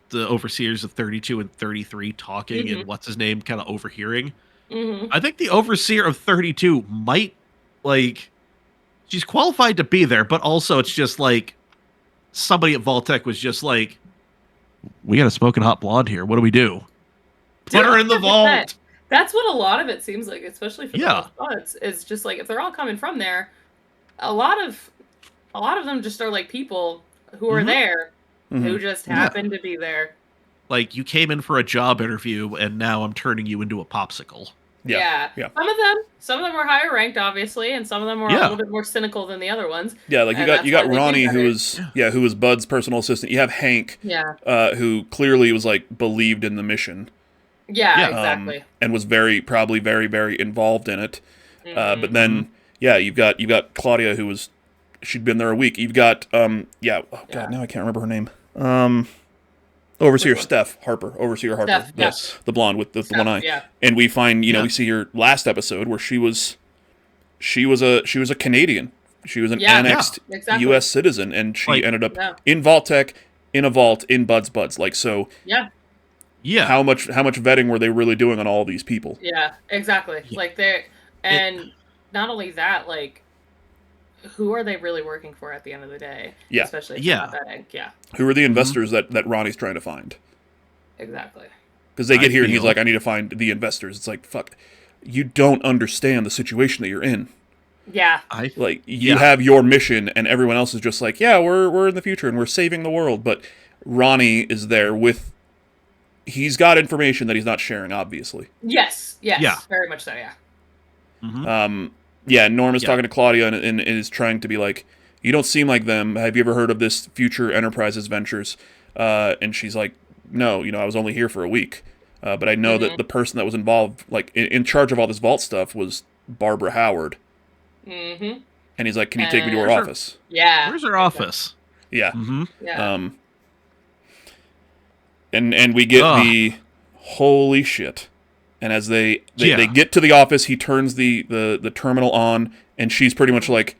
the overseers of 32 and 33 talking and what's his name kind of overhearing. I think the overseer of 32 might, like, she's qualified to be there, but also it's just like somebody at Vault-Tec was just like, "We got a smoking hot blonde here. What do we do? Put her in the vault." That's what a lot of it seems like, especially for the spots. It's just like if they're all coming from there, a lot of them just are like people who are there who just happen to be there. Like, you came in for a job interview, and now I'm turning you into a popsicle. Yeah. Some of them were higher ranked, obviously, and some of them were a little bit more cynical than the other ones. Yeah, like you got Ronnie, who was Bud's personal assistant. You have Hank, who clearly was like believed in the mission. Yeah, exactly. And was probably very, very involved in it. But then, you've got Claudia, who was, she'd been there a week. You've got, now I can't remember her name. Overseer Harper. Yes. The blonde with the one eye. Yeah. And we find, we see her last episode where she was a Canadian. She was an annexed U.S. citizen, and she ended up in Vault-Tec, in a vault, in Bud's Buds. Like, so. Yeah. Yeah. How much vetting were they really doing on all these people? Yeah, exactly. Yeah. Like not only that, like, who are they really working for at the end of the day? Yeah. Especially if they're not vetting. Yeah. Who are the investors that Ronnie's trying to find? Exactly. Because they get here and he's like, "I need to find the investors." It's like, fuck, you don't understand the situation that you're in. Yeah. You have your mission, and everyone else is just like, "Yeah, we're in the future and we're saving the world," but Ronnie is there with. He's got information that he's not sharing, obviously. Yes. Very much so, yeah. Norm is talking to Claudia and is trying to be like, "You don't seem like them. Have you ever heard of this Future Enterprises Ventures?" And she's like, "No, I was only here for a week. But I know that the person that was involved, like, in charge of all this vault stuff was Barbara Howard." And he's like, "Can you take me to our Where's her- office?" Yeah. Where's our office? Yeah. Mm-hmm. Yeah. And we get Ugh. the holy shit. And as they Yeah. get to the office, he turns the terminal on, and she's pretty much like,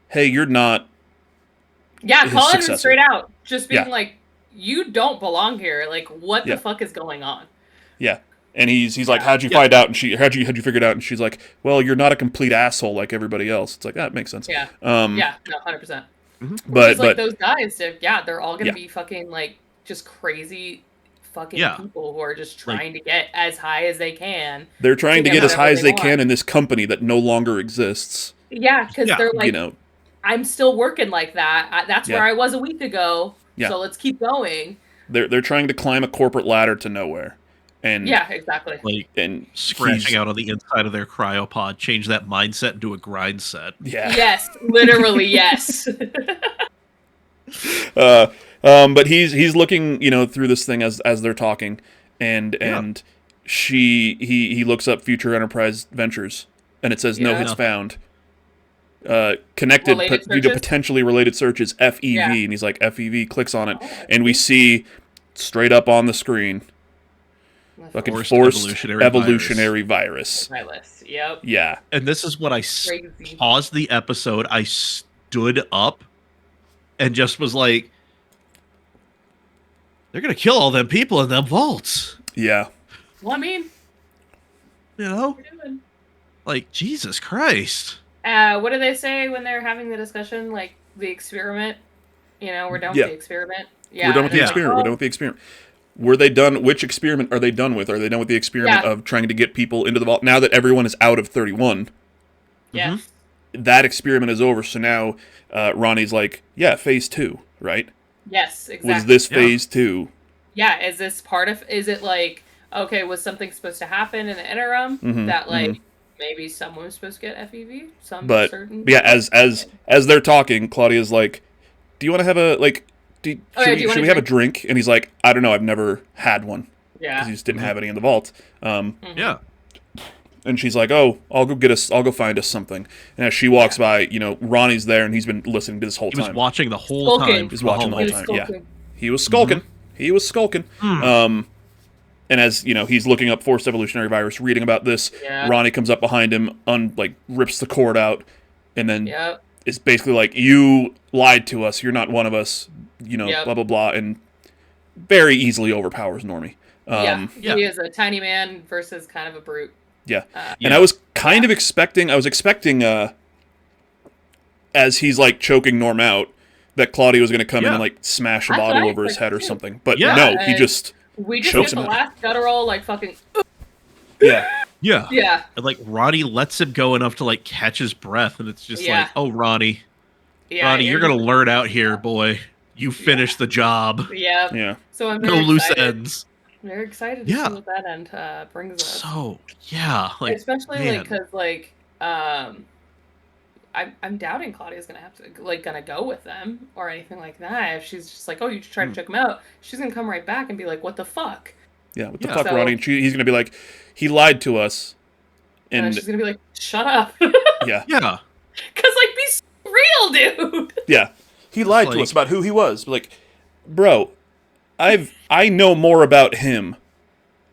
"Hey, you're not." Yeah, his calling him successor. straight out. Just being Yeah. like, you don't belong here. Like, what Yeah. the fuck is going on? Yeah. And he's like, "How'd you Yeah. find out?" And how'd you figure it out? And she's like, "Well, you're not a complete asshole like everybody else." It's like, that makes sense. Yeah. Yeah, No, 100%. but Like those guys, they're all gonna Yeah. be fucking like just crazy fucking Yeah. people who are just trying to get as high as they can. they're trying to to get get as high whatever as they they can want. in this company that no longer exists. Yeah, because Yeah. they're like, You know, I'm still working like that. That's Yeah. where I was a week ago. Yeah. So let's keep going. they're trying to climb a corporate ladder to nowhere, and Yeah, exactly. Like and scratching he's- out on the inside of their cryopod, change that mindset into a grind set. Yeah. Yes, literally, yes. But he's looking, through this thing as they're talking, and he looks up Future Enterprise Ventures, and it says no Yeah. hits found. Connected Related due to searches? potentially related searches, FEV, Yeah. and he's like, FEV, clicks on it, Oh, and we see straight up on the screen, fucking Forced forced evolutionary evolutionary virus. My list. Yep. Yeah. And this is what I Crazy. paused the episode. I stood up and just was like, they're going to kill all them people in them vaults. Yeah. Well, I mean, You know? what we're doing. Like, Jesus Christ. What do they say when they're having the discussion? Like the experiment. We're done Yeah. with the experiment. Yeah. We're done with the and it's experiment. like, We're done with the experiment. Were they done? Which experiment are they done with? Are they done with the experiment Yeah. of trying to get people into the vault? Now that everyone is out of 31, Yes. that experiment is over. So now Ronnie's like, yeah, phase 2, right? Yes. Exactly. Was this Yeah. phase 2? Yeah. Is this part of? Is it like okay? Was something supposed to happen in the interim that like maybe someone was supposed to get FEV? Some But certain. yeah, as they're talking, Claudia's like, "Do you want to have a do you should want we a have a drink?" And he's like, "I don't know. I've never had one Yeah. because he just didn't have any in the vault." Yeah. And she's like, "Oh, I'll go find us something." And as she walks by, Ronnie's there, and he's been listening to this whole He was time. watching the whole Skulking. time. He's from watching the whole hallway. time. Yeah. Skulking. He was skulking. He was skulking. And as he's looking up forced evolutionary virus, reading about this. Yeah. Ronnie comes up behind him, rips the cord out, and then Yep. it's basically like, "You lied to us. You're not one of us." Yep. Blah blah blah, and very easily overpowers Normie. Yeah. yeah. He is a tiny man versus kind of a brute. Yeah. Yeah. And I was kind of expecting, as he's like choking Norm out, that Claudia was going to come in Yeah. and smash a That's what bottle I over his expected head or too. something. But Yeah. no, he And- just, We just Chokes get the him out. last guttural fucking. yeah. Yeah. Yeah. And Ronnie lets him go enough to catch his breath, and it's just Yeah. like, oh, Ronnie, Yeah. Ronnie, you're gonna learn out here, boy. You finished the job. Yeah. Yeah. So I'm No very loose excited. ends. Very excited to Yeah. see what that end brings us. So yeah, Especially man. because I'm doubting Claudia's gonna have to gonna go with them or anything like that. If she's just like, oh, you tried to check him out, she's gonna come right back and be like, what the fuck? Yeah. What the Yeah. fuck, So- Ronnie? And he's going to be like, "He lied to us." And And she's gonna be like, shut up. yeah. yeah, Cause be real, dude. Yeah. He lied to like- us about who he was. Like, bro, I know more about him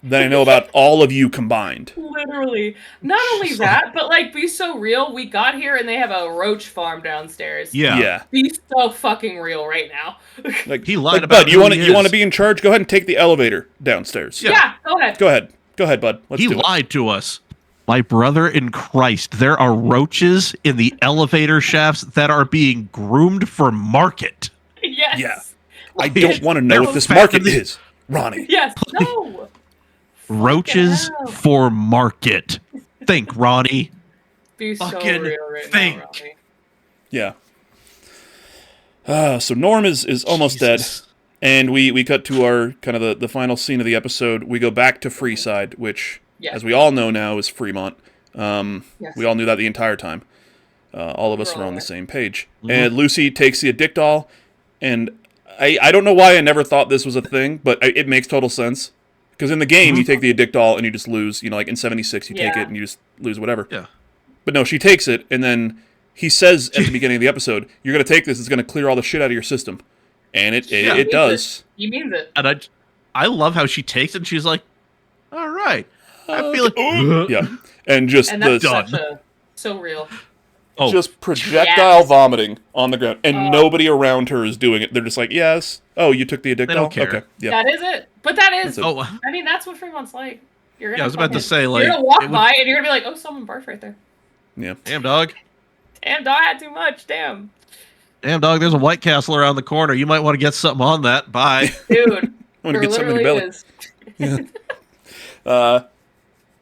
than I know about all of you combined. Literally. Not only Just that, but be so real. We got here and they have a roach farm downstairs. yeah, Yeah. Be so fucking real right now. Like, He lied like, about Bud, you who want he to is. be in charge? Go ahead and take the elevator downstairs. Yeah. Yeah, go ahead. Go ahead, Bud. Let's He do it. lied to us. My brother in Christ, there are roaches in the elevator shafts that are being groomed for market. Yes. Yeah. I don't want to know They're what this fat market in the- is, Ronnie. Yes. No. Roaches hell. for market. Think, Ronnie. Be so Fucking real right think. now, Ronnie. Yeah. So Norm is almost Jesus. dead, and we cut to our kind of the final scene of the episode. We go back to Freeside, which, Yeah. as we all know now, is Fremont. Yes. We all knew that the entire time. All of us We're were all on the aware. same page. Mhm. And Lucy takes the Addictol, and I don't know why I never thought this was a thing, but it makes total sense. Because in the game, you take the Addictol and you just lose. Like in 76, you take Yeah. it and you just lose whatever. Yeah. But no, she takes it, and then he says at the beginning of the episode, "You're going to take this. It's going to clear all the shit out of your system," and it does. He means it. And I love how she takes it and she's like, all right. I feel like Yeah, and just And the that's so real. just projectile Yes. vomiting on the ground, and nobody around her is doing it. They're just like, "Yes, oh, you took the addictol? They don't care. Okay, yeah, That is it. But that is. That's it. I mean, that's what Fremont's like. You're gonna I was about to say, you're like, gonna walk it would- by and you're gonna be like, oh, someone barfed right there. yeah." damn dog. Damn, dog had too much. Damn, Damn dog, there's a White Castle around the corner. You might want to get something on that. Bye. dude. I want to there get something in your literally belly. is.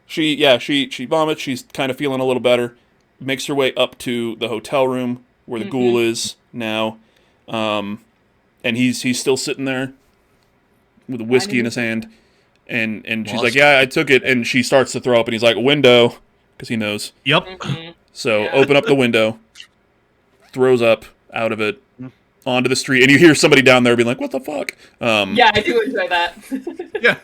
She vomits. She's kind of feeling a little better. Makes her way up to the hotel room where the ghoul is now, and he's still sitting there with a whiskey in his hand, and she's Lost. like, "Yeah, I took it," and she starts to throw up, and he's like, "Window," because he knows. Yep. So Yeah. open up the window, throws up out of it onto the street, and you hear somebody down there being like, "What the fuck?" Yeah, I do enjoy that. Yeah.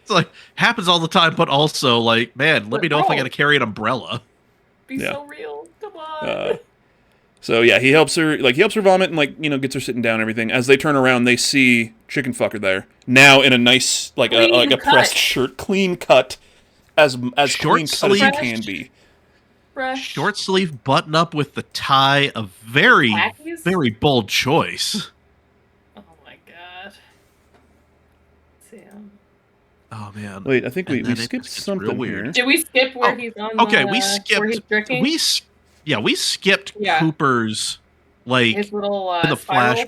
It's like happens all the time, but also like, man, let me know if I gotta carry an umbrella. Be Yeah. so real. Come on. So yeah, he helps her vomit and gets her sitting down and everything. As they turn around, they see Chicken Fucker there. Now in a nice Clean a cut. pressed shirt, clean cut, as Short clean cut as he sleeve. can be. Fresh. Short sleeve button up with the tie, a very, Khakis? very bold choice. Oh my god. Sam. Oh man. Wait, I think we And then it skipped just gets something real weird. here. Did we skip where Oh, he's on? Okay, we Where skipped. he's drinking. We skipped Yeah. Cooper's like His little in the spiral? flash.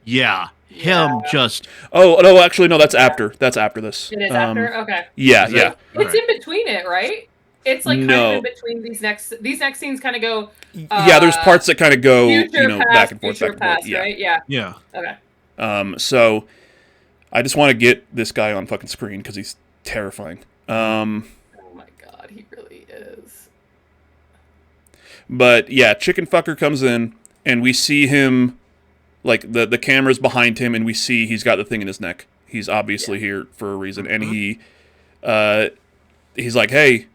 Yeah, him Yeah. just Oh no, actually no, that's after. That's after this. It is after. Okay. Yeah, Is it? yeah. It's Alright. in between it, right? It's like kind No. of in between these next scenes. Kind of go. Yeah, there's parts that kind of go, Future, past, back and forth, future, back and forth. past, Yeah. right? Yeah. yeah. Okay. So I just want to get this guy on fucking screen because he's terrifying. Oh my god, he really is. But yeah, Chicken Fucker comes in, and we see him, like the camera's behind him, and we see he's got the thing in his neck. He's obviously here for a reason, and he's like, "Hey,"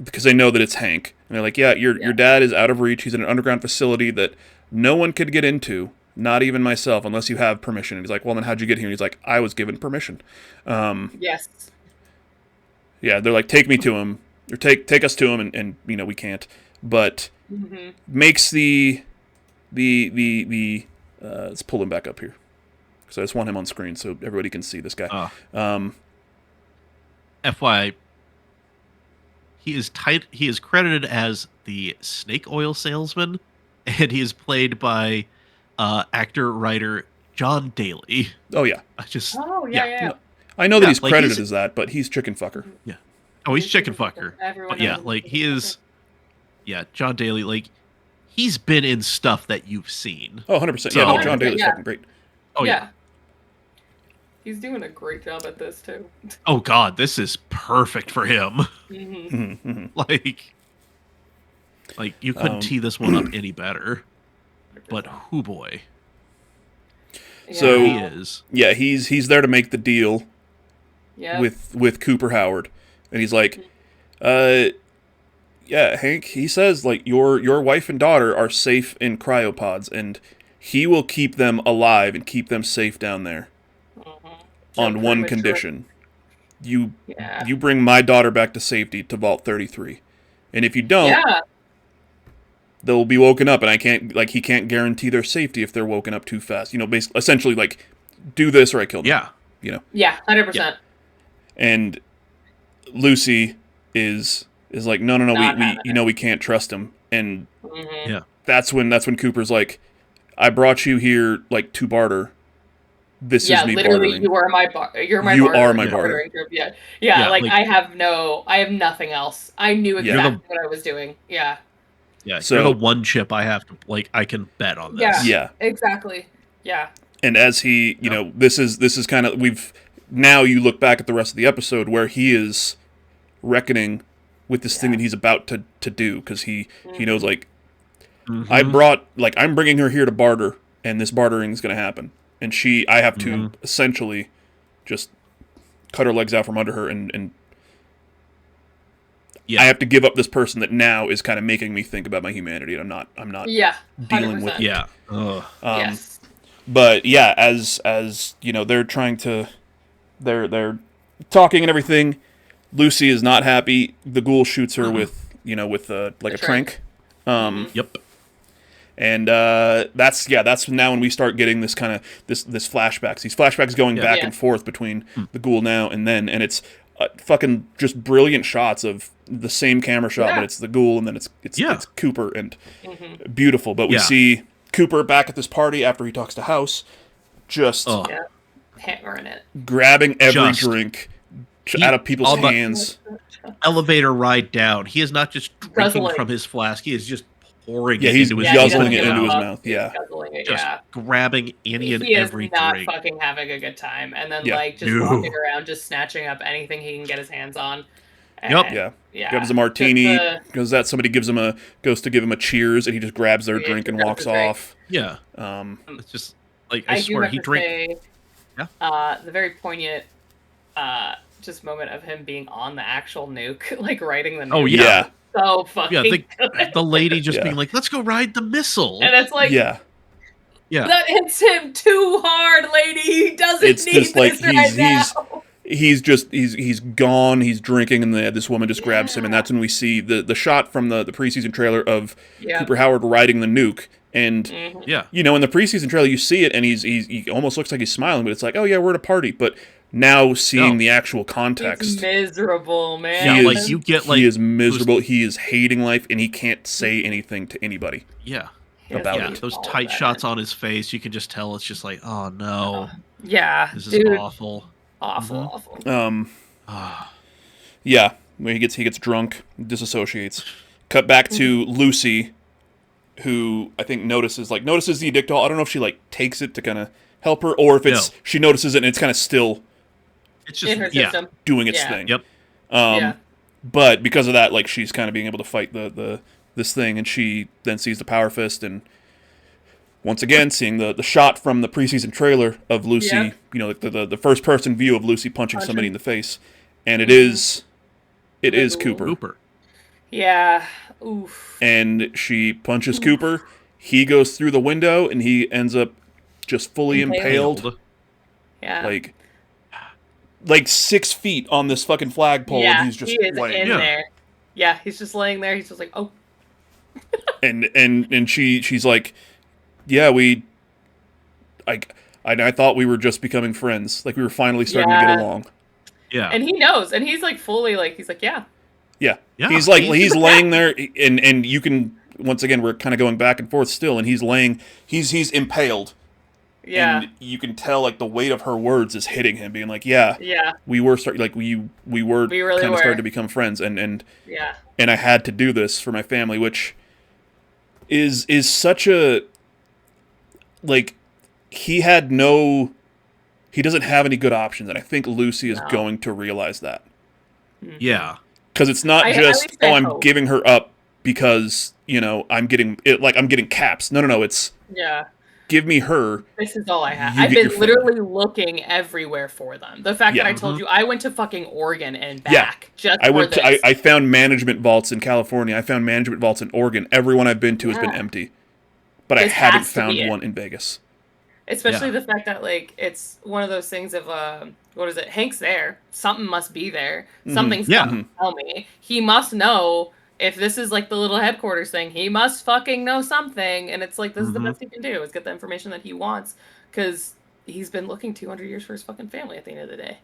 because they know that it's Hank, and they're like, "Yeah, your dad is out of reach. He's in an underground facility that no one could get into, not even myself, unless you have permission." And he's like, "Well, then how'd you get here?" And he's like, "I was given permission." Yes. Yeah, they're like, "Take me to him, or take us to him," and we can't. But makes the let's pull him back up here, because I just want him on screen so everybody can see this guy. FYI, he is credited as the snake oil salesman, and he is played by actor writer John Daly. Oh yeah, Oh yeah. I know that he's like credited he's- as that, but he's Chicken Fucker. Yeah. Oh, he's Chicken Fucker. Everyone But yeah, knows him as like he Chicken is. Yeah, John Daly. Like he's been in stuff that you've seen. Oh, 100%. Yeah, no, So- John Daly's Yeah. fucking great. Oh yeah. He's doing a great job at this too. Oh god, this is perfect for him. Mm-hmm. like you couldn't tee this one up any better. But who boy, So- he is. Yeah, he's there to make the deal yeah. with Cooper Howard, and he's like, yeah, Hank. He says like your wife and daughter are safe in cryopods, and he will keep them alive and keep them safe down there on one condition: you bring my daughter back to safety to Vault 33, and if you don't, they'll be woken up, and he can't guarantee their safety if they're woken up too fast. Basically, essentially, like, do this or I kill them. Yeah. Yeah, 100%. And Lucy is like, no, we can't trust him. And Yeah. that's when Cooper's like, I brought you here like to barter. This is me literally, bartering. you are my You barter. are my You're barter. bartering group. Yeah, Yeah, like like- I have nothing else. I knew Yeah. exactly what I was doing. Yeah. Yeah. So- You're the one chip I have to I can bet on this. Yeah. Yeah. Exactly. Yeah. And as he, this is kind of now you look back at the rest of the episode where he is reckoning with this thing that he's about to do, because he knows, like, I'm bringing her here to barter, and this bartering is going to happen, and I have to essentially just cut her legs out from under her, and Yeah. I have to give up this person that now is kind of making me think about my humanity, and I'm not Yeah. dealing with 100%. it. Yeah. Ugh. Yes. But yeah, as you know, they're trying to, they're talking and everything. Lucy is not happy. The ghoul shoots her with like a trank. Yep. And that's now when we start getting this kind of this flashbacks. These flashbacks going back Yeah. and forth between the ghoul now and then, and it's fucking just brilliant shots of the same camera shot, Yeah. but it's the ghoul and then it's Yeah. it's Cooper and beautiful. But we Yeah. see Cooper back at this party after he talks to House, just Ugh. Yeah. Hammering it. grabbing every Just- drink He- out of people's all the- hands. Elevator ride down. He is not just drinking Guzzling. from his flask. He is just pouring Yeah, it he's into his Yeah, he guzzling doesn't it give into a his fuck. mouth. He's Yeah, guzzling it, Just yeah. grabbing any and He is every not drink. fucking having a good time, and then Yeah. like just No. walking around, just snatching up anything he can get his hands on. Yep. And, yeah. yeah. Grabs a martini. Just, Goes that somebody goes to give him a cheers, and he just grabs their Yeah, drink and grabs walks the drink. off. Yeah. It's just like I I do swear have he to drank. say, Yeah. the very poignant, just moment of him being on the actual nuke, like riding the nuke. Oh, Yeah, yeah. So fucking Yeah, good. the lady just Yeah. being like, "Let's go ride the missile." And it's like, yeah. Yeah. that hits him too hard, lady. He doesn't It's need just like this right now. he's gone. He's drinking, and this woman just grabs him, and that's when we see the shot from the preseason trailer of Yeah. Cooper Howard riding the nuke. And Mhm. Yeah. you know, in the preseason trailer, you see it, and he almost looks like he's smiling, but it's like, oh yeah, we're at a party. But now seeing No. the actual He's context, miserable, man. Yeah, He like is- you get like he is miserable. He is hating life, and he can't say anything to anybody. yeah. He has about to Yeah, be those all tight that. shots on his face, you can just tell it's just like, oh no, Yeah, this is dude, awful. awful. Ah, Yeah, where he gets drunk, disassociates. Cut back to Lucy, who I think notices the addictol. I don't know if she like takes it to kind of help her, or if it's No. she notices it and it's kind of still it's just In her yeah. system. doing its Yeah. thing. Yep. Yeah. But because of that, like she's kind of being able to fight this thing, and she then sees the power fist, and once again seeing the shot from the preseason trailer of Lucy, Yep. you know, the first person view of Lucy punching somebody in the face, and it Mm-hmm. is Ooh. Cooper. Cooper. Yeah. Oof. And she punches Cooper. He goes through the window, and he ends up just fully impaled, Yeah. like 6 feet on this fucking flagpole, yeah, and he's just he is laying. in Yeah. there. Yeah, he's just laying there. He's just like, oh, And she's like, yeah, I thought we were just becoming friends, like we were finally starting to Yeah. get along. Yeah. and he knows, and he's like fully like, he's like, yeah, Yeah. Yeah. He's like he's laying there, and you can, once again, we're kind of going back and forth still, and he's impaled. yeah, And you can tell like the weight of her words is hitting him, being like, yeah, yeah, we were we were We really kind of were. starting to become friends, and yeah, I had to do this for my family, which is such a, like, he doesn't have any good options, and I think Lucy is No. going to realize that, Yeah. because it's not At just least I I'm hope. giving her up because I'm getting it, like I'm getting caps. No, it's yeah. give me her. This is all I have. You I've get been your family. literally looking everywhere for them. The fact Yeah. that I told you I went to fucking Oregon and Yeah. back just I for went this. to I found management vaults in California. I found management vaults in Oregon. Everyone I've been to has been Yeah. empty, but I This haven't has to be found it. one in Vegas. Especially Yeah. the fact that like it's one of those things of what is it? Hank's there. Something must be there. Something's Yeah. gonna tell me. He must know if this is like the little headquarters thing. He must fucking know something. And it's like this is the best he can do is get the information that he wants because he's been looking 200 years for his fucking family at the end of the day.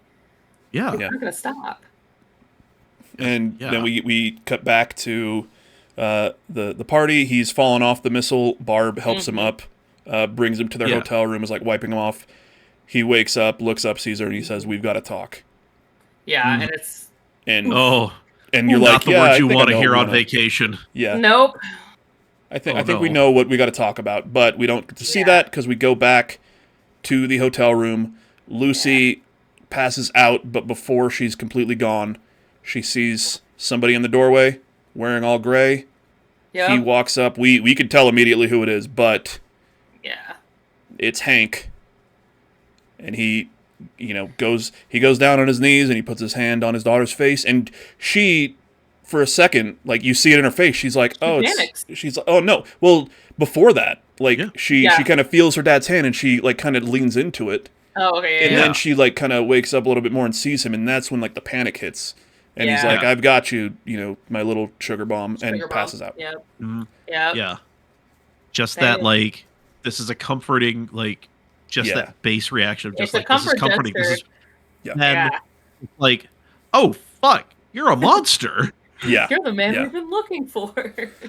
Yeah. Yeah. He's not gonna stop. And Yeah. then we cut back to the party. He's fallen off the missile. Barb helps him up, brings him to their Yeah. hotel room, is like wiping him off. He wakes up, looks up, sees her, and he says, "We've got to talk." Yeah, and it's And Oh, you're not like, the "Yeah, words I you think I want to know hear what we on wanna-" vacation. Yeah, nope. I think Oh, we no. know what we got to talk about, but we don't get to see Yeah. that because we go back to the hotel room. Lucy passes out, but before she's completely gone, she sees somebody in the doorway wearing all gray. Yeah. He walks up. We can tell immediately who it is, but Yeah. it's Hank. And he goes down on his knees and he puts his hand on his daughter's face, and she for a second, like you see it in her face. She's like, "Oh, panics. she's like, oh no." Well, before that, like she kind of feels her dad's hand and she like kind of leans into it. Oh, okay. And then she like kind of wakes up a little bit more and sees him, and that's when like the panic hits, and he's like, "I've got you, my little sugar bomb," and passes out. Yep. Mm-hmm. Yep. Yeah. Just that, like, this is a comforting, like, just that base reaction of just it's like, this is comforting. Gesture. This is, and like, oh fuck, you're a monster. Yeah, you're the man we've been looking for.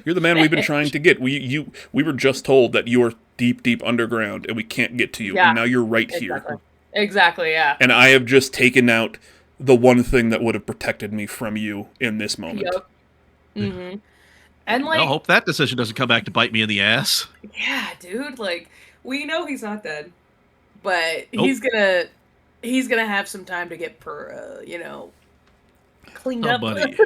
You're the man we've been trying to get. We were just told that you are deep underground and we can't get to you, and now you're right here. Exactly. Yeah. And I have just taken out the one thing that would have protected me from you in this moment. Yep. Mm-hmm. And like, I hope that decision doesn't come back to bite me in the ass. Yeah, dude. Like, we know he's not dead, but he's gonna have some time to get cleaned up. Buddy.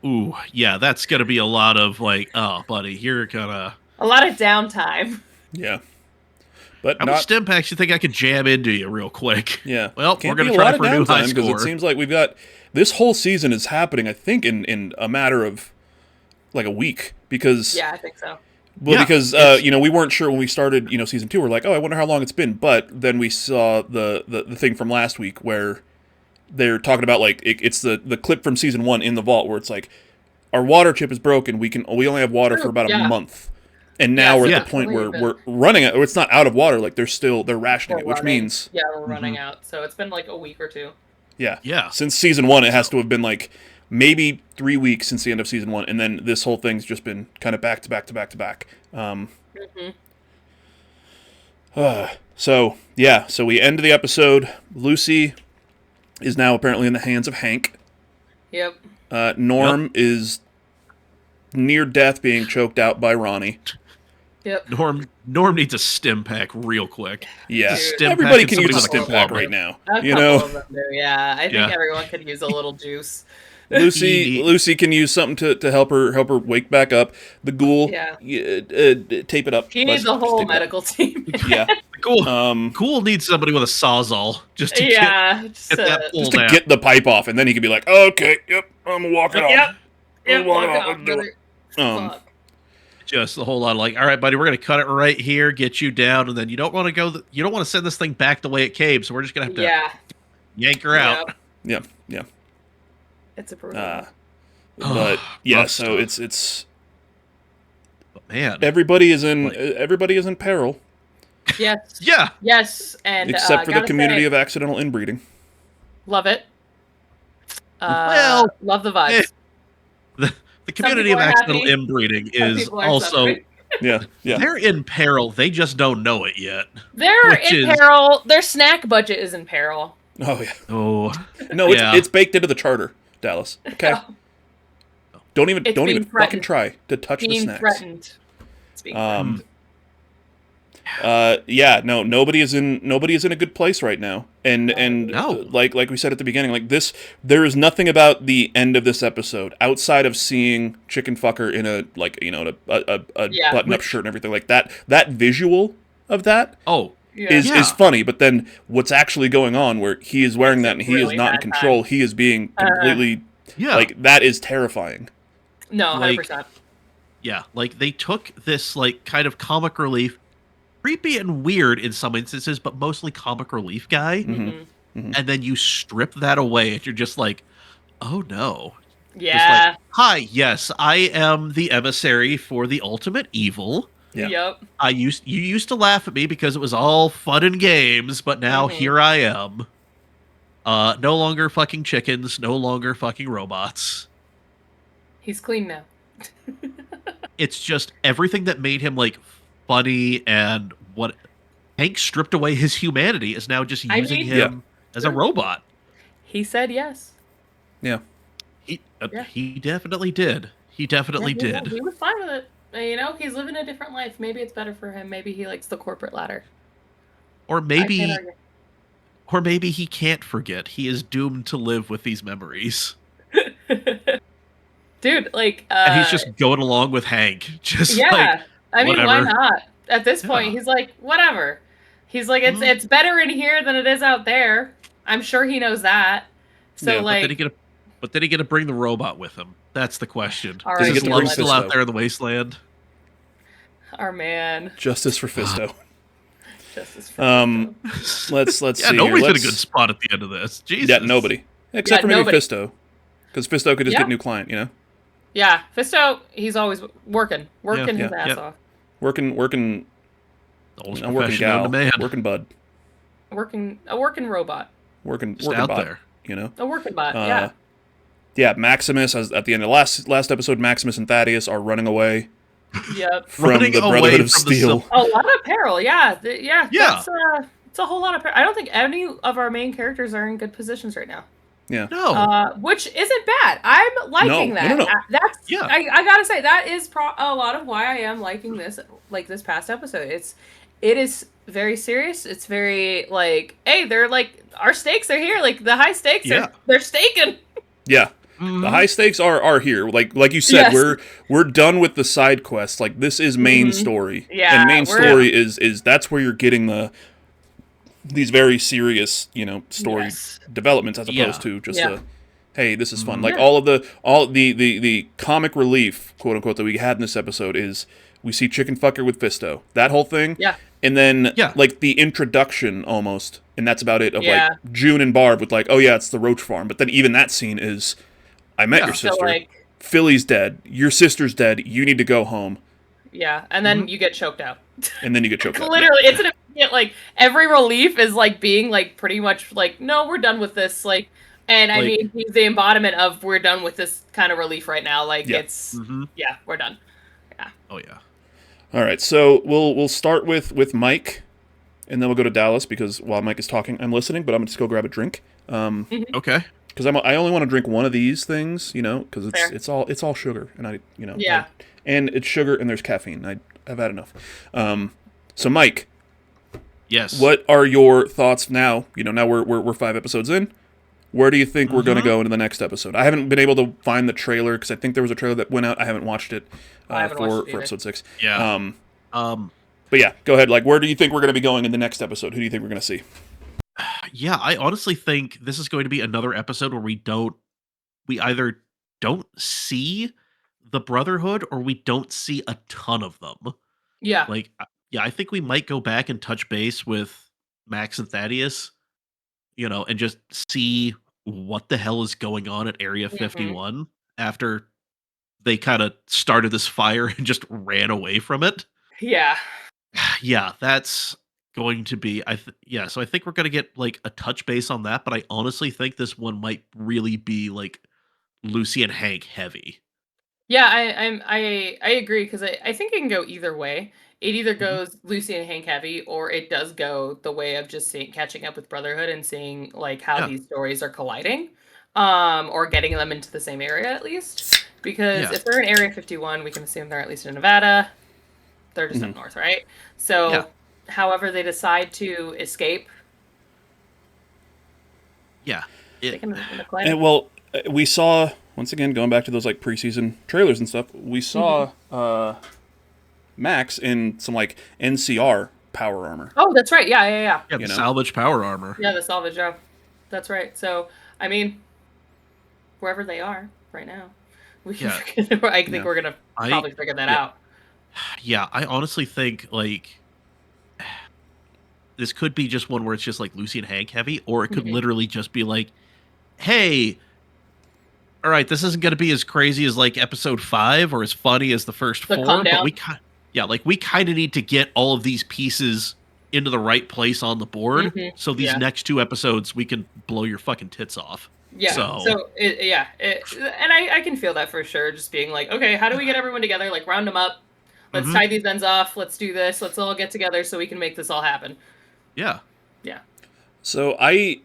Ooh, yeah, that's gonna be a lot of like, oh, buddy, you're gonna a lot of downtime. Yeah, but how many stim packs you think I could jam into you real quick? Yeah, well, we're gonna try for a new high score because it seems like we've got this whole season is happening. I think in a matter of like a week because I think so. Well, because we weren't sure when we started season 2. We're like, oh, I wonder how long it's been. But then we saw the thing from last week where they're talking about like it's the clip from season 1 in the vault where it's like our water chip is broken. We only have water for about a month, and now we're at the point where we're running out. Or it's not out of water. Like they're rationing it, which means we're running out. So it's been like a week or two. Yeah. Since season 1, it has to have been like maybe 3 weeks since the end of season 1, and then this whole thing's just been kind of back to back to back to back. So we end the episode. Lucy is now apparently in the hands of Hank. Yep. Norm is near death, being choked out by Ronnie. Yep. Norm needs a stim pack real quick. Yeah, everybody can use a stim pack right now. A couple of them do, yeah. I think everyone could use a little juice. Lucy can use something to help her wake back up. The ghoul, tape it up. He needs a whole medical team. Yeah, Ghoul needs somebody with a sawzall just to get the pipe off, and then he can be like, okay, yep, I'm walking off. Just a whole lot of like, all right, buddy, we're gonna cut it right here, get you down, and then you don't want to go. You don't want to send this thing back the way it came, so we're just gonna have to yank her out. Yeah. It's a brutal. But so it's. But man, everybody is in peril. Yes. Yeah. Yes, and except for the community of accidental inbreeding. Love it. Love the vibes. The community of accidental inbreeding is also they're in peril. They just don't know it yet. They're in peril. Their snack budget is in peril. Oh yeah. Oh no, it's baked into the charter, Dallas. Okay. Don't even fucking try to touch the snacks. Threatened. Nobody is in a good place right now. And like we said at the beginning, like this, there is nothing about the end of this episode outside of seeing Chicken Fucker in a button-up shirt and everything like that. That visual of that is funny, but then what's actually going on where he is wearing that and he is not in control, he is being completely like that is terrifying. No, 100%. Yeah, like they took this like kind of comic relief, creepy and weird in some instances, but mostly comic relief guy. And then you strip that away and you're just like, oh no. Yeah. Just like, hi, yes, I am the emissary for the ultimate evil. Yeah. Yep. You used to laugh at me because it was all fun and games, but now here I am. No longer fucking chickens, no longer fucking robots. He's clean now. It's just everything that made him like funny and what Hank stripped away his humanity is now just using him as a robot. He said yes. Yeah. He definitely did. He definitely did. He was fine with it. He's living a different life. Maybe it's better for him. Maybe he likes the corporate ladder. Or maybe he can't forget. He is doomed to live with these memories. Dude, like and he's just going along with Hank. Just I mean, whatever. Why not? At this point, he's like, whatever. He's like, it's better in here than it is out there. I'm sure he knows that. So but But then he get to bring the robot with him. That's the question. All Does he Is get his to bring love still Fisto? out there in the wasteland? Our man. Justice for Fisto. Justice for Let's Yeah, see. nobody's here. in a good spot at the end of this. Jesus. Yeah, nobody except for maybe nobody. Fisto, because Fisto could just get a new client. You know, Yeah, Fisto, he's always working his Yeah. ass off. working, The oldest a working profession known gal, to man. working bud, A working robot. working Just out bot. there. You know. A working bot, yeah. Yeah, Maximus, as at the end of last episode, Maximus and Thaddeus are running away Yep. from Running the away Brotherhood of from the Steel. Sil- A lot of peril, yeah. Yeah. That's, it's a whole lot of peril. I don't think any of our main characters are in good positions right now. Yeah. No. Which isn't bad. I'm liking that. No. That's Yeah. I gotta say that is a lot of why I am liking this past episode. It is very serious. It's very like, hey, they're like our stakes are here. Like the high stakes they're staking. Yeah. Mhm. The high stakes are here. Like you said, Yes. we're done with the side quests. Like this is main story. Yeah, And main we're- story is that's where you're getting these very serious, story Yes. developments as Yeah. opposed to just Yeah. hey, this is fun. Like Yeah. all the comic relief, quote unquote, that we had in this episode is we see Chicken Fucker with Fisto. That whole thing. Yeah. And then Yeah. like the introduction almost, and that's about it, of Yeah. like June and Barb with like, oh yeah, it's the Roach Farm. But then even that scene is I met Yeah. your So sister. like, Philly's dead. Your sister's dead. You need to go home. yeah, and then you get choked out. And then you get choked up. Literally, it's an immediate, like every relief is like being like pretty much like, no, we're done with this. Like, and I Like- mean, he's the embodiment of we're done with this kind of relief right now. Like Yeah. it's Mhm. yeah, we're done. Oh yeah. All right, so we'll start with Mike, and then we'll go to Dallas because while Mike is talking, I'm listening, but I'm gonna just go grab a drink. Okay. Because I only want to drink one of these things, because Fair. it's all sugar, and Yeah. and it's sugar and there's caffeine. I've had enough. So Mike, Yes. what are your thoughts now? Now we're 5 episodes in. Where do you think we're going to go into the next episode? I haven't been able to find the trailer because I think there was a trailer that went out. I haven't watched it I haven't watched it for either. episode 6. Yeah. But yeah, go ahead. Like, where do you think we're going to be going in the next episode? Who do you think we're going to see? Yeah, I honestly think this is going to be another episode where we either don't see the Brotherhood or we don't see a ton of them. Yeah. Like, yeah, I think we might go back and touch base with Max and Thaddeus, and just see what the hell is going on at Area 51 after they kind of started this fire and just ran away from it. Yeah. Yeah, that's going to be so I think we're going to get like a touch base on that, but I honestly think this one might really be like Lucy and Hank heavy. Yeah, I agree because I think it can go either way. It either goes Lucy and Hank heavy, or it does go the way of just catching up with Brotherhood and seeing like how Yeah. these stories are colliding, or getting them into the same area at least. Because Yeah. if they're in Area 51, we can assume they're at least in Nevada. They're just up north, right? So, Yeah. however they decide to escape, Yeah. they can claim. And well, we saw once again going back to those like preseason trailers and stuff. We saw Max in some like NCR power armor. Oh, that's right. Yeah. Yeah, the You know? salvage power armor. Yeah, the salvage job. That's right. So, I mean, wherever they are right now, we can. Yeah. I think we're gonna probably figure that out. Yeah, I honestly think like this could be just one where it's just like Lucy and Hank heavy, or it could literally just be like, hey, all right, this isn't going to be as crazy as like episode 5 or as funny as the first The 4, calm but down. we kind of need to get all of these pieces into the right place on the board. So these next 2 episodes we can blow your fucking tits off. Yeah. So and I can feel that for sure. Just being like, okay, how do we get everyone together? Like, round them up. Let's tie these ends off. Let's do this. Let's all get together so we can make this all happen. Yeah. Yeah. So I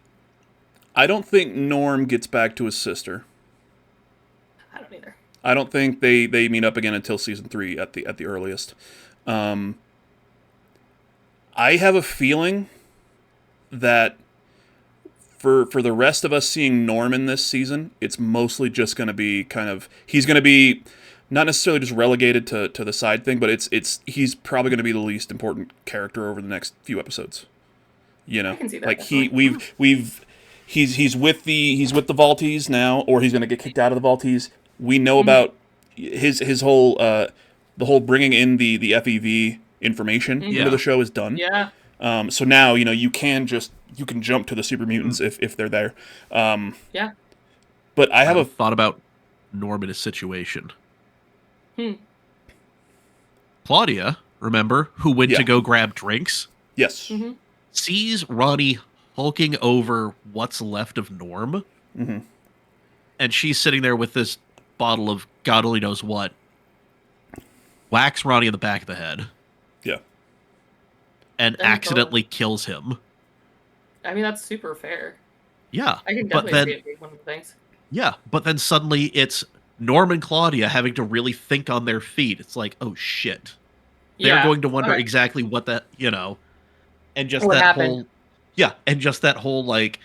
don't think Norm gets back to his sister. I don't either. I don't think they meet up again until season 3 at the earliest. I have a feeling that for the rest of us seeing Norm in this season, it's mostly just going to be he's going to be not necessarily just relegated to the side thing, but he's probably going to be the least important character over the next few episodes. I can see that, like definitely. he's with the Vaulties now, or he's going to get kicked out of the Vaulties. We know about his whole the whole bringing in the FEV information into the show is done. Yeah. So now you can jump to the super mutants if they're there. Yeah. But I have a thought about Norm in his situation. Hmm. Claudia, remember, who went to go grab drinks? Yes. Mm-hmm. Sees Ronnie hulking over what's left of Norm. Mm-hmm. And she's sitting there with this bottle of God only knows what. Whacks Ronnie in the back of the head. Yeah. And accidentally kills him. I mean, that's super fair. Yeah. I can definitely see it being one of the things. Yeah, but then suddenly it's Norm and Claudia having to really think on their feet. It's like, oh shit. They're going to wonder exactly what that, and just what that happened. whole like,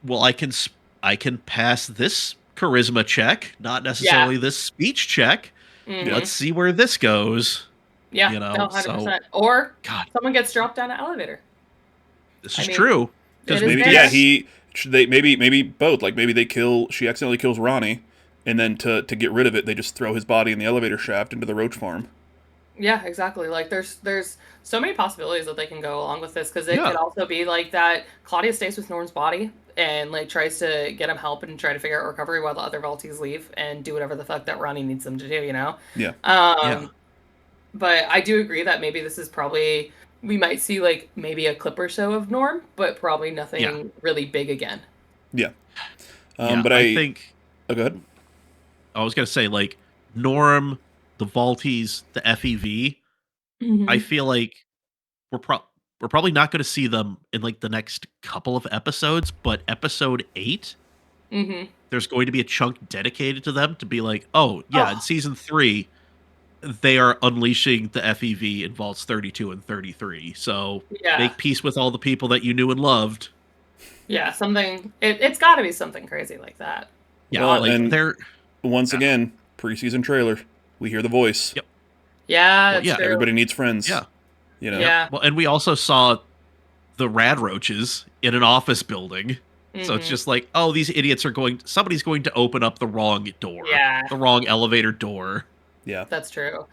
well, I can pass this charisma check, not necessarily this speech check. Mm-hmm. Let's see where this goes. Yeah, 100%. Or someone gets dropped down an elevator. This is true. Because maybe both. Like maybe she accidentally kills Ronnie, and then to get rid of it, they just throw his body in the elevator shaft into the roach farm. Yeah, exactly. Like there's so many possibilities that they can go along with this, because it could also be like that Claudia stays with Norm's body and like tries to get him help and try to figure out recovery while the other Vaulties leave and do whatever the fuck that Ronnie needs them to do, Yeah. But I do agree that maybe this is probably, we might see like maybe a clip or so of Norm, but probably nothing really big again. Yeah. But I think... Oh, go ahead. I was going to say, like, Norm, the Vaulties, the FEV, I feel like we're probably not going to see them in, like, the next couple of episodes, but episode 8, there's going to be a chunk dedicated to them to be like, in season 3, they are unleashing the FEV in Vaults 32 and 33. So make peace with all the people that you knew and loved. Yeah, it's got to be something crazy like that. Yeah, well, like and they're once again preseason trailer. We hear the voice. Yep. Yeah, that's true. Everybody needs friends. Yeah. Yeah. Well, and we also saw the rad roaches in an office building. So it's just like, these idiots somebody's going to open up the wrong door. Yeah. The wrong elevator door. Yeah. That's true.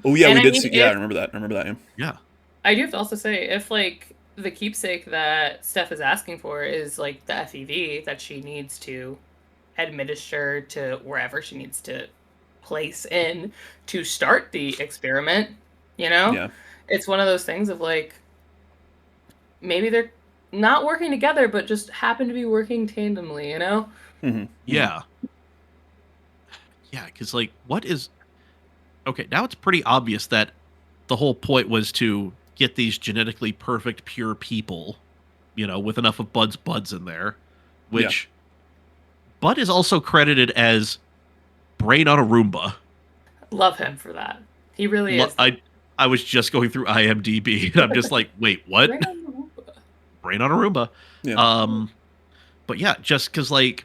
we did see. I remember that. Yeah. I do have to also say, if like the keepsake that Steph is asking for is like the FEV that she needs to administer to wherever she needs to place in to start the experiment, it's one of those things of like, maybe they're not working together, but just happen to be working tandemly, Yeah. Yeah, because, like, okay, now it's pretty obvious that the whole point was to get these genetically perfect, pure people, with enough of Bud's buds in there, which Bud is also credited as brain on a Roomba. Love him for that. He really is. I was just going through IMDb, and I'm just like, wait, what? Brain on a Roomba. Yeah. But yeah, just because, like,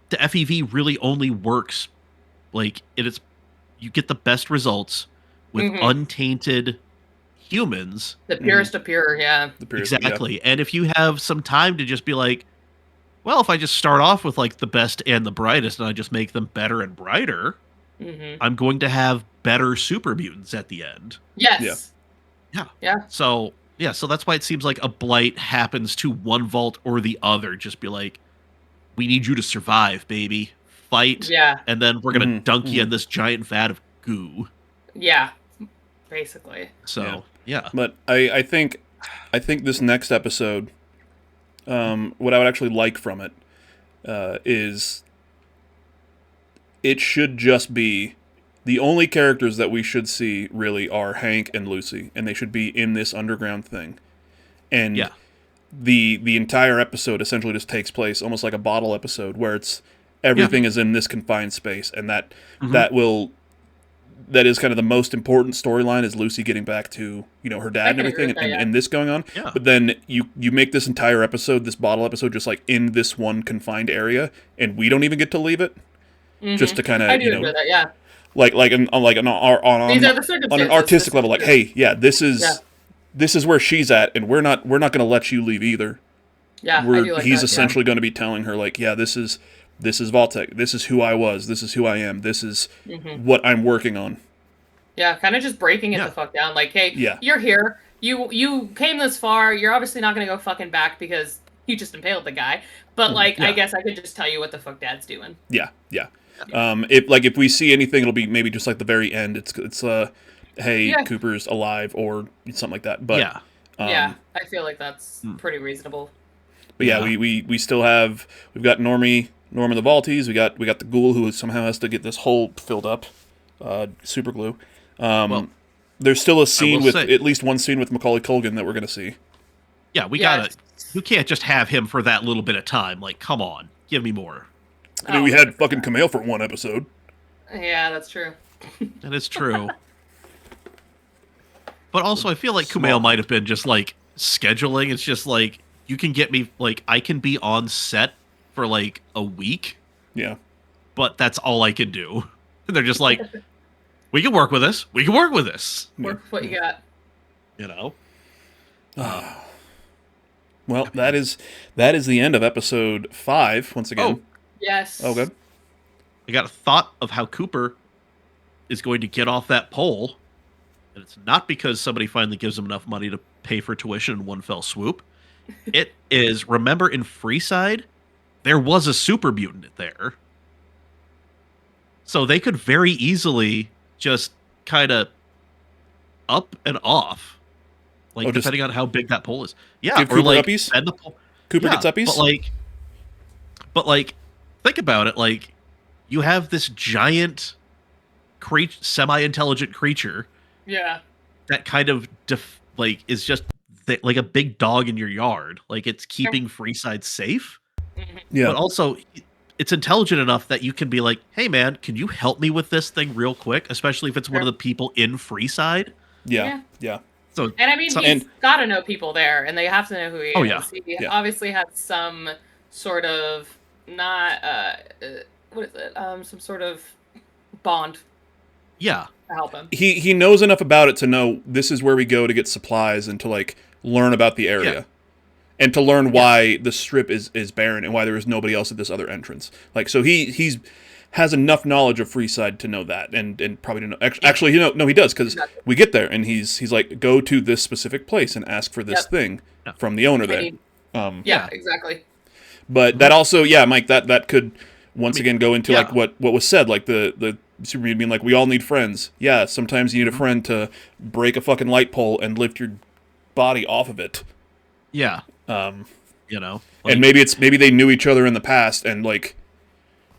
the FEV really only works, like, you get the best results with untainted humans. The purest of pure, yeah. Exactly. And if you have some time to just be like, well, if I just start off with, like, the best and the brightest, and I just make them better and brighter, I'm going to have better super mutants at the end. Yes. Yeah. So that's why it seems like a blight happens to one vault or the other. Just be like, we need you to survive, baby. Fight. Yeah. And then we're going to dunk you in this giant vat of goo. Yeah. Basically. So, yeah. But I think this next episode, what I would actually like from it is it should just be the only characters that we should see really are Hank and Lucy, and they should be in this underground thing. And the entire episode essentially just takes place almost like a bottle episode where it's everything is in this confined space, and that is kind of the most important storyline is Lucy getting back to her dad and everything, and this going on. Yeah. But then you make this entire episode, this bottle episode, just like in this one confined area, and we don't even get to leave it, just to kind of I do agree with that, yeah. like on an artistic level, like, hey, this is where she's at, and we're not going to let you leave either. Yeah, I where do like he's that, essentially going to be telling her like, yeah, this is Vault-Tec. This is who I was. This is who I am. This is what I'm working on. Yeah, kind of just breaking it the fuck down. Like, hey, you're here. You came this far. You're obviously not gonna go fucking back because you just impaled the guy. But like, I guess I could just tell you what the fuck Dad's doing. Yeah. If we see anything, it'll be maybe just like the very end. It's hey, Cooper's alive or something like that. But I feel like that's pretty reasonable. But we still we've got Norm and the Vaulties. We got the Ghoul who somehow has to get this hole filled up, super glue. There's still a scene at least one scene with Macaulay Culkin that we're gonna see. Yeah, we gotta. You can't just have him for that little bit of time. Like, come on, give me more. I mean, we had fucking Kumail for one episode. Yeah, that's true. That is true. But also, I feel like Kumail might have been just like scheduling. It's just like, you can get me, like, I can be on set for like a week. Yeah. But that's all I can do. And they're just like, we can work with this. We can work with this. Work with what you got. You know? Well, that is the end of episode 5, once again. Oh, yes. Oh, good. I got a thought of how Cooper is going to get off that pole. And it's not because somebody finally gives him enough money to pay for tuition in one fell swoop. It is, remember in Freeside, there was a super mutant there. So they could very easily just kind of up and off. Like, depending on how big that pole is. Yeah, give or Cooper like, uppies? bend the pole. Cooper gets uppies? But like, think about it. Like, you have this giant, semi-intelligent creature. Yeah. That kind of, is just like a big dog in your yard. Like, it's keeping Freeside safe. Yeah. But also, it's intelligent enough that you can be like, hey, man, can you help me with this thing real quick? Especially if it's one of the people in Freeside. Yeah. So, and I mean, he's got to know people there, and they have to know who he is. Oh, yeah. He obviously has some sort of, not, what is it? Some sort of bond. Yeah. To help him. He knows enough about it to know this is where we go to get supplies and to, like, learn about the area. Yeah. And to learn why the strip is barren and why there is nobody else at this other entrance. Like, so he's has enough knowledge of Freeside to know that, and probably to know. Actually, he does, because we get there and he's like, go to this specific place and ask for this thing from the owner there. Yeah, exactly. But that also, Mike, that could once again go into like what was said, like the super being like, we all need friends. Yeah, sometimes you need a friend to break a fucking light pole and lift your body off of it. Yeah. Like, and maybe they knew each other in the past, and like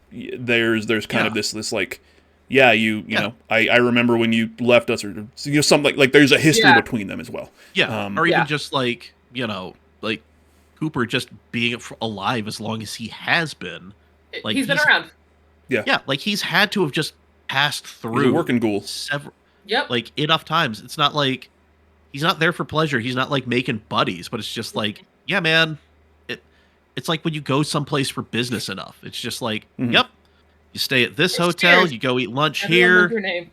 there's kind of this like, you know, I remember when you left us, or something like there's a history between them as well. Or even just like, like Cooper just being alive as long as he has been. Like, he's been around. Yeah, like he's had to have just passed through. He's a working ghoul. Like enough times. It's not like he's not there for pleasure. He's not like making buddies, but it's just like, yeah, man. It's like when you go someplace for business enough. It's just like, yep, you stay at this hotel, you go eat lunch here. Your name.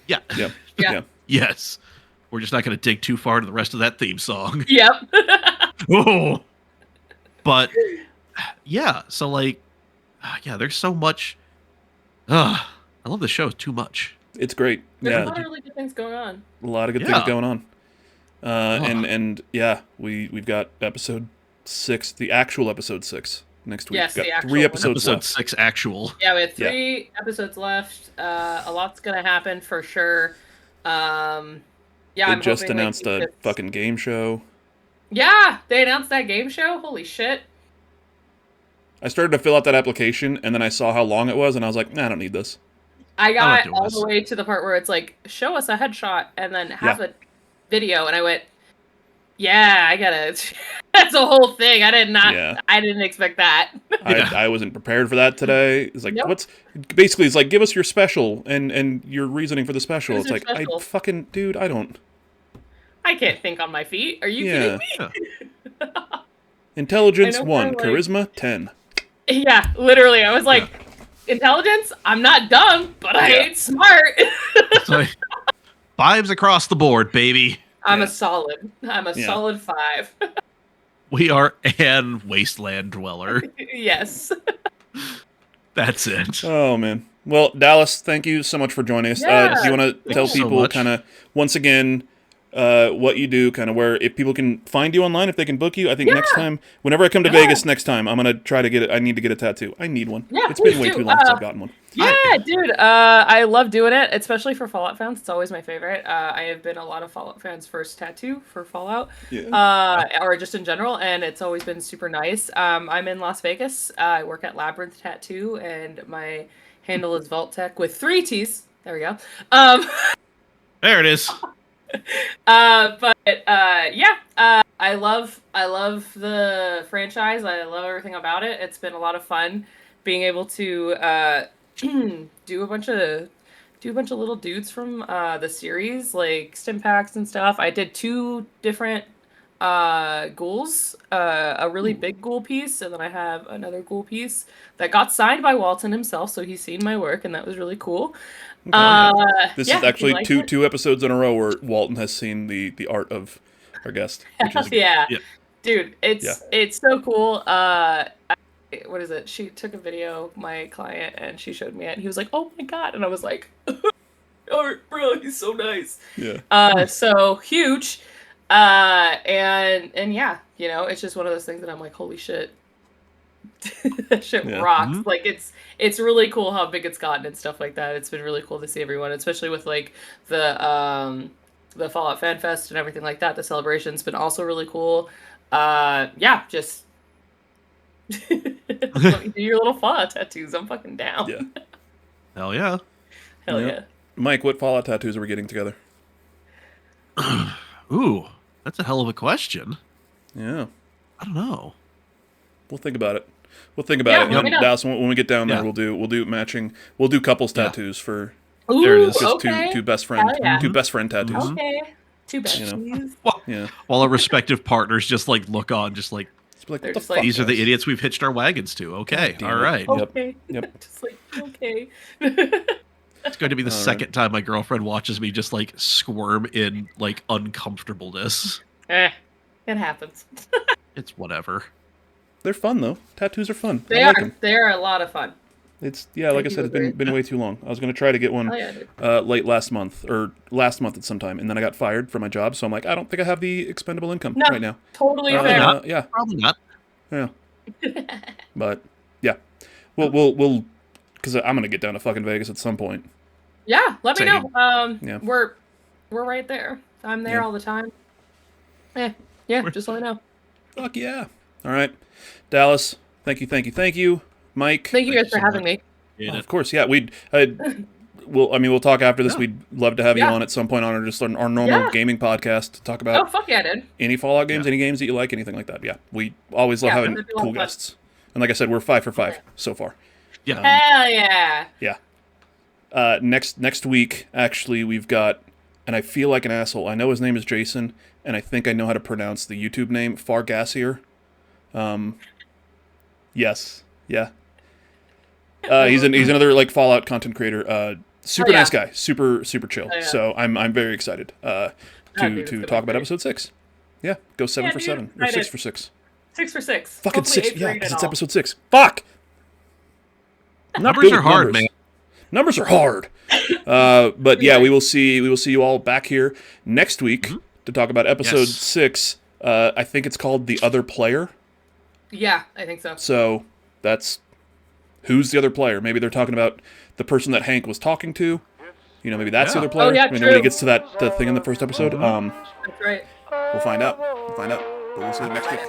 Yeah. Yeah. Yes. We're just not going to dig too far into the rest of that theme song. Yep. Oh. But yeah, so like, there's so much. I love the show too much. It's great. There's a lot of really good things going on. A lot of good things going on. And we've got episode 6, the actual episode 6 next week. Yes, we've got the 3 episodes episode left. 6 actual. Yeah, we have 3 episodes left. A lot's gonna happen for sure. I'm just hoping, announced a fucking game show. Yeah, they announced that game show. Holy shit! I started to fill out that application, and then I saw how long it was, and I was like, nah, I don't need this. I got all the way to the part where it's like, show us a headshot, and then have a video, and I went, yeah, I gotta. That's a whole thing. I didn't expect that. I wasn't prepared for that today. It's like, it's like, give us your special and your reasoning for the special. It's like, special? I don't. I can't think on my feet. Are you kidding me? Intelligence 1, charisma 10. Yeah, literally. I was like, intelligence? I'm not dumb, but I ain't smart. Like, 5s across the board, baby. I'm a solid 5. We are an Wasteland dweller. Yes. That's it. Oh man. Well, Dallas, thank you so much for joining us. Yeah, Do you want to tell you so people much. kind of once again what you do, kind of where if people can find you online, if they can book you? I think next time, whenever I come to Vegas next time, I'm gonna try to get it. I need to get a tattoo. I need one. Yeah, It's been please way do. too long since I've gotten one. Yeah, dude. I love doing it, especially for Fallout fans. It's always my favorite. I have been a lot of Fallout fans' first tattoo for Fallout, or just in general, and it's always been super nice. I'm in Las Vegas. I work at Labyrinth Tattoo, and my handle is Vault-Tec with 3 T's. There we go. There it is. I love the franchise. I love everything about it. It's been a lot of fun being able to do a bunch of little dudes from the series, like stim packs and stuff. I did 2 different ghouls, a really big ghoul piece, and then I have another ghoul piece that got signed by Walton himself, so he's seen my work, and that was really cool. This is actually two episodes in a row where Walton has seen the art of our guest. Which is Yeah. Dude, it's so cool. What is it? She took a video, my client, and she showed me it, and he was like, "Oh my god!" And I was like, "Oh, bro, he's so nice." Yeah. So huge. And yeah, you know, it's just one of those things that I'm like, holy shit. That shit rocks. Mm-hmm. Like it's really cool how big it's gotten and stuff like that. It's been really cool to see everyone, especially with like the Fallout Fan Fest and everything like that. The celebration's been also really cool. Just let me do your little Fallout tattoos. I'm fucking down. Yeah. Hell yeah. Hell yeah. Mike, what Fallout tattoos are we getting together? Ooh, that's a hell of a question. Yeah. I don't know. We'll think about it. Let me know. Dallas, when we get down there, we'll do matching. We'll do couples tattoos for Ooh, there it is. just two best friend tattoos. Okay. 2 besties. While our respective partners just like look on, just like, Like, They're what the just fuck, like, these are the guys? idiots we've hitched our wagons to. Okay, damn all it. right. Okay. Yep. Just like, okay. It's going to be the All second time my girlfriend watches me just like squirm in like uncomfortableness. It happens. It's whatever. They're fun though. Tattoos are fun. They I like are. them. They are a lot of fun. It's like I said, it's been way too long. I was gonna try to get one late last month at some time, and then I got fired from my job. So I'm like, I don't think I have the expendable income right now. Totally fair. Yeah, Probably not. yeah. But yeah, we'll because I'm gonna get down to fucking Vegas at some point. Yeah, let me Same. know. Yeah. We're right there. I'm there all the time. Just let me know. Fuck yeah! All right, Dallas. Thank you, Mike. Thank you guys so for having much. me. Of course, yeah. We'll talk after this. Yeah. We'd love to have you Yeah. on at some point on our normal gaming podcast to talk Oh about fuck yeah, dude. any Fallout games, Yeah. any games that you like, anything like that. Yeah, we always love having that'd be a lot cool of fun. guests. And like I said, we're 5 for 5 so far. Yeah. Hell yeah. Yeah. Next week, actually, we've got, and I feel like an asshole. I know his name is Jason, and I think I know how to pronounce the YouTube name, Fargassier. Yes. Yeah. He's another like Fallout content creator. Super nice guy. Super chill. Oh, yeah. So I'm very excited to talk about episode 6. Yeah, go 7 for 7 or 6 for 6. 6 for 6. Fucking Hopefully 6. eighth Yeah, grade because and it's all. episode 6. Fuck. I'm not Numbers good are with hard, numbers. man. Numbers are hard. But yeah, we will see you all back here next week to talk about episode Yes. 6. I think it's called The Other Player. Yeah, I think so. So that's who's the other player. Maybe they're talking about the person that Hank was talking to. You know, maybe that's the Yeah. other player. Oh, yeah, When he true. gets to the thing in the first episode. That's right. We'll find out. But we'll see you next week.